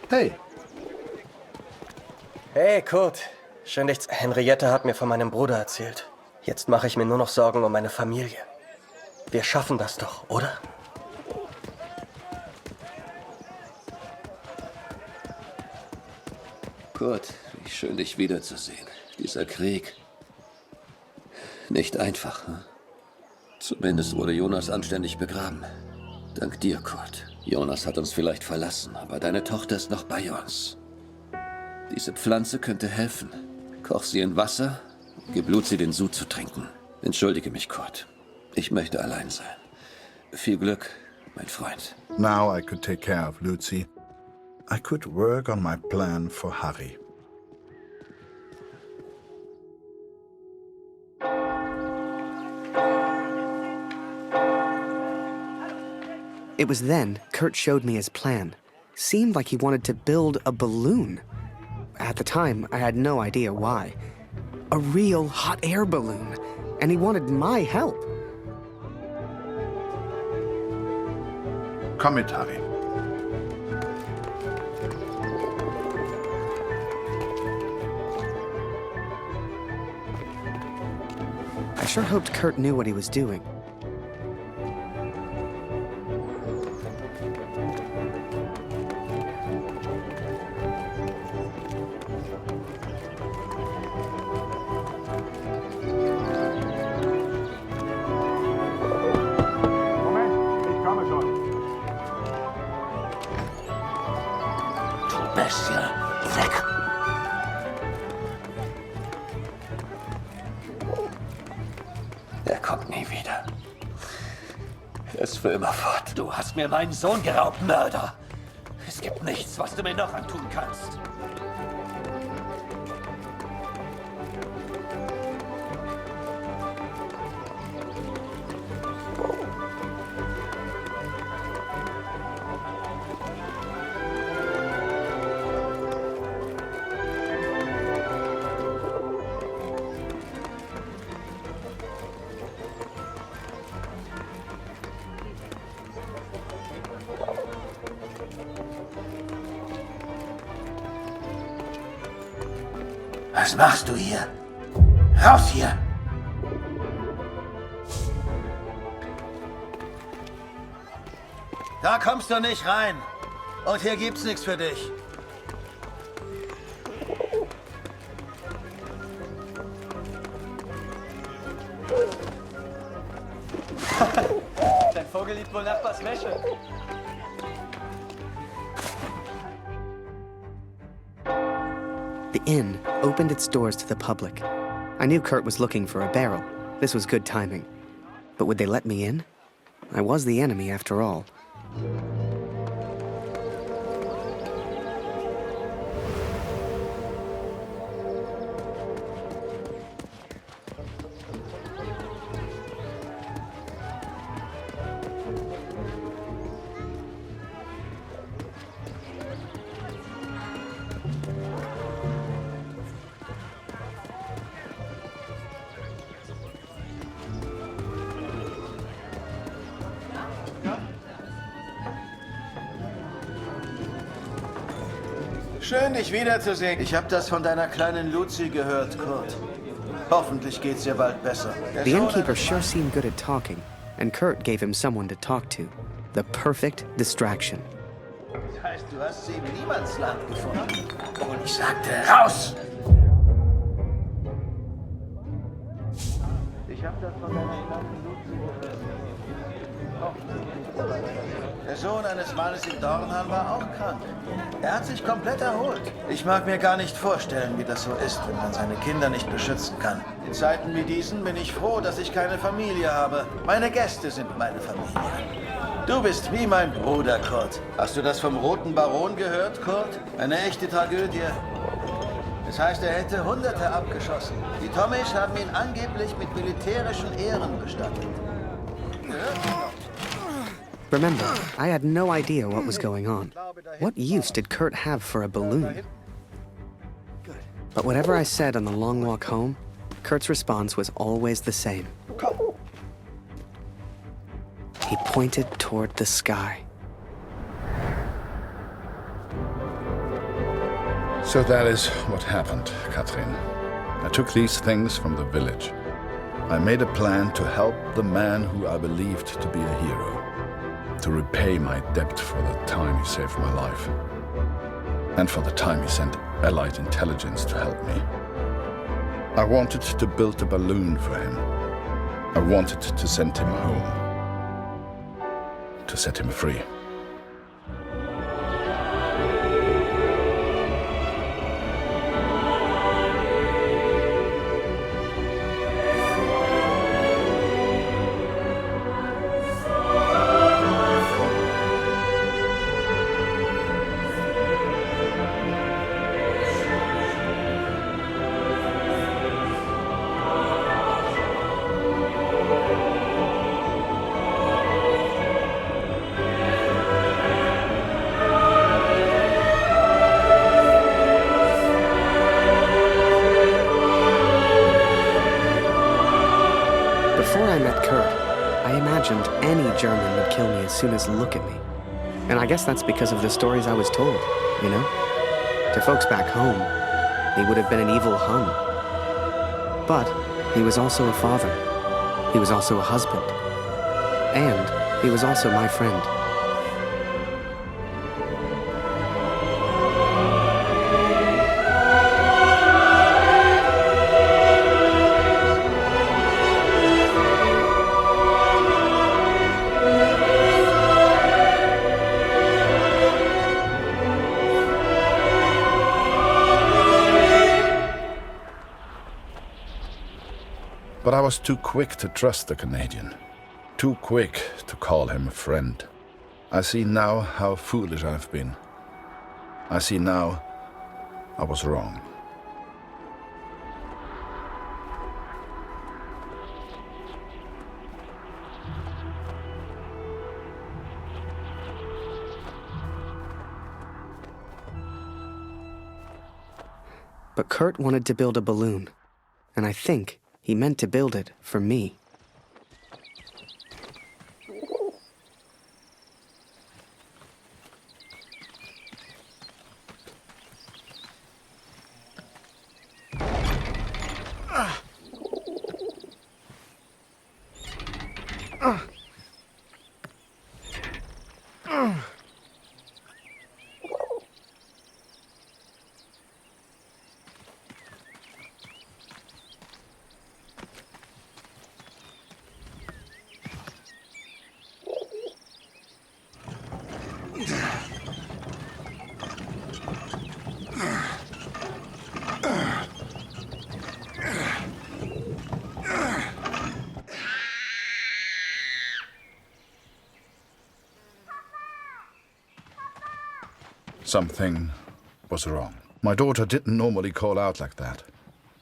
Hey. Hey, Kurt. Schön, dich. Henriette hat mir von meinem Bruder erzählt. Jetzt mache ich mir nur noch Sorgen um meine Familie. Wir schaffen das doch, oder? Kurt, wie schön, dich wiederzusehen. Dieser Krieg. Nicht einfach, hm? Zumindest wurde Jonas anständig begraben. Dank dir, Kurt. Jonas hat uns vielleicht verlassen, aber deine Tochter ist noch bei uns. Diese Pflanze könnte helfen. Koch sie in Wasser, gib Luzi den Sud zu trinken. Entschuldige mich, Kurt. Ich möchte allein sein. Viel Glück, mein Freund. Now I could take care of Luzi. I could work on my plan for Harry. It was then Kurt showed me his plan. Seemed like he wanted to build a balloon. At the time, I had no idea why. A real hot air balloon. And he wanted my help. Komm mit, Harry. I sure hoped Kurt knew what he was doing. Bestie, weg! Er kommt nie wieder. Er ist für immer fort. Du hast mir meinen Sohn geraubt, Mörder! Es gibt nichts, was du mir noch antun kannst. Was machst du hier? Raus hier! Da kommst du nicht rein. Und hier gibt's nichts für dich. Dein Vogel liebt wohl Nachbars Wäsche. The inn opened its doors to the public. I knew Kurt was looking for a barrel. This was good timing. But would they let me in? I was the enemy after all. Schön, dich wiederzusehen. Ich habe das von deiner kleinen Luzi gehört, Kurt. Hoffentlich geht's ihr bald besser. The innkeeper sure seemed good at talking, and Kurt gave him someone to talk to. The perfect distraction. Das heißt, du hast sie im Niemandsland gefunden. Und ich sagte, raus! Ich habe das von deiner kleinen Luzi gehört. Der Sohn eines Mannes in Dornheim war auch krank. Er hat sich komplett erholt. Ich mag mir gar nicht vorstellen, wie das so ist, wenn man seine Kinder nicht beschützen kann. In Zeiten wie diesen bin ich froh, dass ich keine Familie habe. Meine Gäste sind meine Familie. Du bist wie mein Bruder, Kurt. Hast du das vom Roten Baron gehört, Kurt? Eine echte Tragödie. Das heißt, er hätte Hunderte abgeschossen. Die Tommys haben ihn angeblich mit militärischen Ehren bestattet. Remember, I had no idea what was going on. What use did Kurt have for a balloon? But whatever I said on the long walk home, Kurt's response was always the same. He pointed toward the sky. So that is what happened, Catherine. I took these things from the village. I made a plan to help the man who I believed to be a hero, to repay my debt for the time he saved my life, and for the time he sent Allied intelligence to help me. I wanted to build a balloon for him. I wanted to send him home, to set him free. Before I met Kurt, I imagined any German would kill me as soon as look at me. And I guess that's because of the stories I was told, you know? To folks back home, he would have been an evil Hun. But he was also a father. He was also a husband. And he was also my friend. But I was too quick to trust the Canadian. Too quick to call him a friend. I see now how foolish I've been. I see now I was wrong. But Kurt wanted to build a balloon, and I think he meant to build it for me. Something was wrong. My daughter didn't normally call out like that.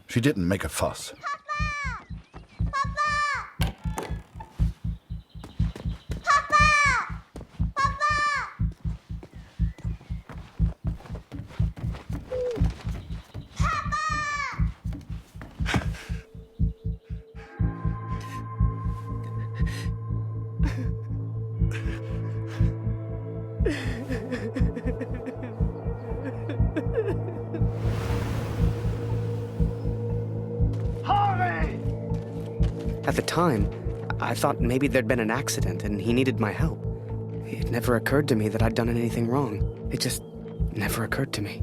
She didn't make a fuss. At the time, I thought maybe there'd been an accident and he needed my help. It never occurred to me that I'd done anything wrong. It just never occurred to me.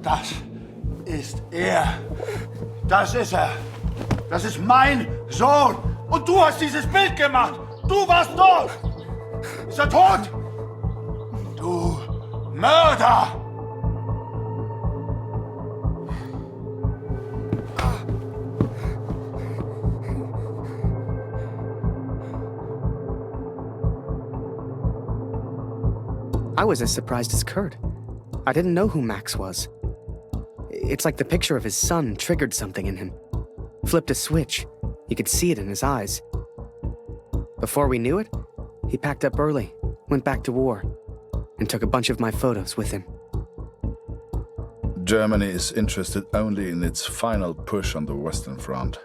Das ist er. Das ist er. Das ist mein Sohn. Und du hast dieses Bild gemacht. Du warst dort! Ist er tot? Du Mörder! I was as surprised as Kurt. I didn't know who Max was. It's like the picture of his son triggered something in him. Flipped a switch. You could see it in his eyes. Before we knew it, he packed up early, went back to war, and took a bunch of my photos with him. Germany is interested only in its final push on the Western Front.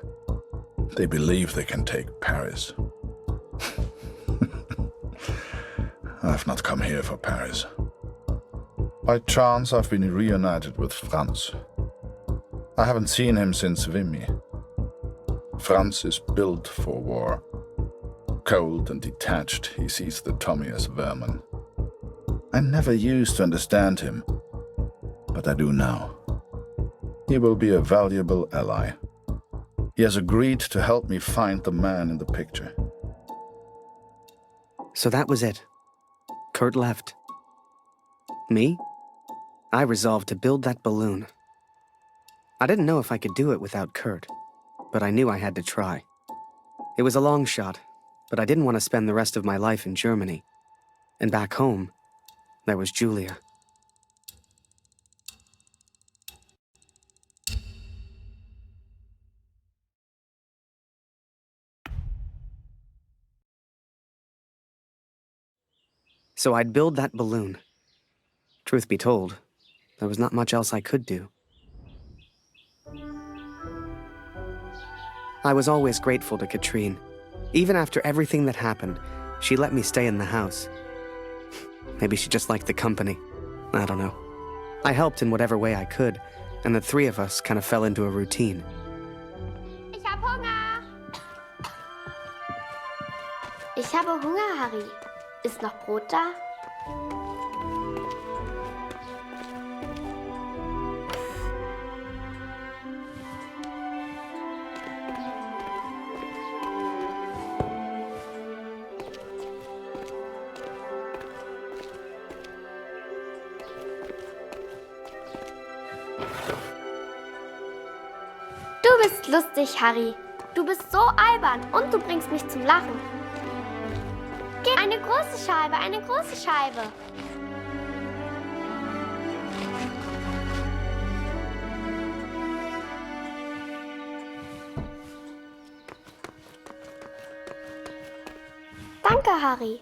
They believe they can take Paris. I've not come here for Paris. By chance, I've been reunited with Franz. I haven't seen him since Vimy. Franz is built for war. Cold and detached, he sees the Tommy as vermin. I never used to understand him, but I do now. He will be a valuable ally. He has agreed to help me find the man in the picture. So that was it. Kurt left. Me? I resolved to build that balloon. I didn't know if I could do it without Kurt, but I knew I had to try. It was a long shot, but I didn't want to spend the rest of my life in Germany. And back home, there was Julia. So I'd build that balloon. Truth be told, there was not much else I could do. I was always grateful to Katrine. Even after everything that happened, she let me stay in the house. Maybe she just liked the company. I don't know. I helped in whatever way I could, and the three of us kind of fell into a routine. Ich hab Hunger! Ich habe Hunger, Harry. Ist noch Brot da? Du bist lustig, Harry. Du bist so albern und du bringst mich zum Lachen. Gib eine große Scheibe, eine große Scheibe. Danke, Harry.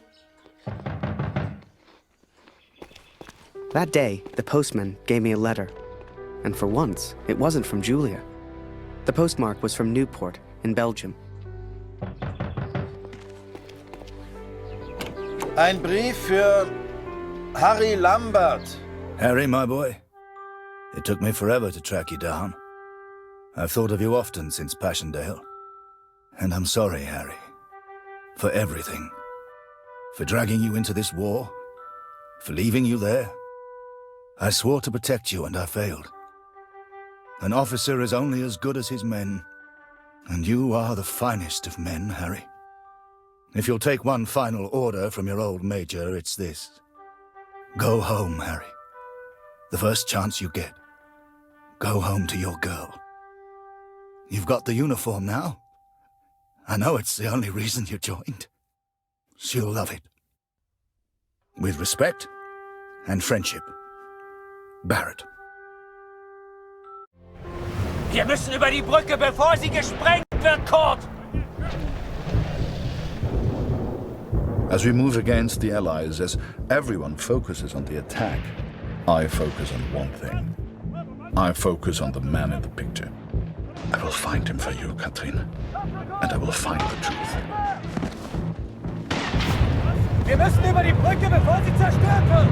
That day, the postman gave me a letter. And for once, it wasn't from Julia. The postmark was from Newport, in Belgium. Ein Brief für Harry Lambert. Harry, my boy, it took me forever to track you down. I've thought of you often since Passchendaele. And I'm sorry, Harry, for everything. For dragging you into this war, for leaving you there. I swore to protect you and I failed. An officer is only as good as his men, and you are the finest of men, Harry. If you'll take one final order from your old major, it's this. Go home, Harry. The first chance you get. Go home to your girl. You've got the uniform now. I know it's the only reason you joined. She'll love it. With respect and friendship. Barrett. Wir müssen über die Brücke, bevor sie gesprengt wird, Kurt! As we move against the Allies, as everyone focuses on the attack, I focus on one thing. I focus on the man in the picture. I will find him for you, Katrine. And I will find the truth. Wir müssen über die Brücke, bevor sie zerstört wird!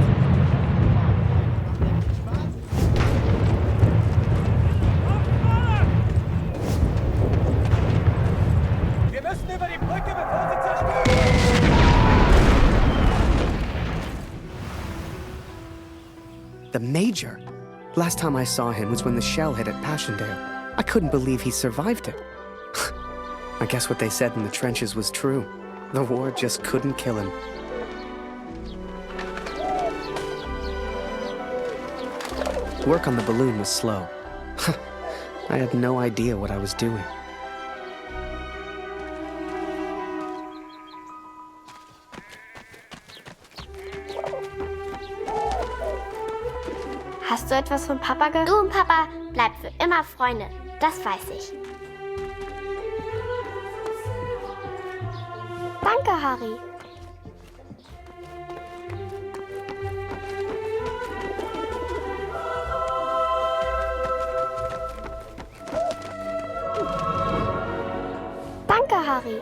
Wir müssen über die Brücke, bevor sie zerstört wird! The Major? Last time I saw him was when the shell hit at Passchendaele. I couldn't believe he survived it. I guess what they said in the trenches was true. The war just couldn't kill him. Work on the balloon was slow. I had no idea what I was doing. Hast du etwas von Papa gehört? Du und Papa bleibt für immer Freunde. Das weiß ich. Danke, Harry. Harry.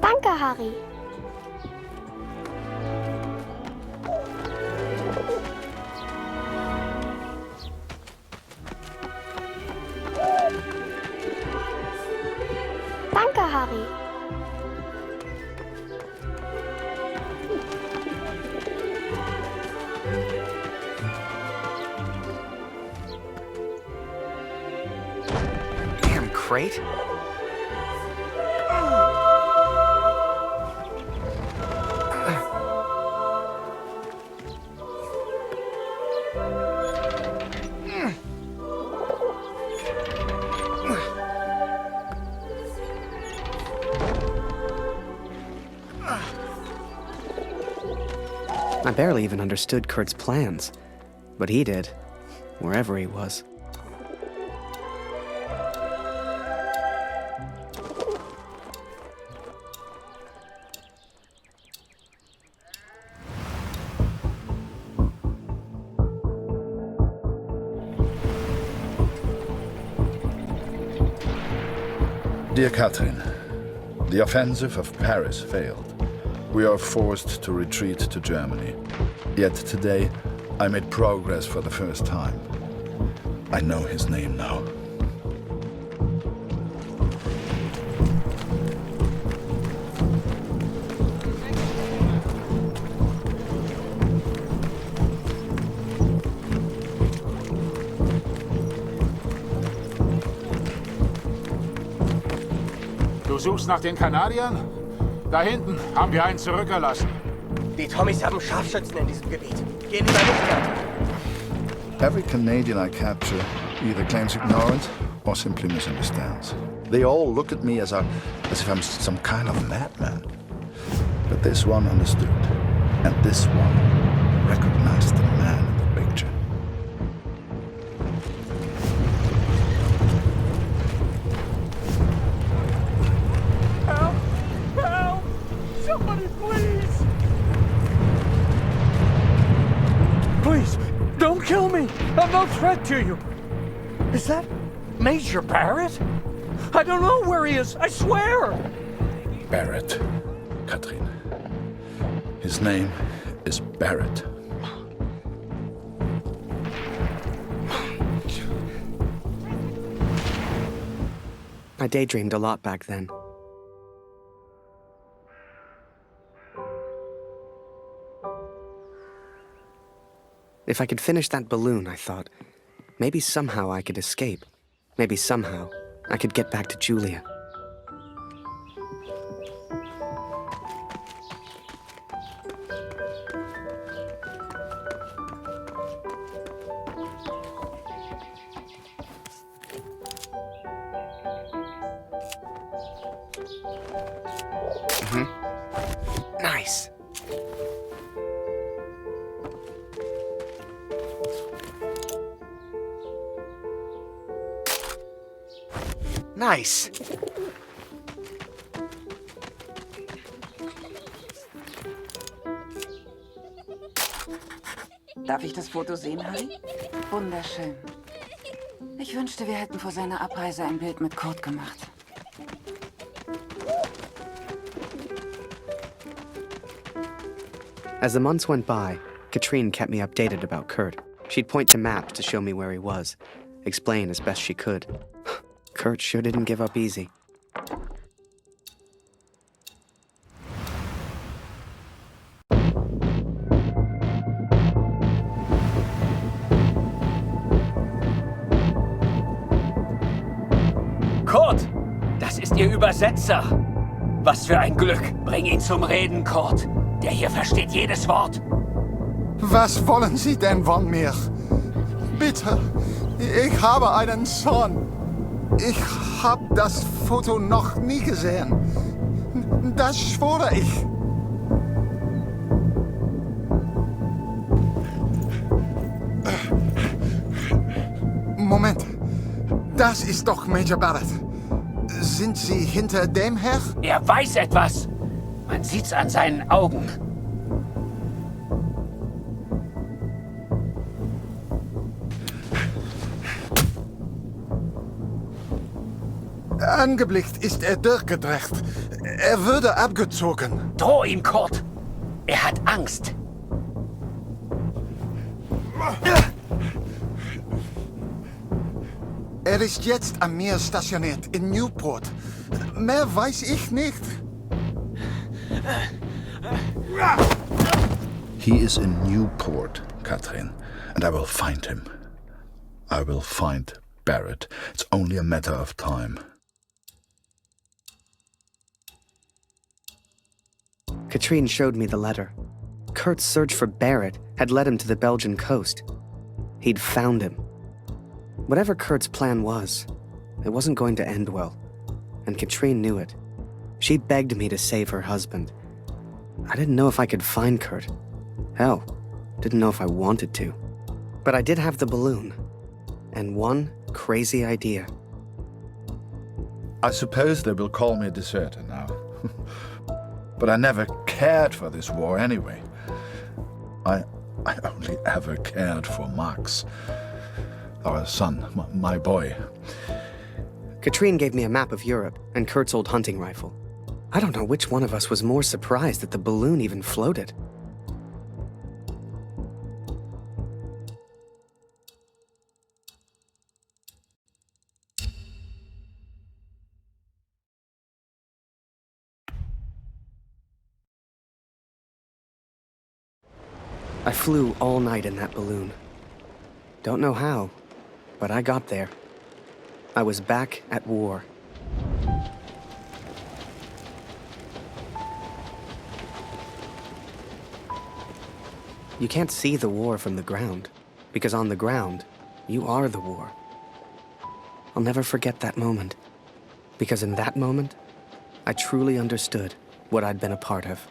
Danke, Harry. Danke, Harry. Damn crate. I barely even understood Kurt's plans, but he did, wherever he was. Dear Catherine, the offensive of Paris failed. We are forced to retreat to Germany. Yet today, I made progress for the first time. I know his name now. Du suchst nach den Kanadiern? Da hinten haben wir einen zurückgelassen. Die Tommys haben Scharfschützen in diesem Gebiet. Geh lieber nicht. Every Canadian I capture either claims ignorance or simply misunderstands. They all look at me as if I'm some kind of madman. But this one understood, and this one recognized the man in the picture. Help! Help! Somebody, please! Please, don't kill me! I'm no threat to you! Is that Major Barrett? I don't know where he is, I swear! Barrett, Catherine. His name is Barrett. I daydreamed a lot back then. If I could finish that balloon, I thought, maybe somehow I could escape. Maybe somehow I could get back to Julia. Nice. Nice. Darf ich das Foto sehen, Harry? Wunderschön. Ich wünschte, wir hätten vor seiner Abreise ein Bild mit Kurt gemacht. As the months went by, Katrine kept me updated about Kurt. She'd point to maps to show me where he was, explain as best she could. Kurt sure didn't give up easy. Kurt, das ist Ihr Übersetzer. Was für ein Glück. Bring ihn zum Reden, Kurt. Der hier versteht jedes Wort. Was wollen Sie denn von mir? Bitte, ich habe einen Sohn. Ich habe das Foto noch nie gesehen. Das schwöre ich. Moment, das ist doch Major Barrett. Sind Sie hinter dem her? Er weiß etwas. Man sieht's an seinen Augen. Angeblickt ist er durchgedrecht. Er würde abgezogen. Droh ihm, Kurt. Er hat Angst. Er ist jetzt am Meer stationiert, in Newport. Mehr weiß ich nicht. He is in Newport, Katrin, and I will find him. I will find Barrett. It's only a matter of time. Katrine showed me the letter. Kurt's search for Barrett had led him to the Belgian coast. He'd found him. Whatever Kurt's plan was, it wasn't going to end well. And Katrine knew it. She begged me to save her husband. I didn't know if I could find Kurt. Hell, didn't know if I wanted to. But I did have the balloon. And one crazy idea. I suppose they will call me a deserter now. But I never cared for this war anyway. I only ever cared for Max. Our son, my boy. Katrine gave me a map of Europe and Kurt's old hunting rifle. I don't know which one of us was more surprised that the balloon even floated. I flew all night in that balloon. Don't know how, but I got there. I was back at war. You can't see the war from the ground, because on the ground, you are the war. I'll never forget that moment, because in that moment, I truly understood what I'd been a part of.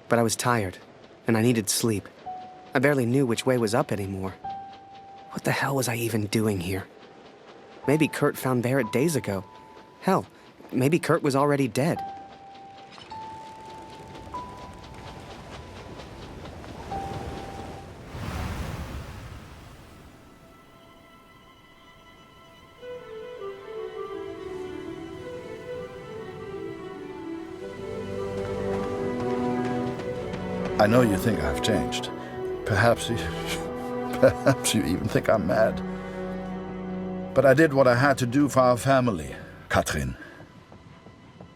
But I was tired, and I needed sleep. I barely knew which way was up anymore. What the hell was I even doing here? Maybe Kurt found Barrett days ago. Hell, maybe Kurt was already dead. I know you think I've changed. Perhaps you even think I'm mad. But I did what I had to do for our family, Katrin.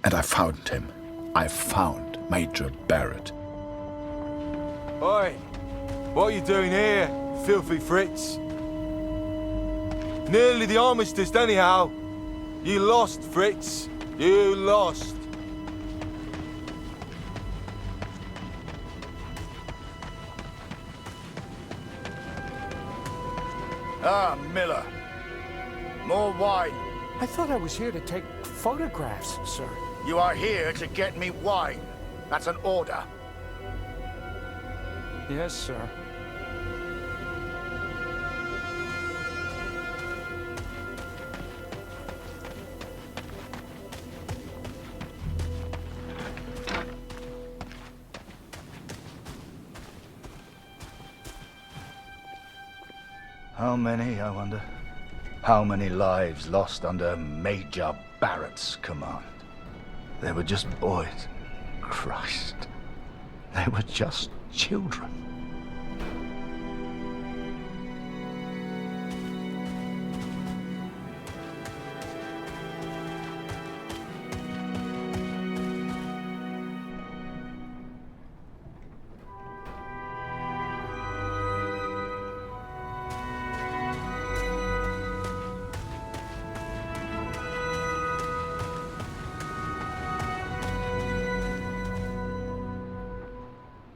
And I found him. I found Major Barrett. Oi! What are you doing here, filthy Fritz? Nearly the armistice, anyhow. You lost, Fritz. You lost. Ah, Miller. More wine. I thought I was here to take photographs, sir. You are here to get me wine. That's an order. Yes, sir. How many, I wonder? How many lives lost under Major Barrett's command? They were just boys. Christ. They were just children.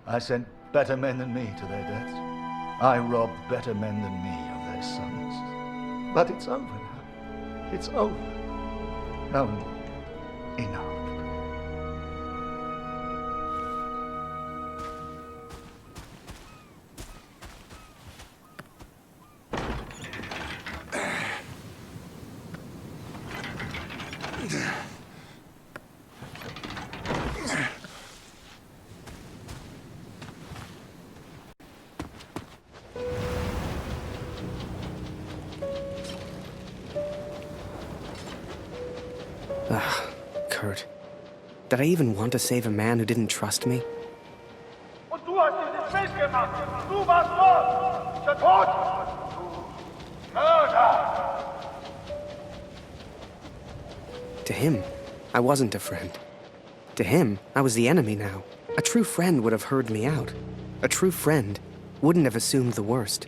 I sent better men than me to their deaths. I robbed better men than me of their sons. But it's over now. It's over. No, enough. hurt. Did I even want to save a man who didn't trust me? Und du hast dieses Bild gemacht. Du warst Mord. Der Tod. Mörder. To him, I wasn't a friend. To him, I was the enemy now. A true friend would have heard me out. A true friend wouldn't have assumed the worst.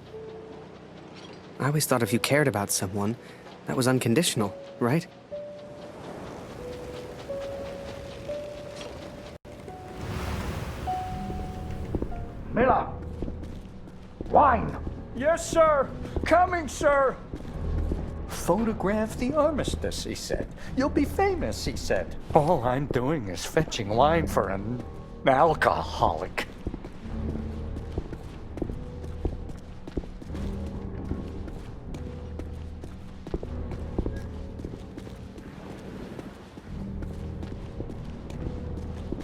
I always thought if you cared about someone, that was unconditional, right? Miller. Wine. Yes, sir. Coming, sir. Photograph the armistice, he said. You'll be famous, he said. All I'm doing is fetching wine for an alcoholic.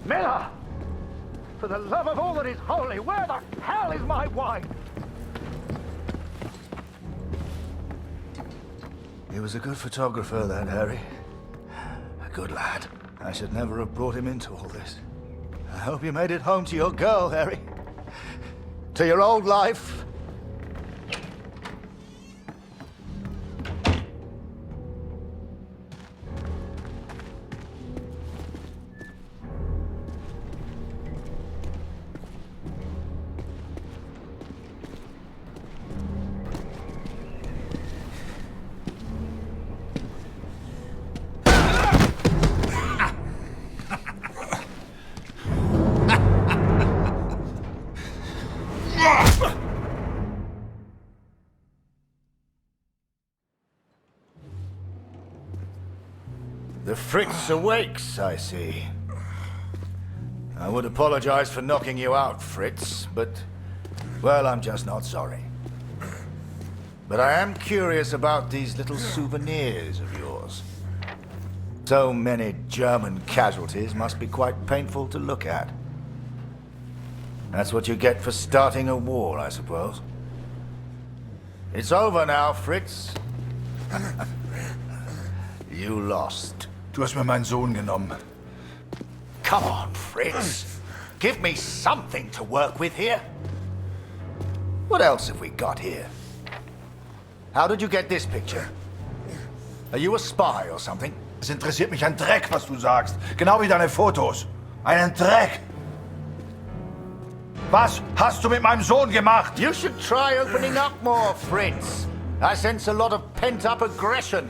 Miller! For the love of all that is holy, where the hell is my wine? He was a good photographer, that Harry. A good lad. I should never have brought him into all this. I hope you made it home to your girl, Harry. To your old life. The Fritz awakes, I see. I would apologize for knocking you out, Fritz, but, well, I'm just not sorry. But I am curious about these little souvenirs of yours. So many German casualties must be quite painful to look at. That's what you get for starting a war, I suppose. It's over now, Fritz. You lost. Du hast mir meinen Sohn genommen. Come on, Fritz. Give me something to work with here. What else have we got here? How did you get this picture? Are you a spy or something? Es interessiert mich ein Dreck, was du sagst. Genau wie deine Fotos. Einen Dreck. Was hast du mit meinem Sohn gemacht? You should try opening up more, Fritz. I sense a lot of pent-up aggression.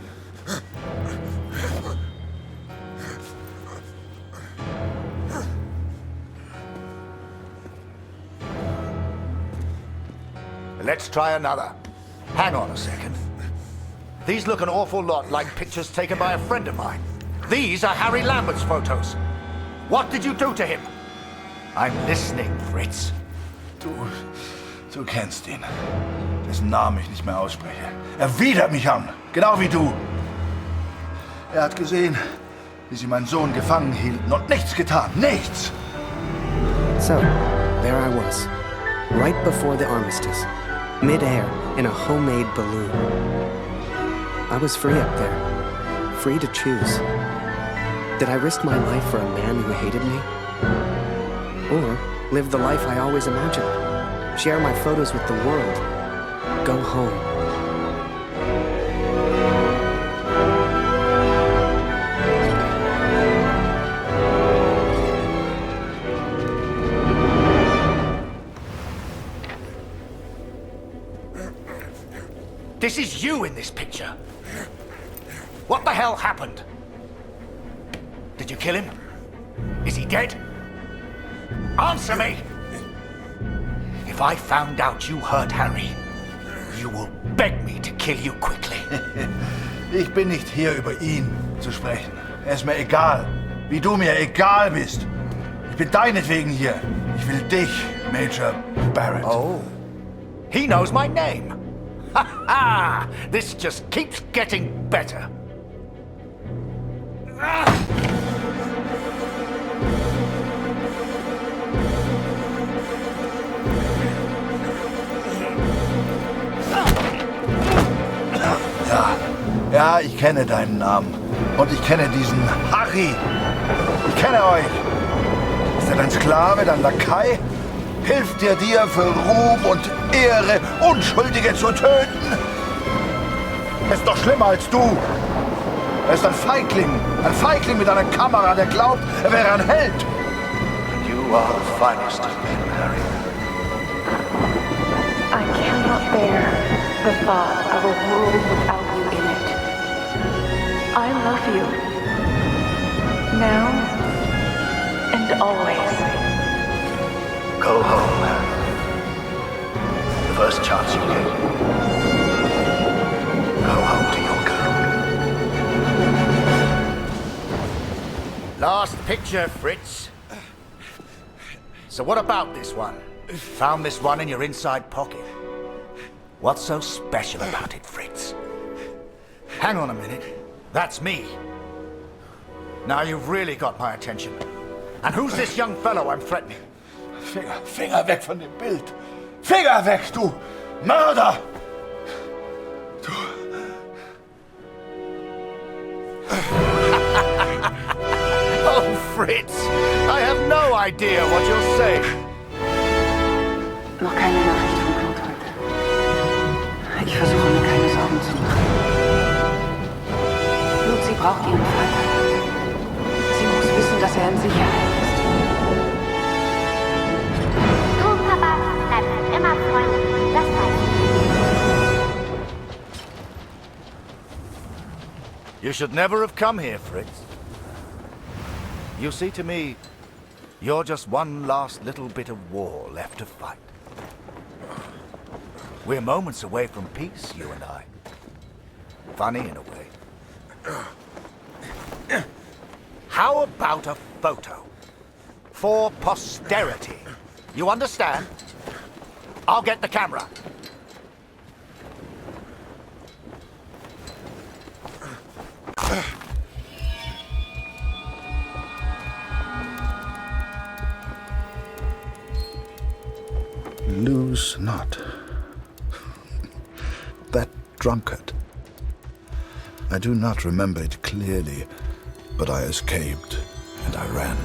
Let's try another. Hang on a second. These look an awful lot like pictures taken by a friend of mine. These are Harry Lambert's photos. What did you do to him? I'm listening, Fritz. Du kennst ihn. Dessen Namen ich nicht mehr ausspreche. Er widert mich an, genau wie du. Er hat gesehen, wie sie meinen Sohn gefangen hielten und nichts getan. Nichts! So, there I was, right before the armistice, mid-air in a homemade balloon. I was free up there, free to choose. Did I risk my life for a man who hated me? Or live the life I always imagined? Share my photos with the world? Go home? This is you in this picture. What the hell happened? Did you kill him? Is he dead? Answer me! If I found out you hurt Harry, you will beg me to kill you quickly. Ich bin nicht hier, über ihn zu sprechen. Er ist mir egal. Wie du mir egal bist. Ich bin deinetwegen hier. Ich will dich, Major Barrett. Oh. He knows my name. Ha ha! This just keeps getting better. Ja, Ja, ich kenne deinen Namen. Und ich kenne diesen Harry. Ich kenne euch. Ist er dein Sklave, dein Lakai? Hilft er dir für Ruhm und Ehre, Unschuldige zu töten? Er ist doch schlimmer als du. Er ist ein Feigling mit einer Kamera, der glaubt, er wäre ein Held. You are the finest of men, Harry. I cannot bear the thought of a world without you in it. I love you. Now and always. Go home, Harry. The first chance you get. Go home to your girl. Last picture, Fritz. So what about this one? Found this one in your inside pocket. What's so special about it, Fritz? Hang on a minute. That's me. Now you've really got my attention. And who's this young fellow I'm threatening? Finger weg von dem Bild. Finger weg, du Mörder! Du... Oh, Fritz, I have no idea what you're saying. Noch keine Nachricht von Claude heute. Ich versuche mir keine Sorgen zu machen. Lucy braucht ihren Vater. Sie muss wissen, dass er in Sicherheit ist. Du, Papa, bleibst immer Freund. Das weiß ich. You should never have come here, Fritz. You see, to me, you're just one last little bit of war left to fight. We're moments away from peace, you and I. Funny in a way. How about a photo? For posterity. You understand? I'll get the camera. Lose not. That drunkard. I do not remember it clearly, but I escaped and I ran.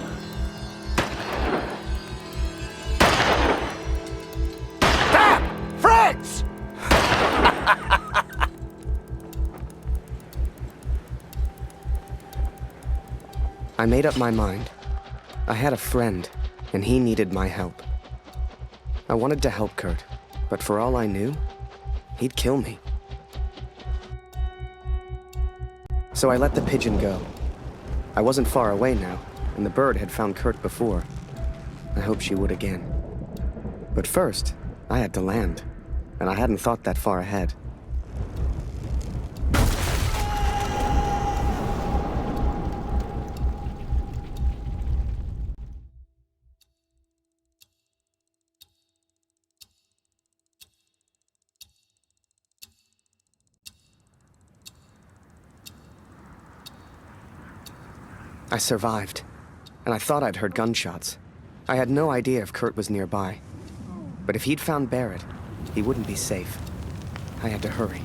Damn! Fritz! I made up my mind. I had a friend, and he needed my help. I wanted to help Kurt, but for all I knew, he'd kill me. So I let the pigeon go. I wasn't far away now, and the bird had found Kurt before. I hoped she would again. But first, I had to land, and I hadn't thought that far ahead. I survived, and I thought I'd heard gunshots. I had no idea if Kurt was nearby. But if he'd found Barrett, he wouldn't be safe. I had to hurry.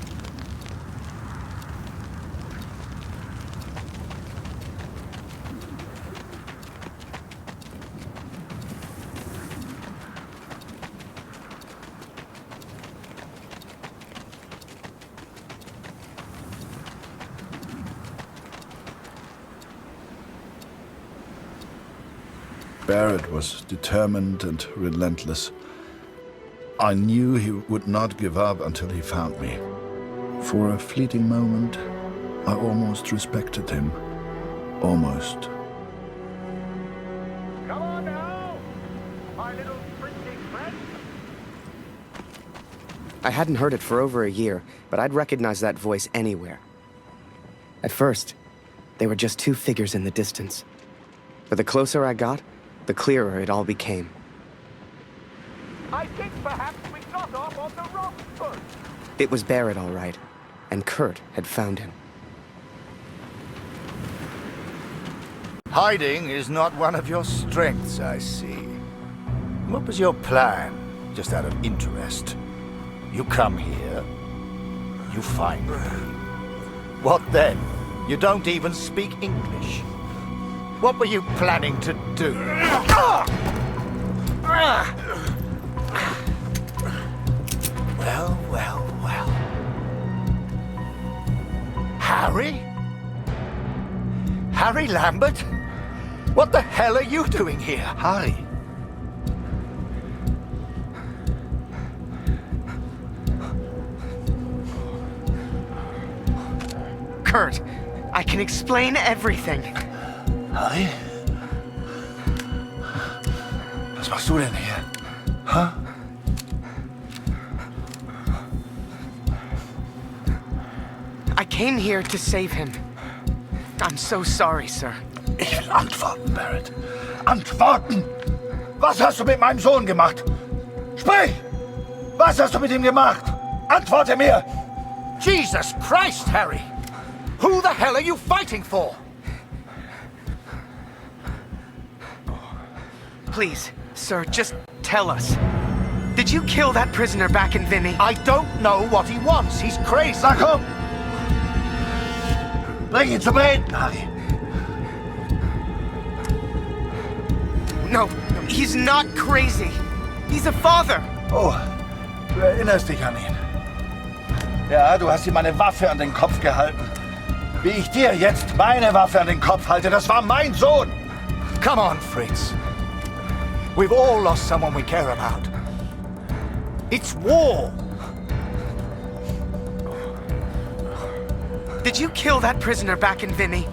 Barrett was determined and relentless. I knew he would not give up until he found me. For a fleeting moment, I almost respected him. Almost. Come on now, my little pretty friend. I hadn't heard it for over a year, but I'd recognize that voice anywhere. At first, they were just two figures in the distance. But the closer I got, the clearer it all became. I think perhaps we got off on the wrong foot. It was Barrett, all right, and Kurt had found him. Hiding is not one of your strengths, I see. What was your plan, just out of interest? You come here, you find me, What then? You don't even speak English. What were you planning to do? Well, well, well. Harry? Harry Lambert? What the hell are you doing here, Harry? Kurt, I can explain everything. Harry? Was machst du denn hier? Huh? I came here to save him. I'm so sorry, sir. Ich will antworten, Barrett. Antworten! Was hast du mit meinem Sohn gemacht? Sprich! Was hast du mit ihm gemacht? Antworte mir! Jesus Christ, Harry! Who the hell are you fighting for? Please, sir, just tell us. Did you kill that prisoner back in Vinny? I don't know what he wants. He's crazy. Na komm! Bring ihn zum Reden, Harry. No, he's not crazy. He's a father. Oh, du erinnerst dich an ihn. Ja, du hast ihm eine Waffe an den Kopf gehalten. Wie ich dir jetzt meine Waffe an den Kopf halte, das war mein Sohn. Come on, Fritz. We've all lost someone we care about. It's war. Did you kill that prisoner back in Vinny?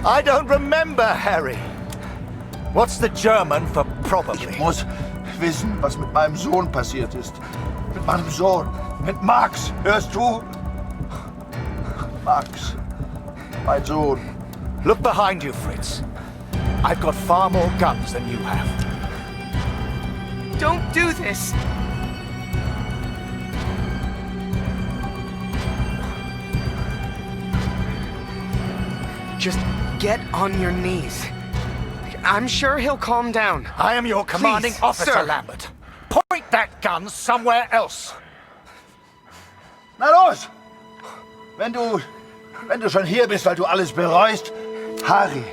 I don't remember, Harry. What's the German for probably? Ich muss wissen, was mit meinem Sohn passiert ist. Mit meinem Sohn. Mit Max. Hörst du? Max. Mein Sohn. Look behind you, Fritz. I've got far more guns than you have. Don't do this. Just get on your knees. I'm sure he'll calm down. I am your commanding Please, officer, sir. Lambert. Point that gun somewhere else. Na los! Wenn du schon hier bist, weil du alles bereust, Harry,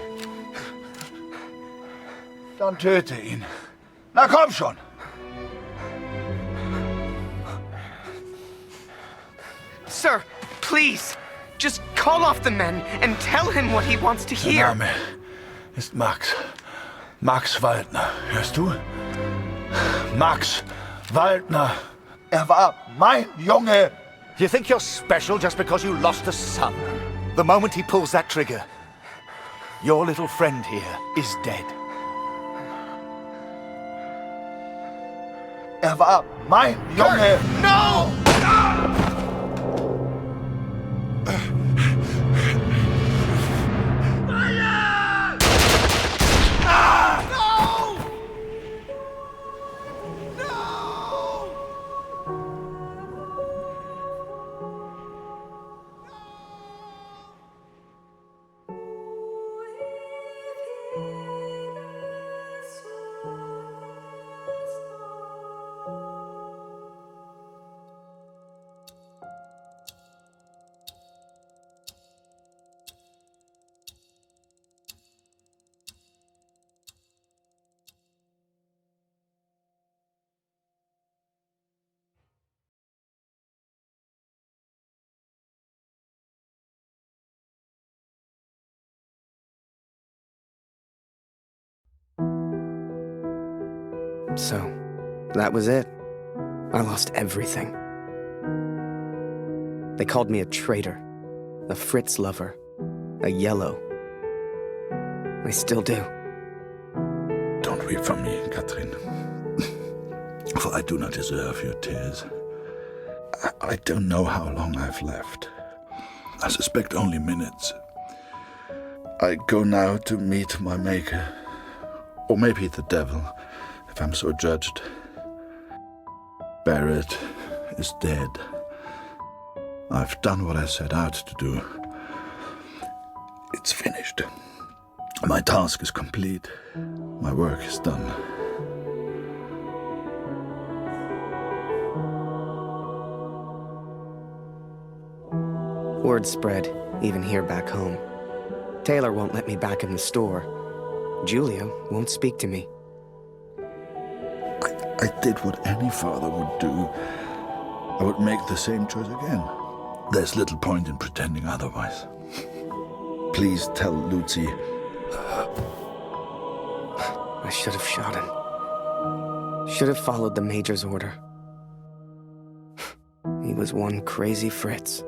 dann töte ihn. Na komm schon! Sir, please, just call off the men and tell him what he wants to hear. Der Name ist Max. Max Waldner. Hörst du? Max Waldner. Er war mein Junge. You think you're special just because you lost a son? The moment he pulls that trigger, your little friend here is dead. Er war mein Junge. No! So, that was it. I lost everything. They called me a traitor, a Fritz lover, a yellow. I still do. Don't weep for me, Katrin. For I do not deserve your tears. I don't know how long I've left. I suspect only minutes. I go now to meet my maker. Or maybe the devil, if I'm so judged. Barrett is dead. I've done what I set out to do. It's finished. My task is complete. My work is done. Word spread, even here back home. Taylor won't let me back in the store. Julia won't speak to me. I did what any father would do. I would make the same choice again. There's little point in pretending otherwise. Please tell Lucy. I should have shot him. Should have followed the Major's order. He was one crazy Fritz.